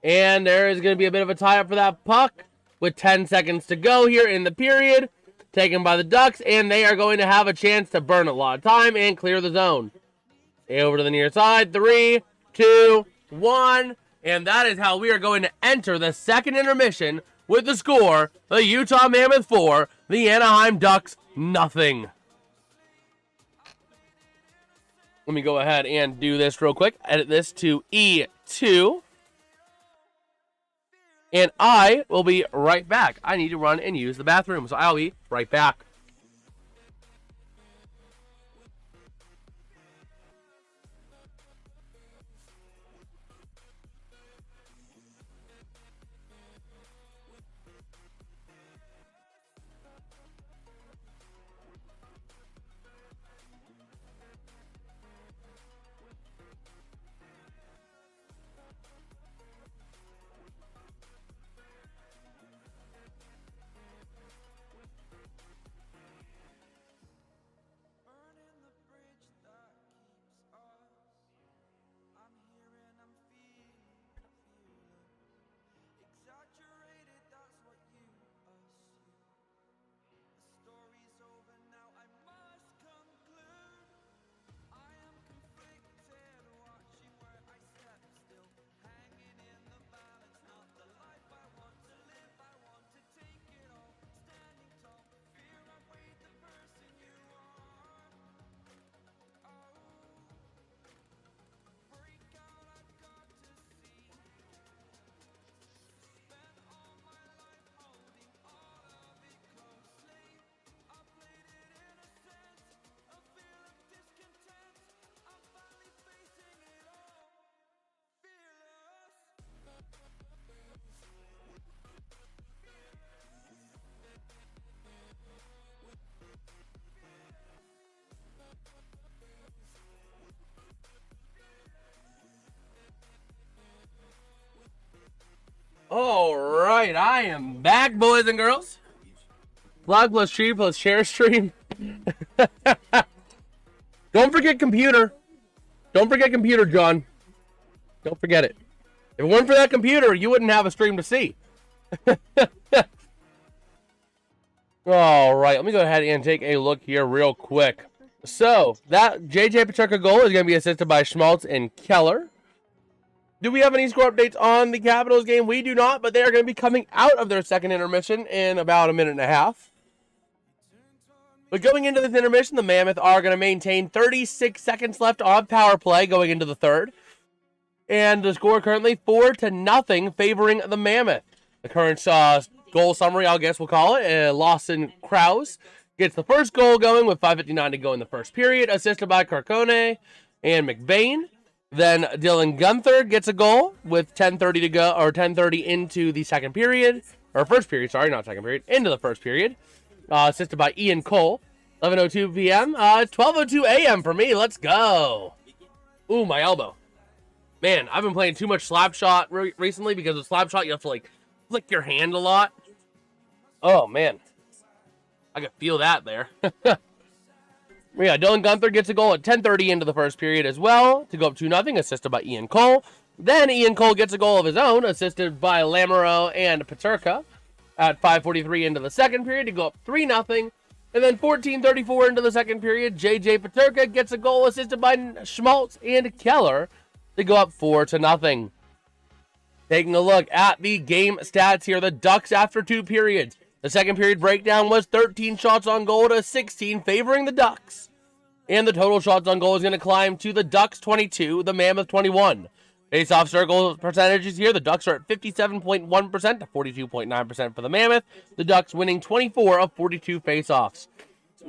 B: And there is going to be a bit of a tie-up for that puck with 10 seconds to go here in the period. Taken by the Ducks, and they are going to have a chance to burn a lot of time and clear the zone. Over to the near side, 3, 2, 1, and that is how we are going to enter the second intermission with the score, the Utah Mammoth 4, the Anaheim Ducks nothing. Let me go ahead and do this real quick. Edit this to E2. And I will be right back. I need to run and use the bathroom, so I'll be right back. All right, I am back, boys and girls. Vlog plus stream plus share stream. Don't forget computer. Don't forget computer, John. Don't forget it. If it weren't for that computer, you wouldn't have a stream to see. All right, let me go ahead and take a look here real quick. So, that JJ Peterka goal is going to be assisted by Schmaltz and Keller. Do we have any score updates on the Capitals game? We do not, but they are going to be coming out of their second intermission in about a minute and a half. But going into this intermission, the Mammoth are going to maintain 36 seconds left on power play going into the third. And the score currently 4-0 favoring the Mammoth. The current goal summary, I guess we'll call it. Lawson Krause gets the first goal going with 5:59 to go in the first period, assisted by Carcone and McBain. Then Dylan Gunther gets a goal with 10:30 to go, or 10:30 into the second period, or first period, sorry, not second period, into the first period. Assisted by Ian Cole. 11:02 p.m. 12:02 a.m. for me. Let's go. Ooh, my elbow. Man, I've been playing too much Slapshot recently because with Slapshot you have to like flick your hand a lot. Oh man, I could feel that there. Yeah, Dylan Gunther gets a goal at 10:30 into the first period as well to go up 2-0, assisted by Ian Cole. Then Ian Cole gets a goal of his own, assisted by Lamoureux and Peterka at 5:43 into the second period to go up 3-0. And then 14:34 into the second period, JJ Peterka gets a goal assisted by Schmaltz and Keller to go up 4-0. Taking a look at the game stats here, the Ducks after 2 periods. The second period breakdown was 13 shots on goal to 16, favoring the Ducks. And the total shots on goal is going to climb to the Ducks 22, the Mammoth 21. Face-off circle percentages here, the Ducks are at 57.1% to 42.9% for the Mammoth. The Ducks winning 24 of 42 face-offs.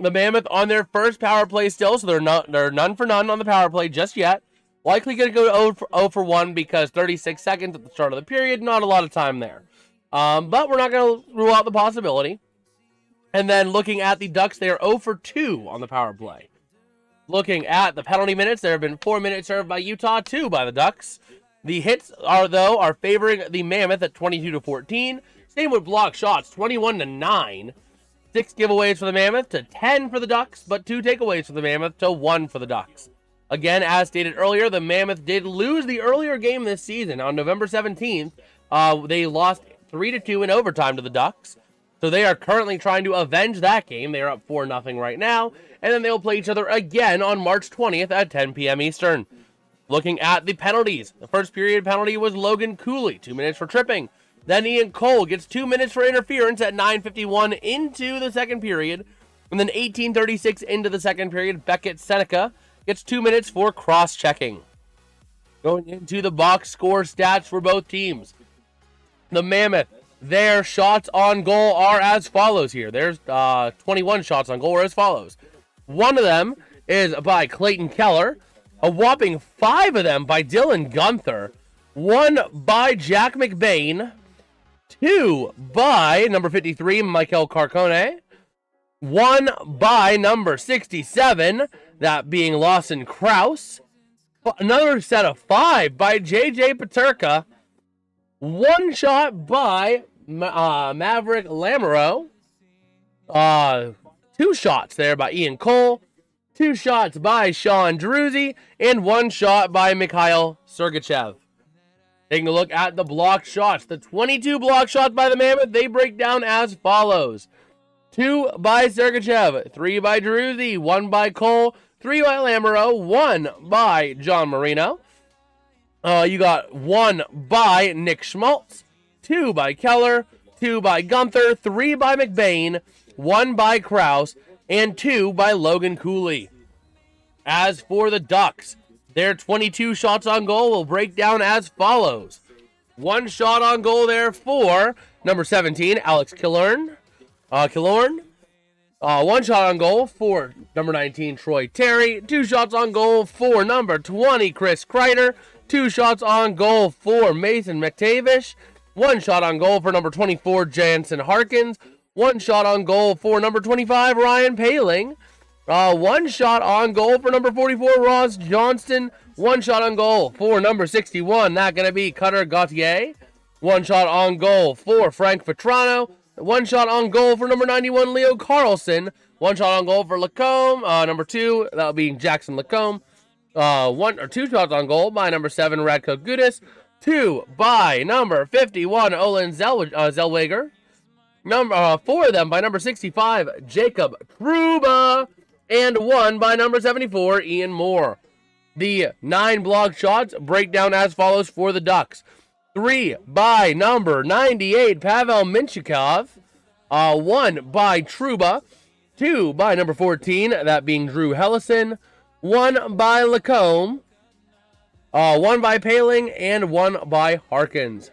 B: The Mammoth on their first power play still, so they're none for none on the power play just yet. Likely going to go 0 for 1 because 36 seconds at the start of the period, not a lot of time there. But we're not going to rule out the possibility. And then looking at the Ducks, they are 0 for 2 on the power play. Looking at the penalty minutes, there have been 4 minutes served by Utah, 2 by the Ducks. The hits are favoring the Mammoth at 22-14. Same with block shots, 21-9. 6 giveaways for the Mammoth to 10 for the Ducks, but 2 takeaways for the Mammoth to 1 for the Ducks. Again, as stated earlier, the Mammoth did lose the earlier game this season on November 17th. They lost 3-2 in overtime to the Ducks. So they are currently trying to avenge that game. They are up 4-0 right now. And then they'll play each other again on March 20th at 10 p.m. Eastern. Looking at the penalties. The first period penalty was Logan Cooley, 2 minutes for tripping. Then Ian Cole gets 2 minutes for interference at 9:51 into the second period. And then 18:36 into the second period, Beckett Seneca gets 2 minutes for cross-checking. Going into the box score stats for both teams. The Mammoth, their shots on goal are as follows here. There's 21 shots on goal are as follows. 1 of them is by Clayton Keller. A whopping 5 of them by Dylan Gunther. 1 by Jack McBain. 2 by number 53, Michael Carcone. 1 by number 67, that being Lawson Krause. Another set of 5 by JJ Peterka. 1 shot by Maverick Lamoureux. 2 shots there by Ian Cole. 2 shots by Sean Druzzi. And 1 shot by Mikhail Sergachev. Taking a look at the block shots. The 22 block shots by the Mammoth, they break down as follows. 2 by Sergachev, 3 by Druzzi, 1 by Cole, 3 by Lamoureux, 1 by John Marino. You got 1 by Nick Schmaltz, 2 by Keller, 2 by Gunther, 3 by McBain, 1 by Krause, and 2 by Logan Cooley. As for the Ducks, their 22 shots on goal will break down as follows. 1 shot on goal there for number 17, Alex Killorn. 1 shot on goal for number 19, Troy Terry. 2 shots on goal for number 20, Chris Kreider. 2 shots on goal for Mason McTavish. 1 shot on goal for number 24, Jansen Harkins. 1 shot on goal for number 25, Ryan Paling. 1 shot on goal for number 44, Ross Johnston. 1 shot on goal for number 61, that going to be Cutter Gauthier. 1 shot on goal for Frank Vetrano. 1 shot on goal for number 91, Leo Carlson. 1 shot on goal for Lacombe. Number 2, that'll be Jackson Lacombe. 2 shots on goal by number 7, Radko Gudas. 2 by number 51, Olin Zellweger. 4 of them by number 65, Jacob Truba. And 1 by number 74, Ian Moore. The 9 blocked shots break down as follows for the Ducks. 3 by number 98, Pavel Minchikov. 1 by Truba. 2 by number 14, that being Drew Hellison. 1 by Lacombe. 1 by Paling, and 1 by Harkins.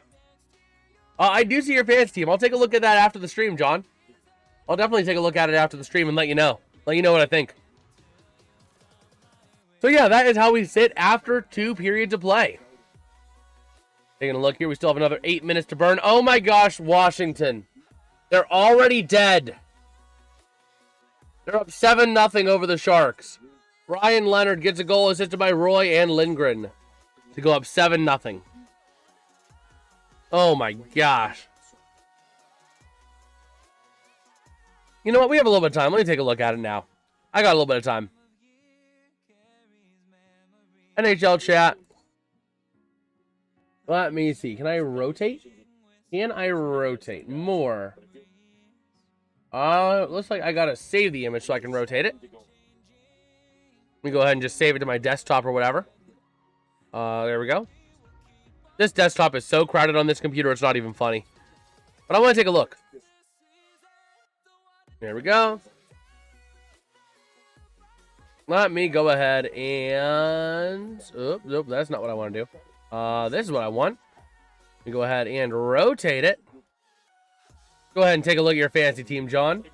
B: I do see your fantasy team. I'll take a look at that after the stream, John. I'll definitely take a look at it after the stream and let you know. Let you know what I think. So yeah, that is how we sit after 2 periods of play. Taking a look here, we still have another 8 minutes to burn. Oh my gosh, Washington. They're already dead. They're up 7-0 over the Sharks. Ryan Leonard gets a goal assisted by Roy and Lindgren to go up 7-0. Oh my gosh. You know what? We have a little bit of time. Let me take a look at it now. I got a little bit of time. NHL chat. Let me see. Can I rotate? Can I rotate more? Looks like I gotta save the image so I can rotate it. Let me go ahead and just save it to my desktop or whatever. There we go. This desktop is so crowded on this computer, it's not even funny. But I want to take a look. There we go. Let me go ahead and... Oops, that's not what I want to do. This is what I want. Let me go ahead and rotate it. Go ahead and take a look at your fantasy team, John.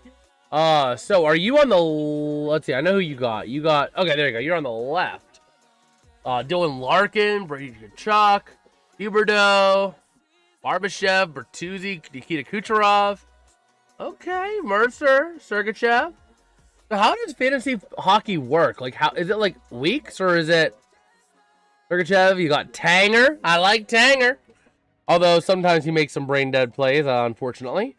B: So are you on the... Let's see, I know who you got. You got... Okay, there you go. You're on the left. Dylan Larkin, Brady Tkachuk, Huberdeau, Barbashev, Bertuzzi, Nikita Kucherov. Okay, Mercer, Sergachev. So how does fantasy hockey work? Like, how is it like weeks or is it Sergachev? You got Tanger. I like Tanger. Although sometimes he makes some brain dead plays, unfortunately.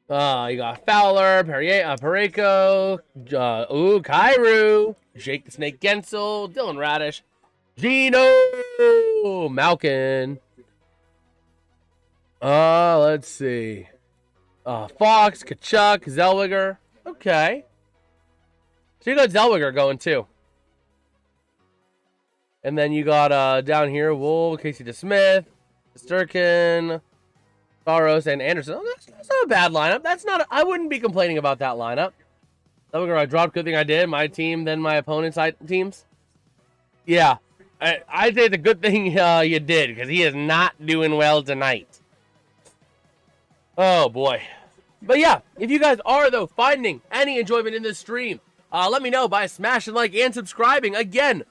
B: You got Fowler, Pareko, Kyrou, Jake the Snake Gensel, Dylan Radish, Gino, Malkin. Let's see. Fox, Kachuk, Zellweger. Okay. So you got Zellweger going too. And then you got down here, Wool, Casey DeSmith, Sturkin, Saros, and Anderson. Oh, that's not a bad lineup. That's not. I wouldn't be complaining about that lineup. Zellweger, I dropped. Good thing I did. My team, then my opponent's teams. Yeah. I'd say it's a good thing you did, because he is not doing well tonight. Oh, boy. But yeah, if you guys are, though, finding any enjoyment in this stream, let me know by smashing like and subscribing. Again,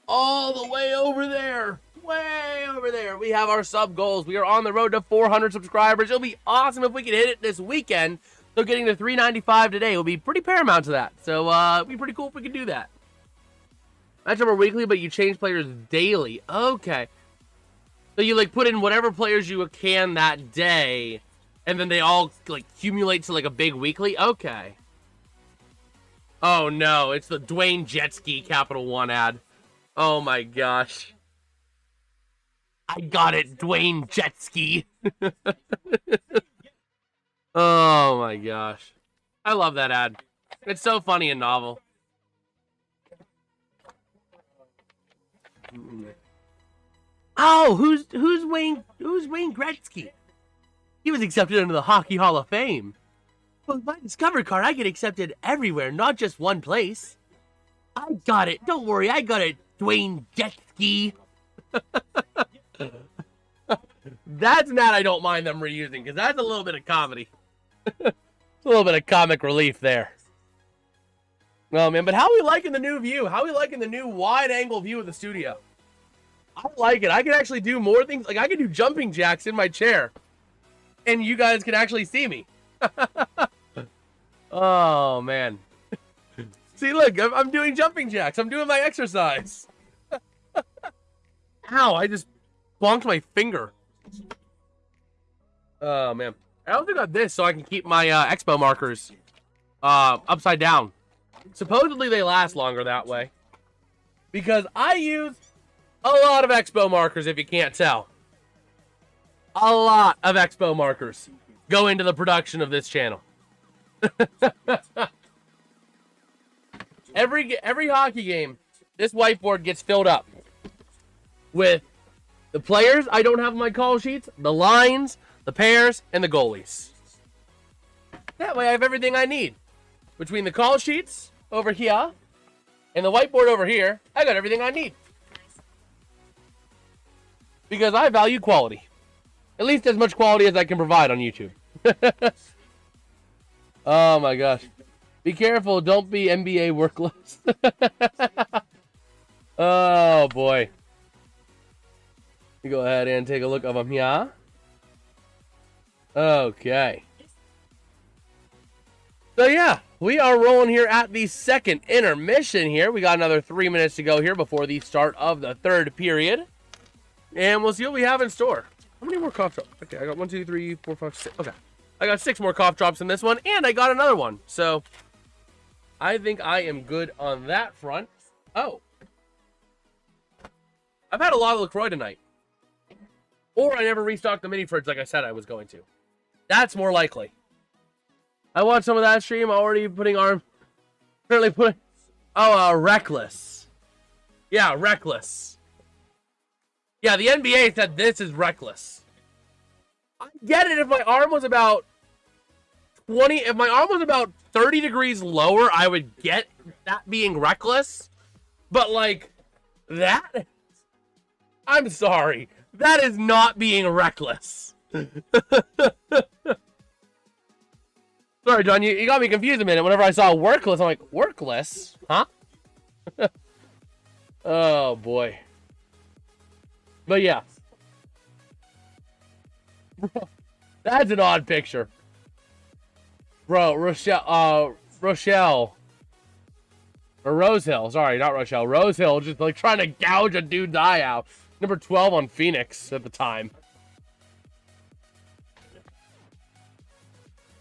B: all the way over there. Way over there. We have our sub goals. We are on the road to 400 subscribers. It'll be awesome if we can hit it this weekend. So getting to 395 today will be pretty paramount to that. So it'd be pretty cool if we could do that. Matchup are weekly, but you change players daily. Okay. So you like put in whatever players you can that day, and then they all like accumulate to like a big weekly? Okay. Oh no, it's the Dwayne Jetski Capital One ad. Oh my gosh. I got it, Dwayne Jetski. Oh my gosh. I love that ad. It's so funny and novel. Oh, who's Wayne Gretzky? He was accepted into the Hockey Hall of Fame. But with my Discover card, I get accepted everywhere, not just one place. I got it. Don't worry, I got it, Dwayne Jetski. That's an ad I don't mind them reusing, because that's a little bit of comedy. A little bit of comic relief there. Oh, man, but how are we liking the new view? How are we liking the new wide-angle view of the studio? I like it. I can actually do more things. Like, I can do jumping jacks in my chair, and you guys can actually see me. Oh, man. See, look, I'm doing jumping jacks. I'm doing my exercise. Ow, I just bonked my finger. Oh, man. I also got this so I can keep my expo markers upside down. Supposedly they last longer that way. Because I use a lot of expo markers, if you can't tell. A lot of expo markers go into the production of this channel. Every hockey game, this whiteboard gets filled up with the players I don't have on my call sheets, the lines, the pairs, and the goalies. That way I have everything I need. Between the call sheets over here and the whiteboard over here, I got everything I need. Because I value quality. At least as much quality as I can provide on YouTube. Oh my gosh. Be careful, don't be NBA workless. Oh boy. Let me go ahead and take a look of them here. Okay. So yeah, we are rolling here at the second intermission here. We got another 3 minutes to go here before the start of the third period. And we'll see what we have in store. How many more cough drops? Okay, I got 1, 2, 3, 4, 5, 6. Okay. I got 6 more cough drops in this one, and I got another one. So, I think I am good on that front. Oh. I've had a lot of LaCroix tonight. Or I never restocked the mini fridge like I said I was going to. That's more likely. I watched some of that stream. Already putting arm. Apparently putting. Oh, reckless. Yeah, reckless. Yeah, the NBA said this is reckless. I get it if my arm was about 20. If my arm was about 30 degrees lower, I would get that being reckless. But like that, I'm sorry. That is not being reckless. Sorry, John, you got me confused a minute. Whenever I saw workless, I'm like, workless? Huh? Oh, boy. But yeah. Bro, that's an odd picture. Bro, Rochelle. Or Rosehill. Sorry, not Rochelle. Rosehill just like trying to gouge a dude's eye out. Number 12 on Phoenix at the time.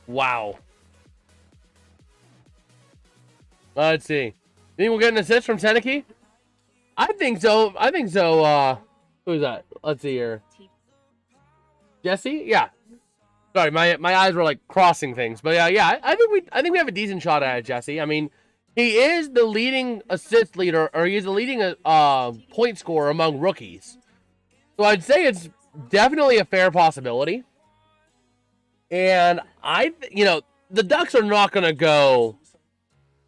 B: Wow. Let's see. Think we'll get an assist from Seneke? I think so. Who's that? Let's see here. Jesse? Yeah. Sorry, my eyes were like crossing things. But yeah, I think we have a decent shot at it, Jesse. I mean, he is the leading assist leader, or he's the leading point scorer among rookies. So I'd say it's definitely a fair possibility. And the Ducks are not going to go.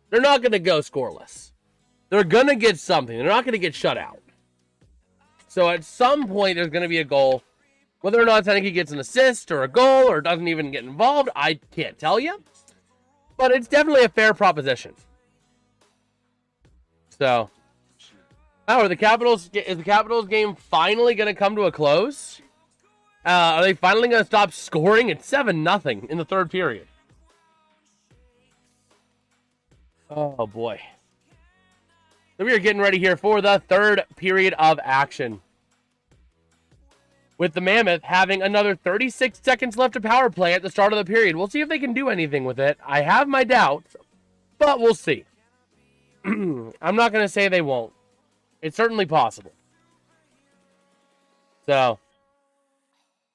B: They're not going to go scoreless. They're going to get something. They're not going to get shut out. So at some point, there's going to be a goal. Whether or not Seneke gets an assist or a goal or doesn't even get involved, I can't tell you. But it's definitely a fair proposition. So, is the Capitals game finally going to come to a close? Are they finally going to stop scoring? It's 7-0 in the third period. Oh, boy. So we are getting ready here for the third period of action. With the Mammoth having another 36 seconds left of power play at the start of the period. We'll see if they can do anything with it. I have my doubts, but we'll see. I'm not going to say they won't. It's certainly possible. So,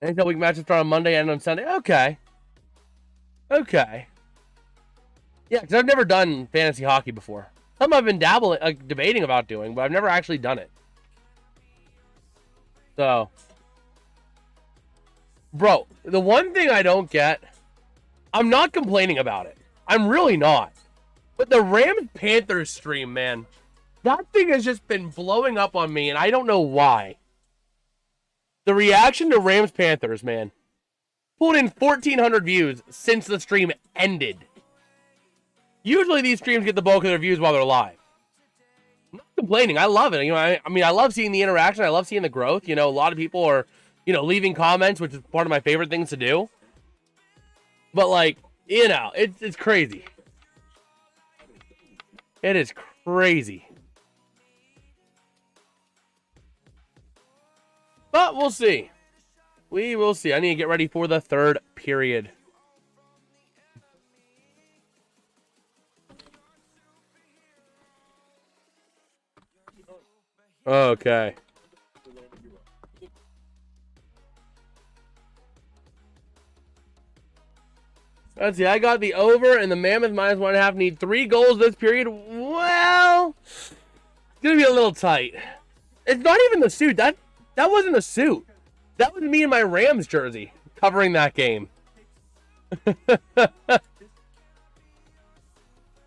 B: NHL week matches start on Monday and on Sunday. Okay. Yeah, because I've never done fantasy hockey before. Some I've been debating about doing, but I've never actually done it. So, bro, the one thing I don't get, I'm not complaining about it. I'm really not. But the Rams-Panthers stream, man, that thing has just been blowing up on me, and I don't know why. The reaction to Rams-Panthers, man, pulled in 1,400 views since the stream ended. Usually these streams get the bulk of their views while they're live. I'm not complaining. I love it. I mean, I love seeing the interaction. I love seeing the growth. A lot of people are, leaving comments, which is part of my favorite things to do. But, it's crazy. It is crazy. But we'll see. We will see. I need to get ready for the third period. Okay. Let's see. I got the over and the Mammoth -1.5 need 3 goals this period. Well, it's gonna be a little tight. It's not even the suit. That wasn't a suit. That was me in my Rams jersey covering that game.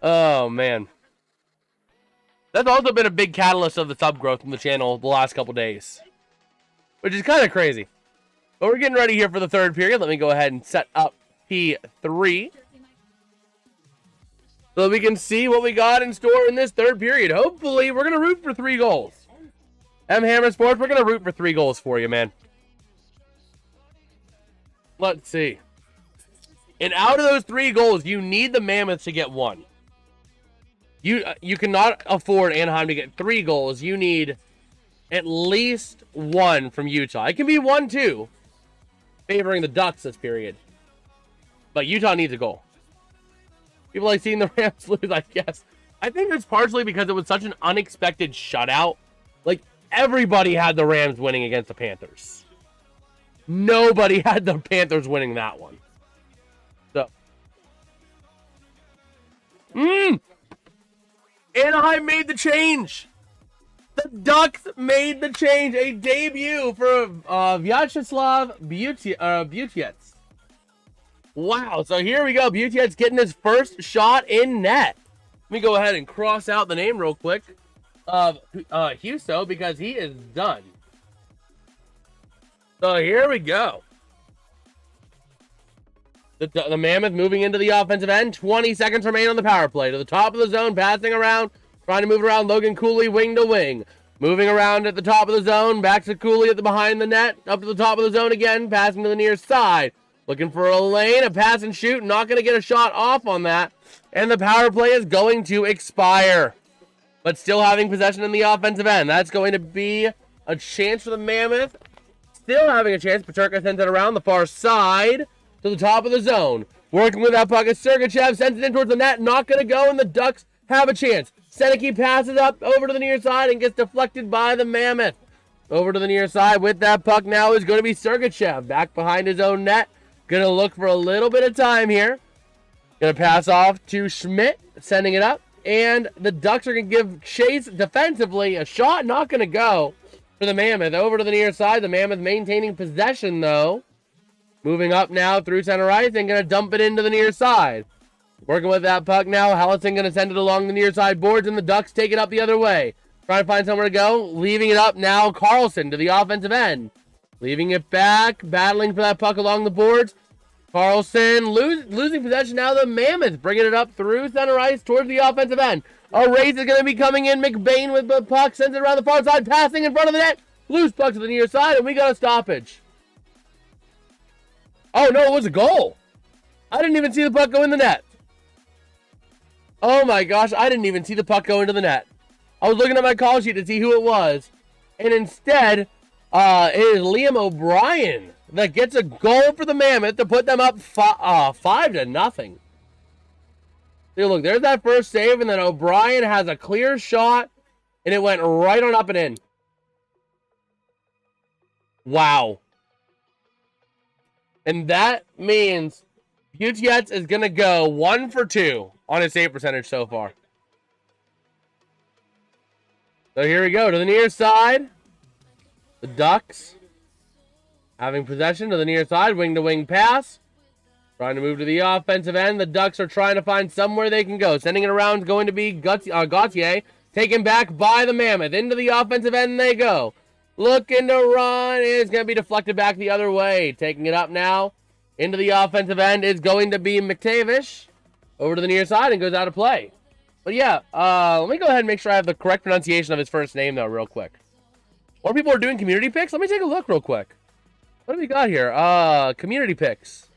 B: Oh man. That's also been a big catalyst of the sub growth in the channel the last couple days, which is kind of crazy. But we're getting ready here for the third period. Let me go ahead and set up P3 so that we can see what we got in store in this third period. Hopefully, we're going to root for 3 goals. M Hammer Sports, we're going to root for 3 goals for you, man. Let's see. And out of those 3 goals, you need the Mammoth to get 1. You cannot afford Anaheim to get 3 goals. You need at least 1 from Utah. It can be 1, 2, favoring the Ducks this period. But Utah needs a goal. People like seeing the Rams lose, I guess. I think it's partially because it was such an unexpected shutout. Like, everybody had the Rams winning against the Panthers. Nobody had the Panthers winning that one. So. Anaheim made the change. The Ducks made the change. A debut for Vyacheslav Butiets. Wow. So here we go. Butiets getting his first shot in net. Let me go ahead and cross out the name real quick of Huso because he is done. So here we go. The Mammoth moving into the offensive end. 20 seconds remain on the power play. To the top of the zone, passing around. Trying to move around. Logan Cooley wing to wing. Moving around at the top of the zone. Back to Cooley at the behind the net. Up to the top of the zone again. Passing to the near side. Looking for a lane. A pass and shoot. Not going to get a shot off on that. And the power play is going to expire. But still having possession in the offensive end. That's going to be a chance for the Mammoth. Still having a chance. Peterka sends it around the far side to the top of the zone. Working with that puck is Sergachev. Sends it in towards the net. Not going to go, and the Ducks have a chance. Seneke passes up over to the near side and gets deflected by the Mammoth. Over to the near side with that puck now is going to be Sergachev. Back behind his own net. Going to look for a little bit of time here. Going to pass off to Schmidt. Sending it up. And the Ducks are going to give chase defensively. A shot not going to go for the Mammoth. Over to the near side. The Mammoth maintaining possession, though. Moving up now through center ice and going to dump it into the near side. Working with that puck now. Hallison going to send it along the near side boards, and the Ducks take it up the other way. Trying to find somewhere to go. Leaving it up now. Carlson to the offensive end. Leaving it back. Battling for that puck along the boards. Carlson losing possession now. The Mammoth bringing it up through center ice towards the offensive end. A race is going to be coming in. McBain with the puck. Sends it around the far side. Passing in front of the net. Loose puck to the near side, and we got a stoppage. Oh, no, it was a goal. I didn't even see the puck go in the net. Oh, my gosh. I didn't even see the puck go into the net. I was looking at my call sheet to see who it was. And instead, it is Liam O'Brien that gets a goal for the Mammoth to put them up 5-0. See, look, there's that first save, and then O'Brien has a clear shot, and it went right on up and in. Wow. And that means Butiets is going to go 1 for 2 on his save percentage so far. So here we go to the near side. The Ducks having possession to the near side. Wing-to-wing pass. Trying to move to the offensive end. The Ducks are trying to find somewhere they can go. Sending it around is going to be Gauthier. Taken back by the Mammoth. Into the offensive end they go. Looking to run. It's going to be deflected back the other way. Taking it up now. Into the offensive end is going to be McTavish. Over to the near side and goes out of play. But yeah, let me go ahead and make sure I have the correct pronunciation of his first name, though, real quick. More people are doing community picks? Let me take a look real quick. What do we got here? Community picks.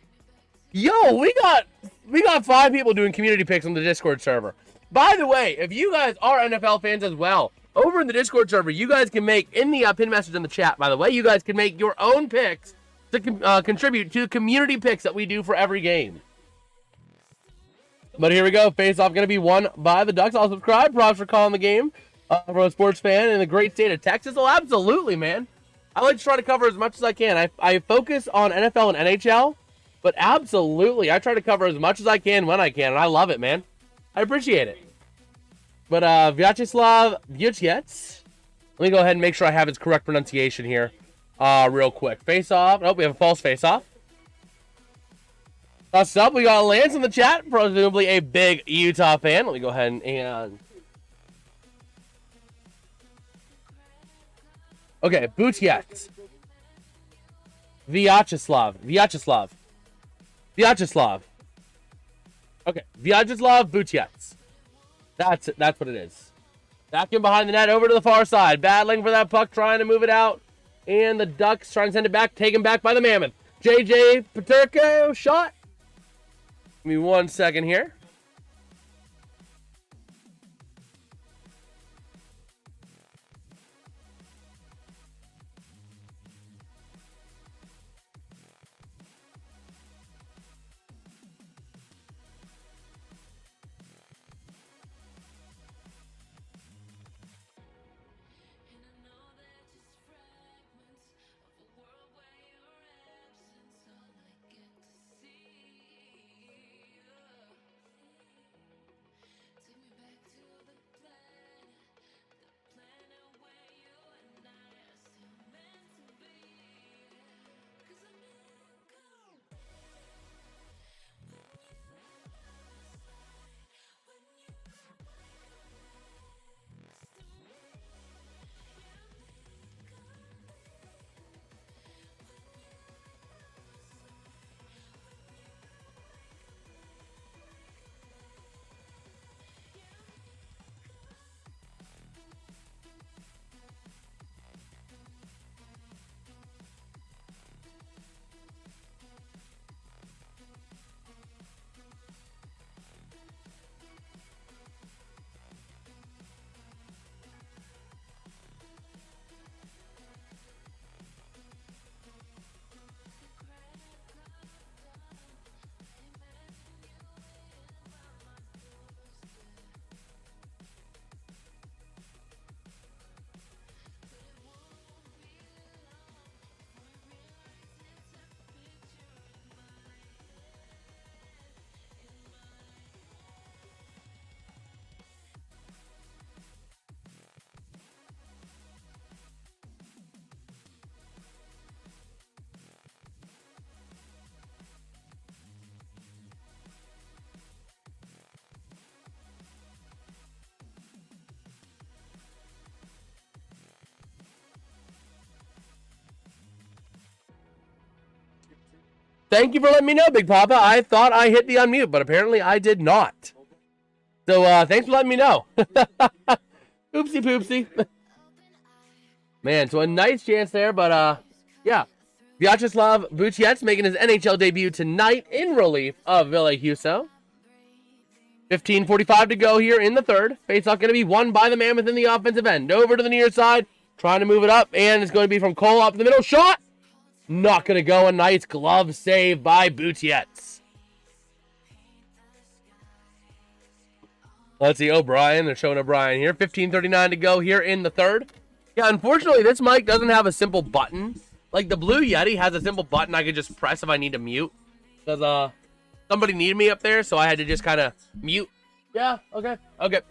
B: Yo, we got 5 people doing community picks on the Discord server. By the way, if you guys are NFL fans as well, over in the Discord server, you guys can make, in the pin message in the chat, by the way, you guys can make your own picks to contribute to the community picks that we do for every game. But here we go. Face-off going to be won by the Ducks. I'll subscribe. Props for calling the game from a sports fan in the great state of Texas. Oh, absolutely, man. I like to try to cover as much as I can. I focus on NFL and NHL, but absolutely, I try to cover as much as I can when I can, and I love it, man. I appreciate it. But Vyacheslav Vucic. Let me go ahead and make sure I have his correct pronunciation here real quick. Face-off. Nope, we have a false face-off. What's up? We got Lance in the chat, presumably a big Utah fan. Let me go ahead and... Okay, Vucic. Vyacheslav. Okay, Vyacheslav Vucic. That's what it is. Back in behind the net, over to the far side. Battling for that puck, trying to move it out. And the Ducks trying to send it back, taken back by the Mammoth. JJ Peterka, shot. Give me 1 second here. Thank you for letting me know, Big Papa. I thought I hit the unmute, but apparently I did not. So, thanks for letting me know. Oopsie poopsie. Man, so a nice chance there, but, yeah. Vyacheslav Vucic making his NHL debut tonight in relief of Ville Husso. 15:45 to go here in the third. Faceoff going to be won by the Mammoth in the offensive end. Over to the near side, trying to move it up, and it's going to be from Cole up the middle. Shot! Not going to go. A nice glove save by Vucic. Let's see, O'Brien. They're showing O'Brien here. 15:39 to go here in the third. Yeah, unfortunately, this mic doesn't have a simple button. Like, the Blue Yeti has a simple button I could just press if I need to mute. Because, somebody needed me up there, so I had to just kind of mute. Yeah, okay. And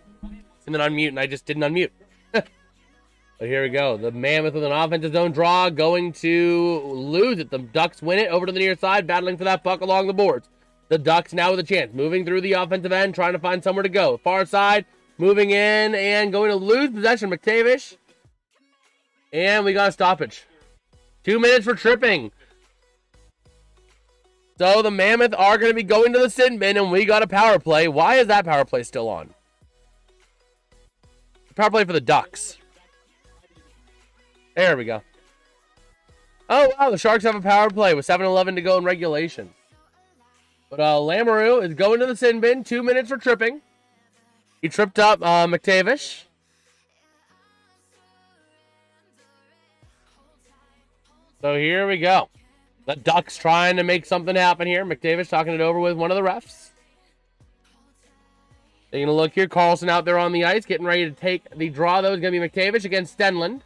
B: then unmute, and I just didn't unmute. But here we go. The Mammoth with an offensive zone draw, going to lose it. The Ducks win it. Over to the near side, battling for that puck along the boards. The Ducks now with a chance. Moving through the offensive end, trying to find somewhere to go. Far side, moving in, and going to lose possession. McTavish. And we got a stoppage. 2 minutes for tripping. So the Mammoth are going to be going to the sin bin, and we got a power play. Why is that power play still on? Power play for the Ducks. There we go. Oh, wow. The Sharks have a power play with 7:11 to go in regulation. But Lamoureux is going to the sin bin. 2 minutes for tripping. He tripped up McTavish. So here we go. The Ducks trying to make something happen here. McDavid talking it over with one of the refs. Taking a look here. Carlson out there on the ice, getting ready to take the draw, though, is going to be McDavid against Stenlund.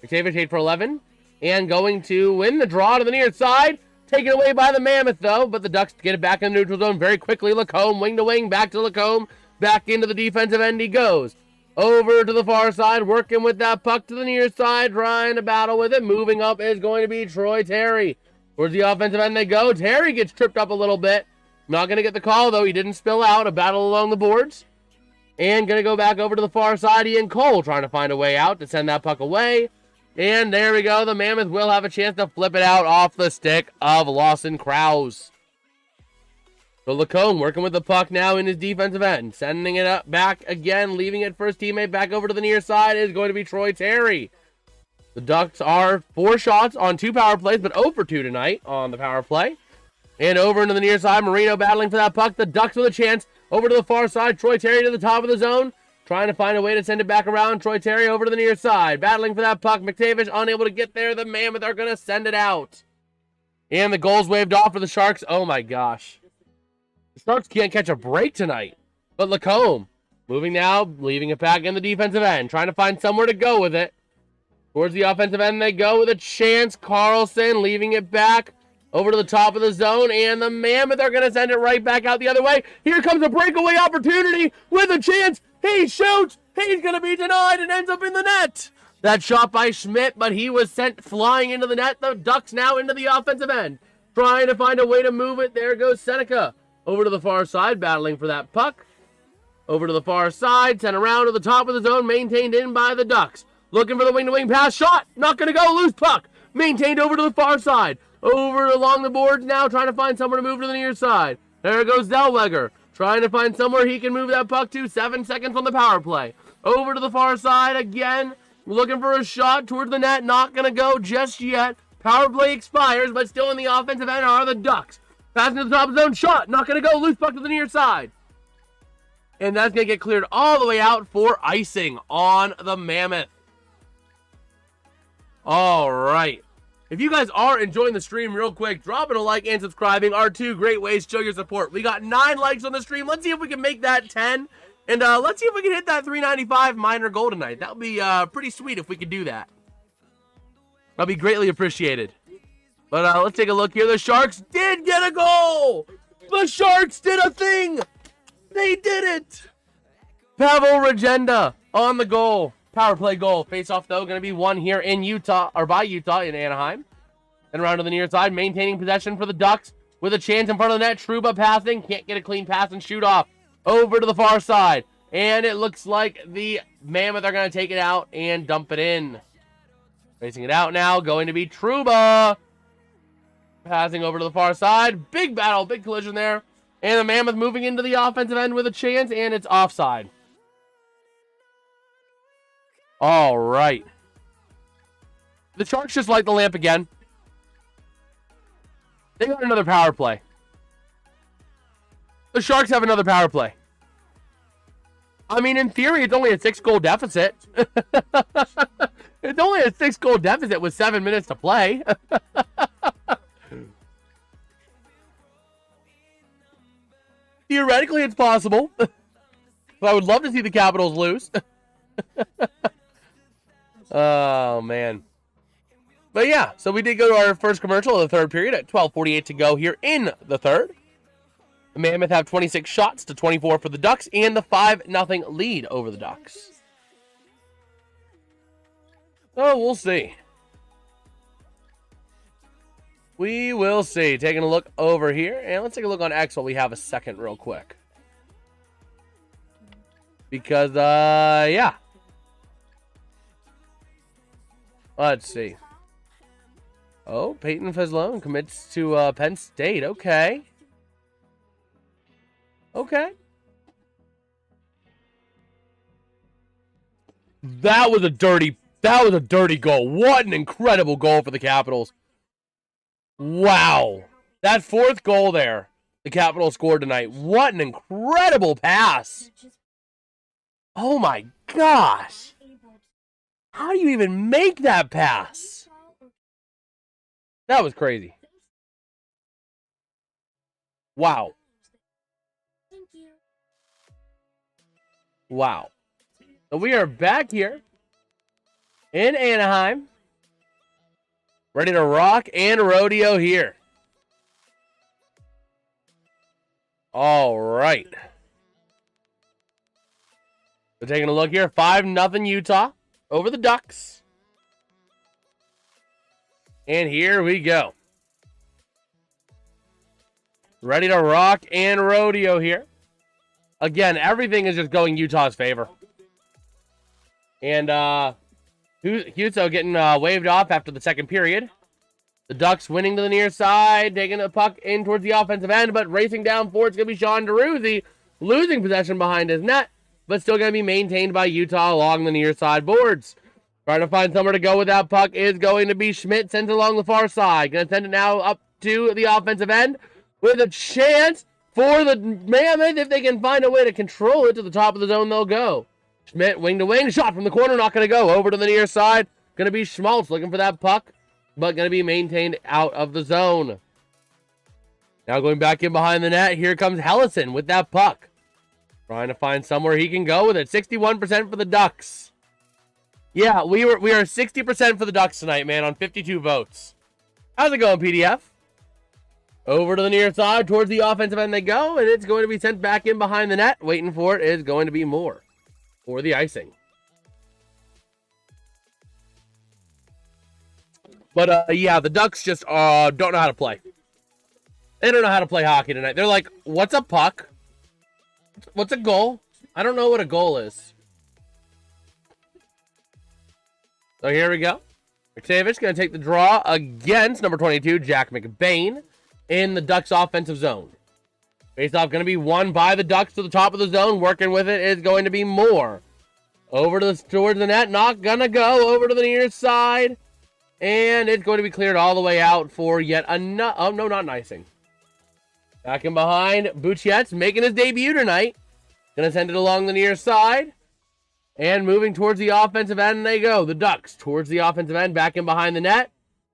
B: McDavid hit for 11. And going to win the draw to the near side. Taken away by the Mammoth, though. But the Ducks get it back in the neutral zone very quickly. Lacombe, wing to wing, back to Lacombe. Back into the defensive end he goes. Over to the far side, working with that puck to the near side, trying to battle with it. Moving up is going to be Troy Terry. Towards the offensive end they go. Terry gets tripped up a little bit. Not going to get the call, though. He didn't spill out. A battle along the boards. And going to go back over to the far side. Ian Cole trying to find a way out to send that puck away. And there we go. The Mammoth will have a chance to flip it out off the stick of Lawson Krause. So Lacombe working with the puck now in his defensive end. Sending it up back again. Leaving it for his teammate back over to the near side is going to be Troy Terry. The Ducks are 4 shots on 2 power plays, but 0 for 2 tonight on the power play. And over into the near side, Marino battling for that puck. The Ducks with a chance. Over to the far side, Troy Terry to the top of the zone. Trying to find a way to send it back around. Troy Terry over to the near side. Battling for that puck. McTavish unable to get there. The Mammoth are going to send it out. And the goal's waved off for the Sharks. Oh my gosh. The Sharks can't catch a break tonight. But Lacombe moving now, leaving it back in the defensive end. Trying to find somewhere to go with it. Towards the offensive end they go with a chance. Carlson leaving it back over to the top of the zone. And the Mammoth are going to send it right back out the other way. Here comes a breakaway opportunity with a chance. He shoots. He's going to be denied and ends up in the net. That shot by Schmidt, but he was sent flying into the net. The Ducks now into the offensive end. Trying to find a way to move it. There goes Seneca. Over to the far side, battling for that puck. Over to the far side, sent around to the top of the zone, maintained in by the Ducks. Looking for the wing-to-wing pass. Shot. Not going to go. Loose puck. Maintained over to the far side. Over along the boards now, trying to find somewhere to move to the near side. There goes Zellweger. Trying to find somewhere he can move that puck to. 7 seconds on the power play. Over to the far side again. Looking for a shot towards the net. Not going to go just yet. Power play expires, but still in the offensive end are the Ducks. Passing to the top of the zone. Shot. Not going to go. Loose puck to the near side. And that's going to get cleared all the way out for icing on the Mammoth. All right. If you guys are enjoying the stream real quick, dropping a like and subscribing are 2 great ways to show your support. We got 9 likes on the stream. Let's see if we can make that 10. And let's see if we can hit that 395 minor goal tonight. That would be pretty sweet if we could do that. That'd be greatly appreciated. But let's take a look here. The Sharks did get a goal. The Sharks did a thing. They did it. Pavel Regenda on the goal. Power play goal. Face off, though, going to be won here in Utah, or by Utah in Anaheim. And around to the near side, maintaining possession for the Ducks with a chance in front of the net. Trouba passing. Can't get a clean pass and shoot off. Over to the far side. And it looks like the Mammoth are going to take it out and dump it in. Racing it out now. Going to be Trouba. Passing over to the far side. Big battle. Big collision there. And the Mammoth moving into the offensive end with a chance. And it's offside. All right. The Sharks just light the lamp again. They got another power play. The Sharks have another power play. I mean, in theory, it's only a 6-goal deficit. It's only a 6-goal deficit with 7 minutes to play. Theoretically, it's possible. But I would love to see the Capitals lose. Oh, man. But yeah, so we did go to our first commercial of the third period at 12:48 to go here in the third. The Mammoth have 26 shots to 24 for the Ducks and the 5-0 lead over the Ducks. Oh, we'll see. We will see. Taking a look over here. And let's take a look on X while we have a second real quick. Because, yeah. Let's see. Oh, Peyton Fezlone commits to Penn State. Okay. Okay. That was a dirty goal. What an incredible goal for the Capitals. Wow. That 4th goal there, the Capitals scored tonight. What an incredible pass. Oh my gosh. How do you even make that pass? That was crazy. Wow. Wow. So we are back here in Anaheim. Ready to rock and rodeo here. All right. So taking a look here. 5-0 Utah over the Ducks. And here we go. Ready to rock and rodeo here. Again, everything is just going Utah's favor. And Utah getting waved off after the second period. The Ducks winning to the near side, taking the puck in towards the offensive end, but racing down for it's going to be Sean DeRuzzi, losing possession behind his net, but still going to be maintained by Utah along the near side boards. Trying to find somewhere to go with that puck is going to be Schmidt, sent along the far side. Going to send it now up to the offensive end with a chance for the Mammoth. If they can find a way to control it to the top of the zone, they'll go. Schmidt, wing to wing, shot from the corner, not going to go. Over to the near side, going to be Schmaltz looking for that puck, but going to be maintained out of the zone. Now going back in behind the net, here comes Hellison with that puck. Trying to find somewhere he can go with it. 61% for the Ducks. Yeah, we are 60% for the Ducks tonight, man, on 52 votes. How's it going, PDF? Over to the near side, towards the offensive end they go, and it's going to be sent back in behind the net. Waiting for it is going to be Moore for the icing. But, yeah, the Ducks just don't know how to play. They don't know how to play hockey tonight. They're like, what's a puck? What's a goal? I don't know what a goal is. So here we go. McTavish going to take the draw against number 22, Jack McBain, in the Ducks offensive zone. Face-off going to be won by the Ducks to the top of the zone. Working with it is going to be Moore. Over to towards the net. Not going to go. Over to the near side. And it's going to be cleared all the way out for yet another. Oh, no, not icing. Back in behind. Buchet's making his debut tonight. Going to send it along the near side. And moving towards the offensive end they go. The Ducks towards the offensive end. Back in behind the net.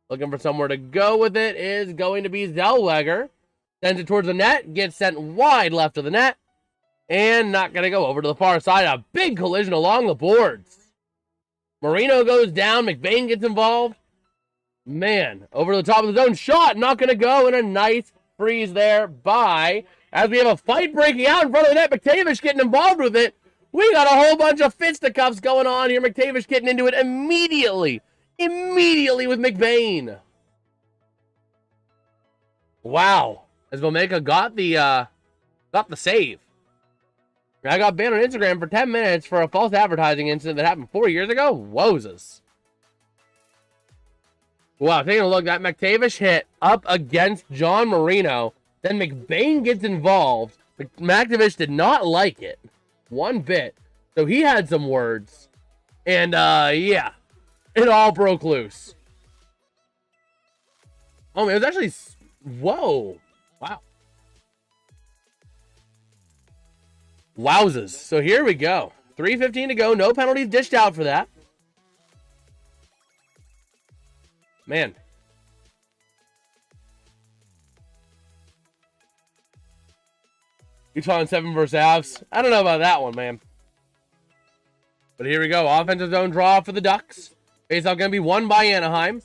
B: Looking for somewhere to go with it is going to be Zellweger. Sends it towards the net. Gets sent wide left of the net. And not going to go over to the far side. A big collision along the boards. Marino goes down. McBain gets involved. Man, over to the top of the zone. Shot. Not going to go. And a nice freeze there by, as we have a fight breaking out in front of the net. McTavish getting involved with it. We got a whole bunch of fisticuffs going on here. McTavish getting into it immediately. Immediately with McBain. Wow. As Vomeka got the save. I got banned on Instagram for 10 minutes for a false advertising incident that happened 4 years ago. Wozes. Wow, taking a look, that McTavish hit up against John Marino. Then McBain gets involved. McTavish did not like it one bit. So he had some words. And, yeah. It all broke loose. Oh, man, it was actually... Whoa. Wow. Wowzers. So here we go. 3:15 to go. No penalties dished out for that. Man. Utah in 7 versus Avs. I don't know about that one, man. But here we go. Offensive zone draw for the Ducks. Faceoff going to be won by Anaheim.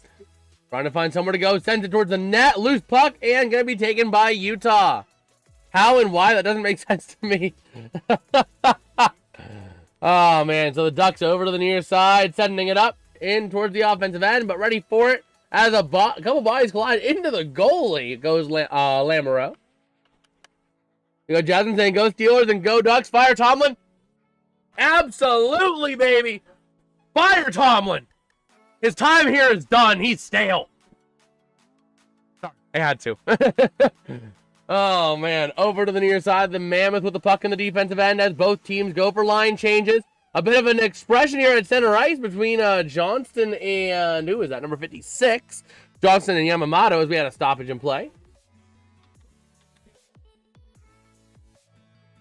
B: Trying to find somewhere to go. Sends it towards the net. Loose puck. And going to be taken by Utah. How and why? That doesn't make sense to me. Oh, man. So the Ducks over to the near side. Sending it up in towards the offensive end. But ready for it. As a couple bodies collide into the goalie. Goes Lamoureux. You go Jasmine saying go Steelers and go Ducks. Fire Tomlin. Absolutely, baby. Fire Tomlin. His time here is done. He's stale. Sorry, I had to. Oh, man. Over to the near side. The Mammoth with the puck in the defensive end as both teams go for line changes. A bit of an expression here at center ice between Johnston and, who is that, number 56? Johnston and Yamamoto as we had a stoppage in play.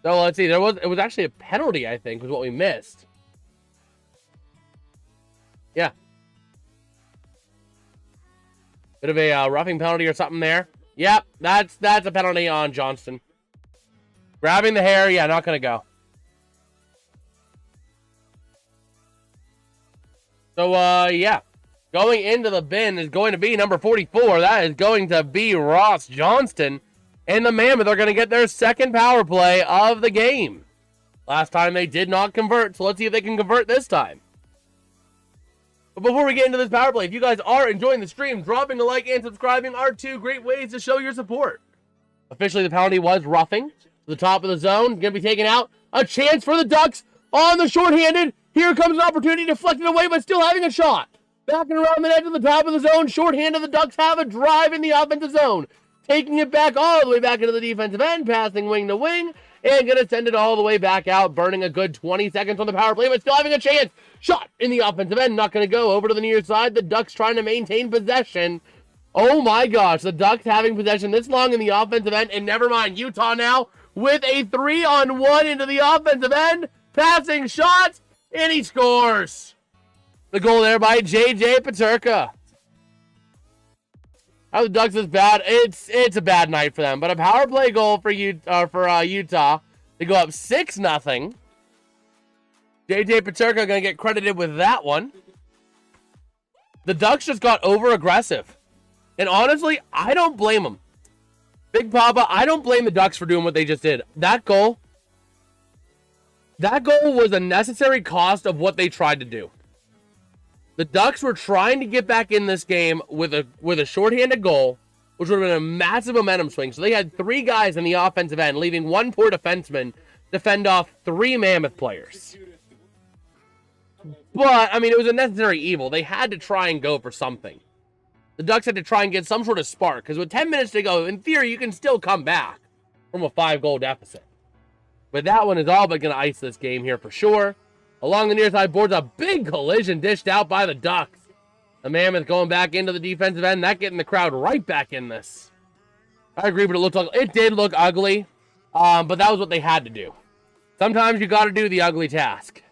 B: So let's see. It was actually a penalty, I think, was what we missed. Yeah. Bit of a roughing penalty or something there. Yep, that's a penalty on Johnston. Grabbing the hair, yeah, not going to go. So, yeah. Going into the bin is going to be number 44. That is going to be Ross Johnston. And the Mammoth are going to get their second power play of the game. Last time they did not convert, so let's see if they can convert this time. But before we get into this power play, if you guys are enjoying the stream, dropping a like and subscribing are two great ways to show your support. Officially, the penalty was roughing to the top of the zone. Going to be taken out. A chance for the Ducks on the shorthanded. Here comes an opportunity, deflected away, but still having a shot. Back and around the net to the top of the zone. Shorthanded, the Ducks have a drive in the offensive zone. Taking it back all the way back into the defensive end, passing wing to wing, and going to send it all the way back out, burning a good 20 seconds on the power play, but still having a chance. Shot in the offensive end, not going to go over to the near side. The Ducks trying to maintain possession. Oh my gosh, the Ducks having possession this long in the offensive end, and never mind, Utah now with a 3-on-1 into the offensive end, passing shots, and he scores. The goal there by J.J. Peterka. How the Ducks is bad? It's a bad night for them, but a power play goal for Utah. They go up 6-0. J.J. Peterka going to get credited with that one. The Ducks just got over-aggressive. And honestly, I don't blame them. Big Papa, I don't blame the Ducks for doing what they just did. That goal was a necessary cost of what they tried to do. The Ducks were trying to get back in this game with a shorthanded goal, which would have been a massive momentum swing. So they had 3 guys in the offensive end, leaving 1 poor defenseman to fend off 3 Mammoth players. But, I mean, it was a necessary evil. They had to try and go for something. The Ducks had to try and get some sort of spark, because with 10 minutes to go, in theory, you can still come back from a 5-goal deficit. But that one is all but going to ice this game here for sure. Along the near side boards, a big collision dished out by the Ducks. The Mammoth going back into the defensive end, that getting the crowd right back in this. I agree, but it did look ugly. But that was what they had to do. Sometimes you got to do the ugly task.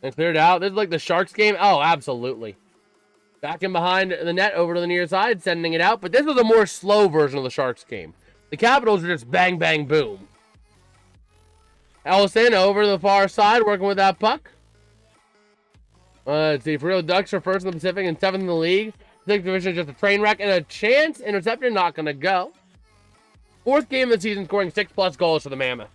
B: And cleared out. This is like the Sharks game. Oh, absolutely. Back in behind the net over to the near side, sending it out. But this was a more slow version of the Sharks game. The Capitals are just bang, bang, boom. Ellison over to the far side, working with that puck. Let's see. For real, Ducks are first in the Pacific and 7th in the league. 6th division is just a train wreck and a chance. Interceptor, not going to go. 4th game of the season, scoring 6+ goals for the Mammoth.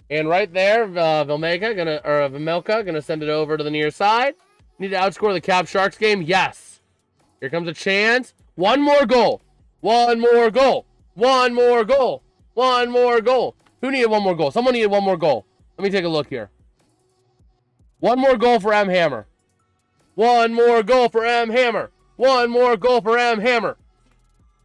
B: And right there, Vimilka gonna send it over to the near side. Need to outscore the Cap Sharks game. Yes. Here comes a chance. One more goal. One more goal. One more goal. One more goal. Who needed one more goal? Someone needed one more goal. Let me take a look here. One more goal for M. Hammer. One more goal for M. Hammer. One more goal for M. Hammer.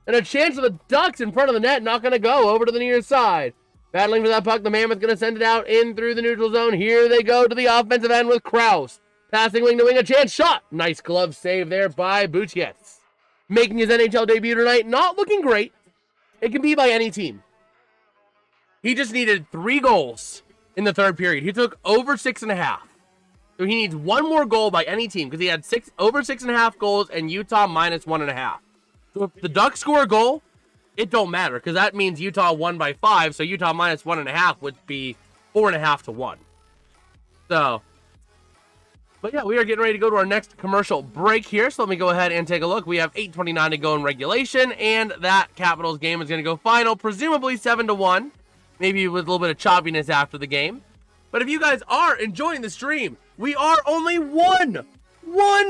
B: And a chance for the Ducks in front of the net. Not going to go over to the near side. Battling for that puck. The Mammoth going to send it out in through the neutral zone. Here they go to the offensive end with Kraus. Passing wing to wing. A chance shot. Nice glove save there by Bucciets. Making his NHL debut tonight. Not looking great. It can be by any team. He just needed 3 goals in the 3rd period. He took over 6.5. So he needs 1 more goal by any team because he had over 6.5 goals and Utah minus 1.5. So if the Ducks score a goal, it don't matter because that means Utah won by 5. So Utah minus 1.5 would be 4.5 to 1. So, but yeah, we are getting ready to go to our next commercial break here. So let me go ahead and take a look. We have 8:29 to go in regulation, and that Capitals game is going to go final, presumably 7-1. Maybe with a little bit of choppiness after the game. But if you guys are enjoying the stream, we are only one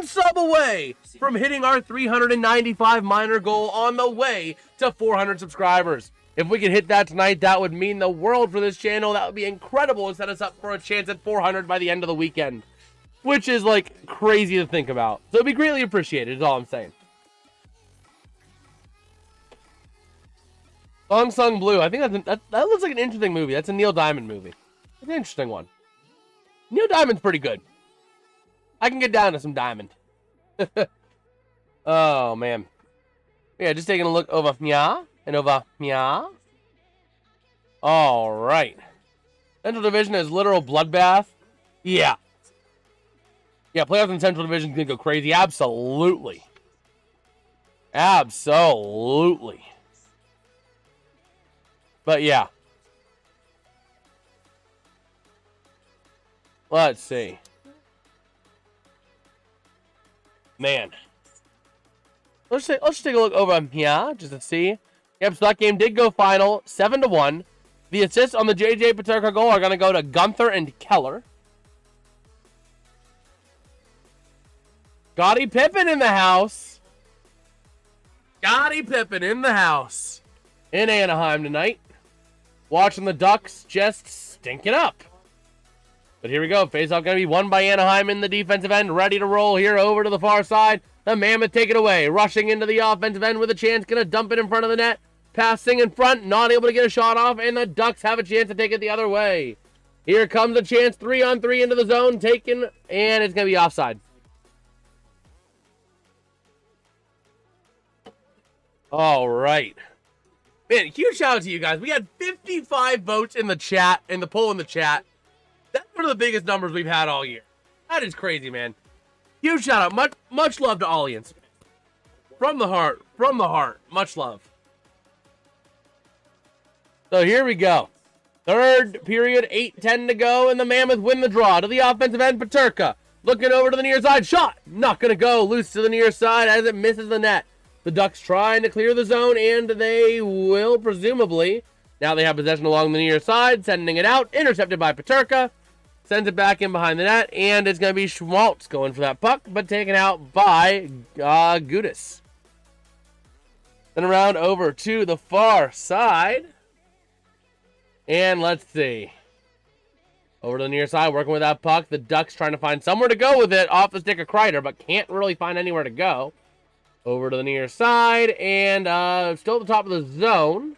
B: sub away from hitting our 395 minor goal on the way to 400 subscribers. If we could hit that tonight, that would mean the world for this channel. That would be incredible and set us up for a chance at 400 by the end of the weekend. Which is like crazy to think about. So it'd be greatly appreciated is all I'm saying. Song Sung Blue. I think that looks like an interesting movie. That's a Neil Diamond movie. It's an interesting one. Neil Diamond's pretty good. I can get down to some Diamond. Oh, man. Yeah, just taking a look over here and over here. All right. Central Division is literal bloodbath. Yeah. Yeah, playoffs in Central Division can go crazy. Absolutely. Absolutely. But yeah. Let's see. Man. Let's take a look over here just to see. Yep, so that game did go final 7-1. The assists on the JJ Peterka goal are going to go to Gunther and Keller. Scottie Pippen in the house. Scottie Pippen in the house. In Anaheim tonight. Watching the Ducks just stinking up. But here we go. Faceoff going to be won by Anaheim in the defensive end. Ready to roll here over to the far side. The Mammoth take it away. Rushing into the offensive end with a chance. Going to dump it in front of the net. Passing in front. Not able to get a shot off. And the Ducks have a chance to take it the other way. Here comes a chance. 3-on-3 into the zone. Taken. And it's going to be offside. All right. Man, huge shout out to you guys. We had 55 votes in the chat, in the poll in the chat. That's one of the biggest numbers we've had all year. That is crazy, man. Huge shout out. Much love to audience. From the heart. From the heart. Much love. So here we go. Third period, 8:10 to go, and the Mammoth win the draw. To the offensive end, Peterka. Looking over to the near side. Shot. Not going to go. Loose to the near side as it misses the net. The Ducks trying to clear the zone, and they will presumably. Now they have possession along the near side, sending it out. Intercepted by Peterka. Sends it back in behind the net, and it's going to be Schmaltz going for that puck, but taken out by Gudis. Then around over to the far side. And let's see. Over to the near side, working with that puck. The Ducks trying to find somewhere to go with it off the stick of Kreider, but can't really find anywhere to go. Over to the near side, and still at the top of the zone.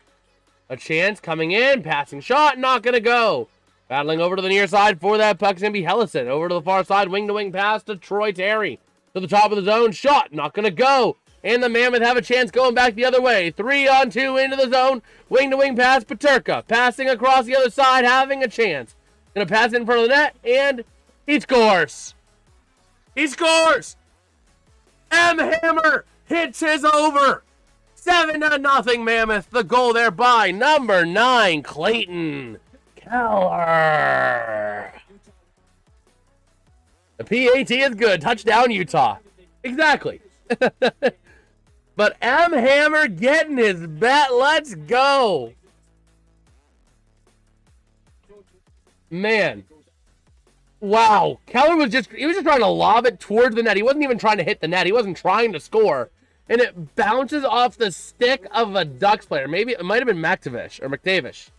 B: A chance coming in, passing shot, not going to go. Battling over to the near side for that puck's going to be Hellison. Over to the far side, wing-to-wing pass to Troy Terry. To the top of the zone, shot, not going to go. And the Mammoth have a chance going back the other way. 3-on-2 into the zone, wing-to-wing pass, Peterka. Passing across the other side, having a chance. Going to pass it in front of the net, and he scores. He scores! M. Hammer hits his over. 7-0 Mammoth. The goal there by number 9, Clayton Keller. The PAT is good. Touchdown, Utah. Exactly. But M. Hammer getting his bet. Let's go. Man. Wow. Keller was just trying to lob it towards the net. He wasn't even trying to hit the net. He wasn't trying to score. And it bounces off the stick of a Ducks player. Maybe it might have been McTavish.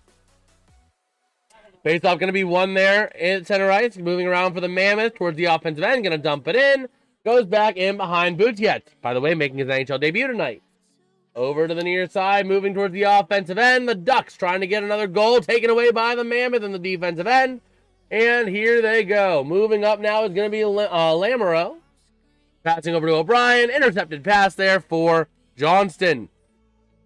B: Faceoff going to be won there in center ice. Moving around for the Mammoth towards the offensive end. Going to dump it in. Goes back in behind Boutiet. By the way, making his NHL debut tonight. Over to the near side. Moving towards the offensive end. The Ducks trying to get another goal. Taken away by the Mammoth in the defensive end. And here they go. Moving up now is going to be Lamoureux. Passing over to O'Brien. Intercepted pass there for Johnston.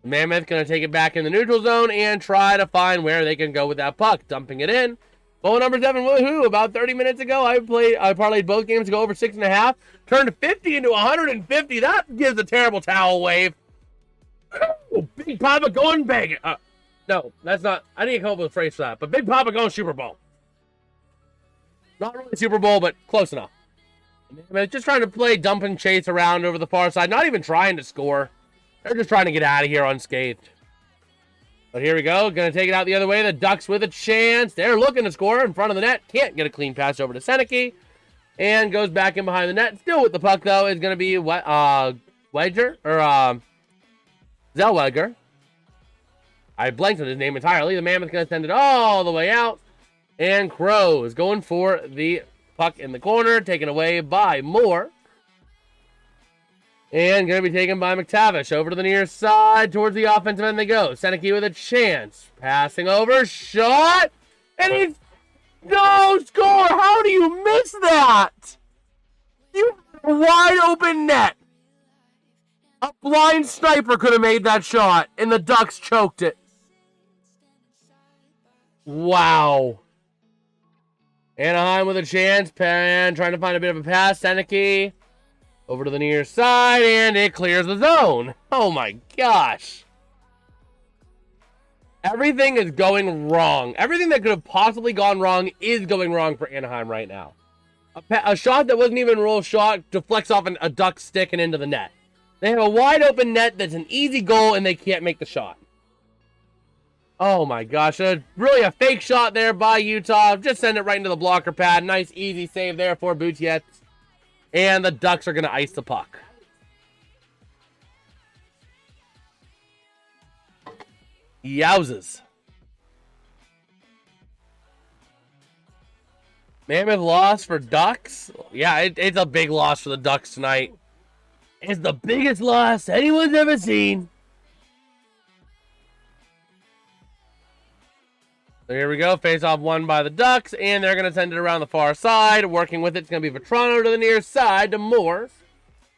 B: The Mammoth going to take it back in the neutral zone and try to find where they can go with that puck. Dumping it in. Goal number 7, woohoo. About 30 minutes ago, I parlayed both games to go over 6.5. Turned 50 into 150. That gives a terrible towel wave. Oh, Big Papa going big. No, that's not. I didn't come up with a phrase for that. But Big Papa going Super Bowl. Not really Super Bowl, but close enough. I mean, just trying to play dump and chase around over the far side. Not even trying to score. They're just trying to get out of here unscathed. But here we go. Going to take it out the other way. The Ducks with a chance. They're looking to score in front of the net. Can't get a clean pass over to Seneke. And goes back in behind the net. Still with the puck, though, is going to be Wedger. Or Zellweger. I blanked on his name entirely. The Mammoth's going to send it all the way out. And Crow is going for the puck in the corner. Taken away by Moore. And going to be taken by McTavish. Over to the near side. Towards the offensive end they go. Seneke with a chance. Passing over. Shot. And he's... No score! How do you miss that? You have a wide open net. A blind sniper could have made that shot. And the Ducks choked it. Wow. Anaheim with a chance. Pan trying to find a bit of a pass. Seneke. Over to the near side, and it clears the zone. Oh my gosh. Everything is going wrong. Everything that could have possibly gone wrong is going wrong for Anaheim right now. A shot that wasn't even a real shot deflects off a duck stick and into the net. They have a wide open net that's an easy goal, and they can't make the shot. Oh my gosh, really a fake shot there by Utah. Just send it right into the blocker pad. Nice, easy save there for Boutiette. And the Ducks are going to ice the puck. Yowzes. Mammoth loss for Ducks? Yeah, it's a big loss for the Ducks tonight. It's the biggest loss anyone's ever seen. So here we go. Face-off won by the Ducks, and they're going to send it around the far side. Working with it's going to be Vetrano to the near side to Moore.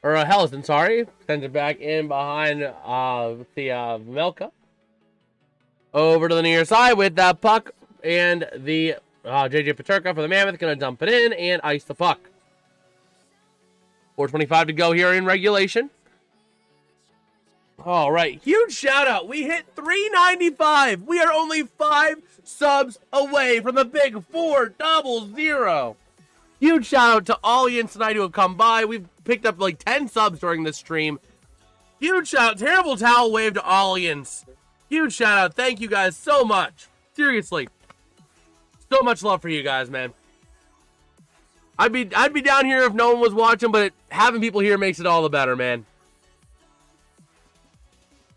B: Or Hellison, sorry. Sends it back in behind Melka. Over to the near side with that puck. And the JJ Peterka for the Mammoth going to dump it in and ice the puck. 4:25 to go here in regulation. All right, huge shout out. We hit 395. We are only 5 subs away from the big 400. Huge shout out to all Ians tonight who have come by. We've picked up like 10 subs during this stream. Huge shout out. Terrible towel wave to all Ians. Huge shout out. Thank you guys so much. Seriously. So much love for you guys, man. I'd be down here if no one was watching, but having people here makes it all the better, man.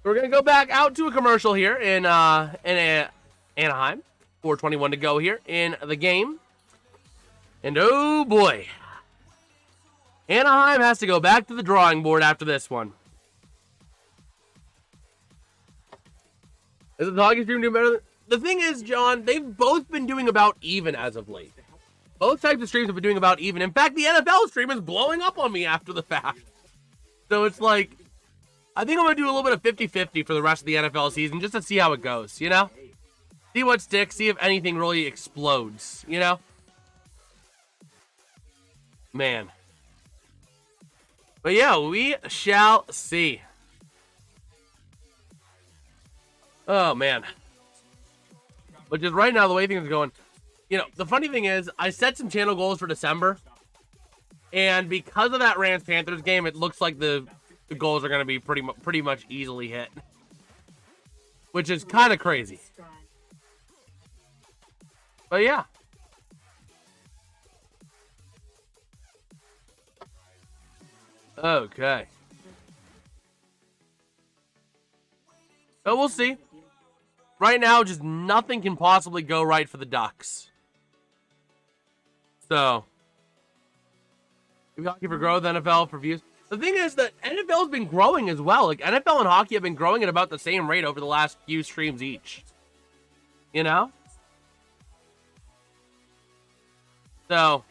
B: We're going to go back out to a commercial here in Anaheim. 4:21 to go here in the game. And oh boy. Anaheim has to go back to the drawing board after this one. Is the hockey stream doing better? The thing is, John, they've both been doing about even as of late. Both types of streams have been doing about even. In fact, the NFL stream is blowing up on me after the fact. So it's like, I think I'm going to do a little bit of 50-50 for the rest of the NFL season just to see how it goes, you know? See what sticks, see if anything really explodes, you know? Man. But yeah, we shall see. Oh, man. But just right now, the way things are going, you know, the funny thing is, I set some channel goals for December, and because of that Rams-Panthers game, it looks like the goals are going to be pretty much easily hit, which is kind of crazy. But yeah. Okay. But we'll see. Right now, just nothing can possibly go right for the Ducks. So, hockey for growth, NFL for views. The thing is that NFL's been growing as well. Like, NFL and hockey have been growing at about the same rate over the last few streams each. You know? So.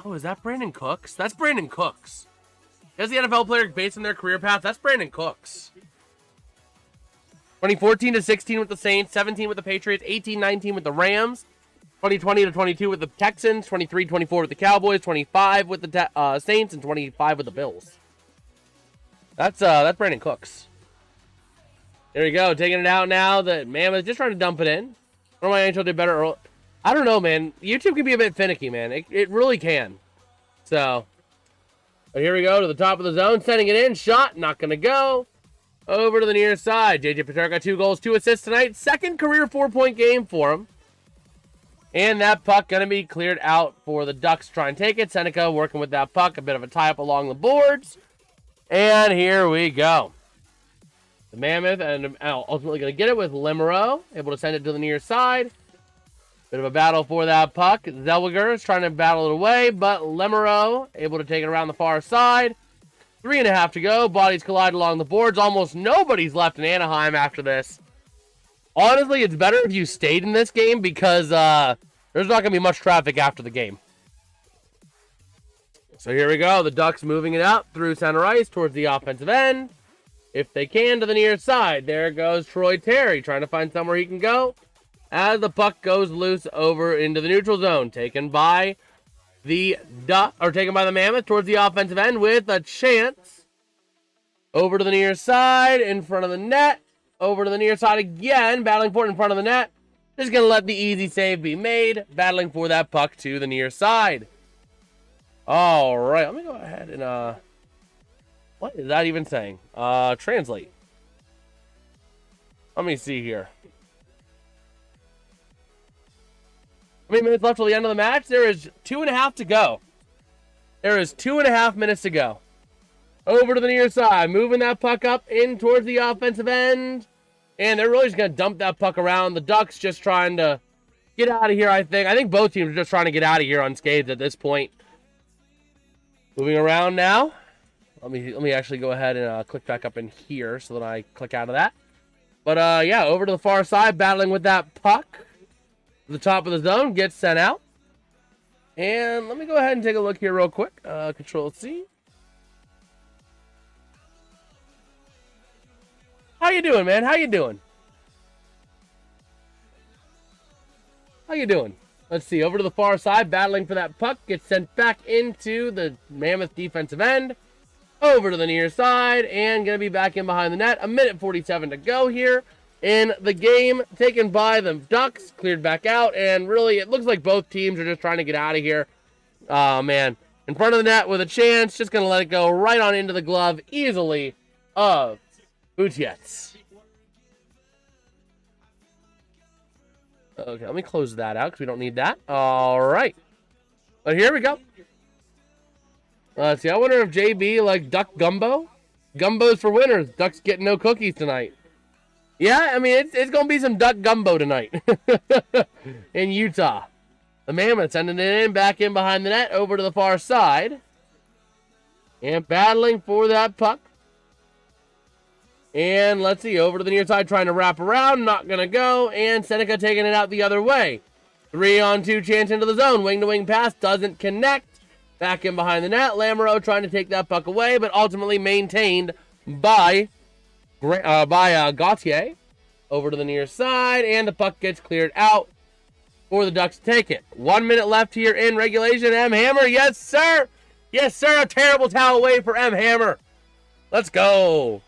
B: Oh, is that Brandon Cooks? That's Brandon Cooks. As the NFL player based on their career path, that's Brandon Cooks. 2014 to 16 with the Saints, 17 with the Patriots, 18-19 with the Rams, 2020 to 22 with the Texans, 23-24 with the Cowboys, 25 with the Saints, and 25 with the Bills. That's Brandon Cooks. There you go, taking it out now. The Mammoth just trying to dump it in. Or my NHL did better early. I don't know, man. YouTube can be a bit finicky, man. It really can. So, but here we go to the top of the zone, sending it in. Shot, not going to go. Over to the near side. JJ Peterka, 2 goals, 2 assists tonight. Second career 4-point game for him. And that puck going to be cleared out for the Ducks to try and take it. Seneca working with that puck. A bit of a tie-up along the boards. And here we go. The Mammoth and ultimately going to get it with Lemereau. Able to send it to the near side. Bit of a battle for that puck. Zellweger is trying to battle it away, but Lemereau able to take it around the far side. 3.5 to go. Bodies collide along the boards. Almost nobody's left in Anaheim after this. Honestly, it's better if you stayed in this game because there's not going to be much traffic after the game. So here we go. The Ducks moving it up through center ice towards the offensive end. If they can, to the near side. There goes Troy Terry trying to find somewhere he can go. As the puck goes loose over into the neutral zone. Taken by the Ducks are taken by the Mammoth towards the offensive end with a chance. Over to the near side, in front of the net. Over to the near side again, battling for it in front of the net. Just going to let the easy save be made, battling for that puck to the near side. All right, let me go ahead and, what is that even saying? Translate. Let me see here. How many minutes left till the end of the match? There is 2.5 to go. There is 2.5 minutes to go. Over to the near side, moving that puck up in towards the offensive end. And they're really just going to dump that puck around. The Ducks just trying to get out of here, I think. I think both teams are just trying to get out of here unscathed at this point. Moving around now. Let me actually go ahead and click back up in here so that I click out of that. But, yeah, over to the far side, battling with that puck. The top of the zone gets sent out. And let me go ahead and take a look here real quick. Control-C. How you doing, man? How you doing? How you doing? Let's see. Over to the far side, battling for that puck. Gets sent back into the Mammoth defensive end. Over to the near side. And going to be back in behind the net. 1:47 to go here in the game. Taken by the Ducks. Cleared back out. And really, it looks like both teams are just trying to get out of here. Oh, man. In front of the net with a chance. Just going to let it go right on into the glove easily of Bootiets. Okay, let me close that out because we don't need that. All right. But here we go. Let's see. I wonder if JB like duck gumbo? Gumbo's for winners. Ducks getting no cookies tonight. Yeah, I mean, it's going to be some duck gumbo tonight in Utah. The Mammoth sending it in, back in behind the net, over to the far side. And battling for that puck. And let's see, over to the near side, trying to wrap around. Not going to go. And Seneca taking it out the other way. 3-on-2 chance into the zone. Wing-to-wing pass doesn't connect. Back in behind the net. Lamoureux trying to take that puck away, but ultimately maintained by Gauthier. Over to the near side. And the puck gets cleared out for the Ducks to take it. 1 minute left here in regulation. M. Hammer, yes, sir. Yes, sir. A terrible towel away for M. Hammer. Let's go.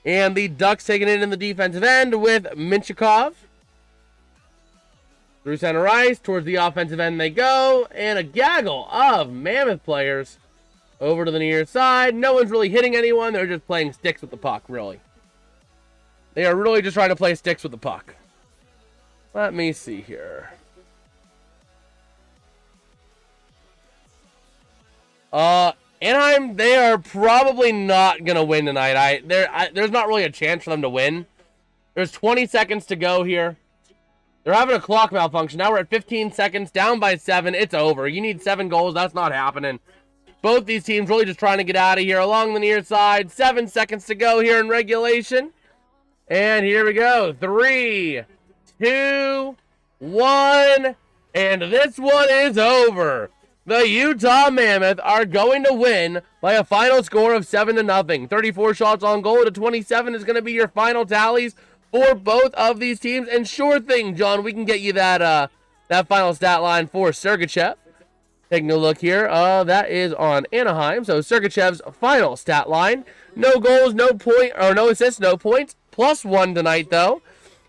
B: And the Ducks taking it in the defensive end with Minchikov. Through center ice, towards the offensive end they go. And a gaggle of Mammoth players over to the near side. No one's really hitting anyone. They're just playing sticks with the puck, really. They are really just trying to play sticks with the puck. Let me see here. Anaheim, they are probably not going to win tonight. There's not really a chance for them to win. There's 20 seconds to go here. They're having a clock malfunction. Now we're at 15 seconds, down by 7. It's over. You need 7 goals. That's not happening. Both these teams really just trying to get out of here along the near side. 7 seconds to go here in regulation. And here we go. 3, 2, 1. And this one is over. The Utah Mammoth are going to win by a final score of 7-0. 34 shots on goal to 27 is going to be your final tallies for both of these teams. And sure thing, John, we can get you that final stat line for Sergachev. Taking a look here, that is on Anaheim. So Sergachev's final stat line: no goals, no point, or no assists, no points. +1 tonight, though.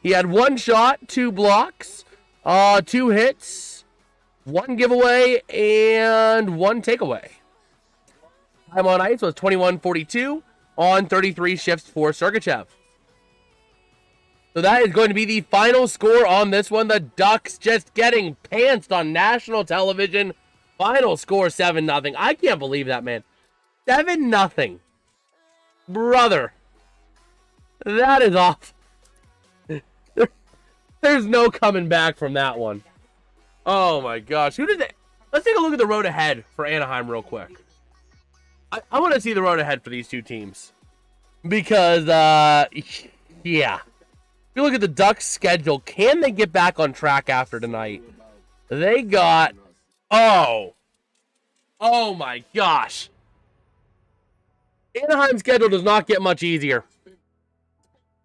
B: He had 1 shot, 2 blocks, 2 hits, 1 giveaway, and 1 takeaway. Time on ice was 21:42 on 33 shifts for Sergachev. So that is going to be the final score on this one. The Ducks just getting pantsed on national television. Final score 7-0. I can't believe that, man. 7-0. Brother. That is awful. There's no coming back from that one. Oh my gosh. Who did they? Let's take a look at the road ahead for Anaheim real quick. I want to see the road ahead for these two teams. Because, yeah. If you look at the Ducks' schedule, can they get back on track after tonight? They got... Oh my gosh. Anaheim's schedule does not get much easier.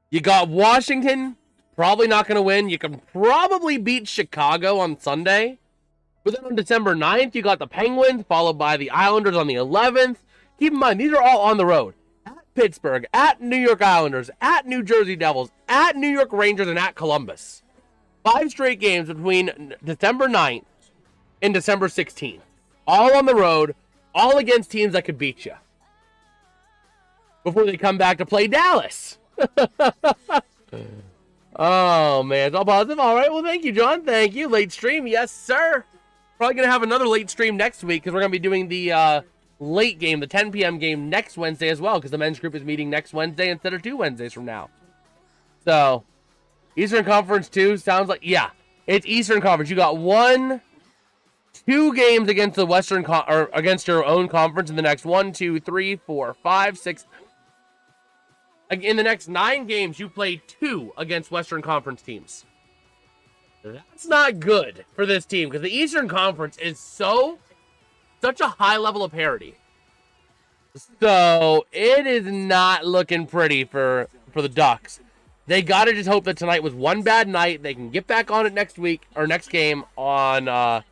B: You got Washington, probably not going to win. You can probably beat Chicago on Sunday. But then on December 9th, you got the Penguins, followed by the Islanders on the 11th. Keep in mind, these are all on the road. At Pittsburgh, at New York Islanders, at New Jersey Devils, at New York Rangers, and at Columbus. 5 straight games between December 9th and December 16th. All on the road, all against teams that could beat you. Before they come back to play Dallas. Oh, man. It's all positive. All right. Well, thank you, John. Thank you. Late stream. Yes, sir. Probably going to have another late stream next week because we're going to be doing the late game, the 10 p.m. game next Wednesday as well because the men's group is meeting next Wednesday instead of 2 Wednesdays from now. So, Eastern Conference 2 sounds like, yeah, it's Eastern Conference. You got 2 games against the Western or against your own conference in the next 1, 2, 3, 4, 5, 6. In the next 9 games, you play 2 against Western Conference teams. That's not good for this team because the Eastern Conference is such a high level of parity. So it is not looking pretty for the Ducks. They got to just hope that tonight was one bad night. They can get back on it next week or next game on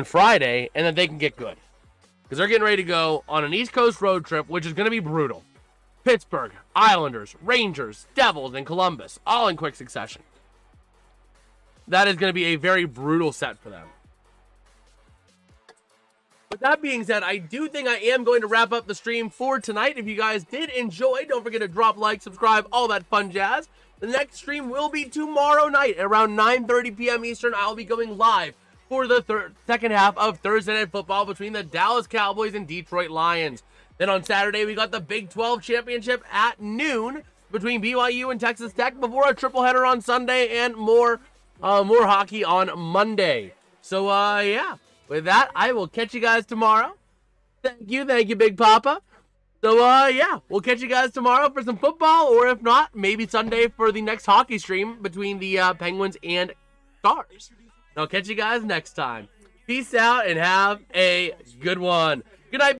B: Friday, and then they can get good because they're getting ready to go on an East Coast road trip, which is going to be brutal. Pittsburgh, Islanders, Rangers, Devils, and Columbus, all in quick succession. That is going to be a very brutal set for them. With that being said, I do think I am going to wrap up the stream for tonight. If you guys did enjoy, don't forget to drop like, subscribe, all that fun jazz. The next stream will be tomorrow night at around 9:30 p.m. Eastern. I'll be going live for the second half of Thursday Night Football between the Dallas Cowboys and Detroit Lions. Then on Saturday, we got the Big 12 Championship at noon between BYU and Texas Tech before a triple-header on Sunday and more hockey on Monday. So, yeah. With that, I will catch you guys tomorrow. Thank you, Big Papa. So, yeah. We'll catch you guys tomorrow for some football, or if not, maybe Sunday for the next hockey stream between the Penguins and Stars. I'll catch you guys next time. Peace out and have a good one. Good night.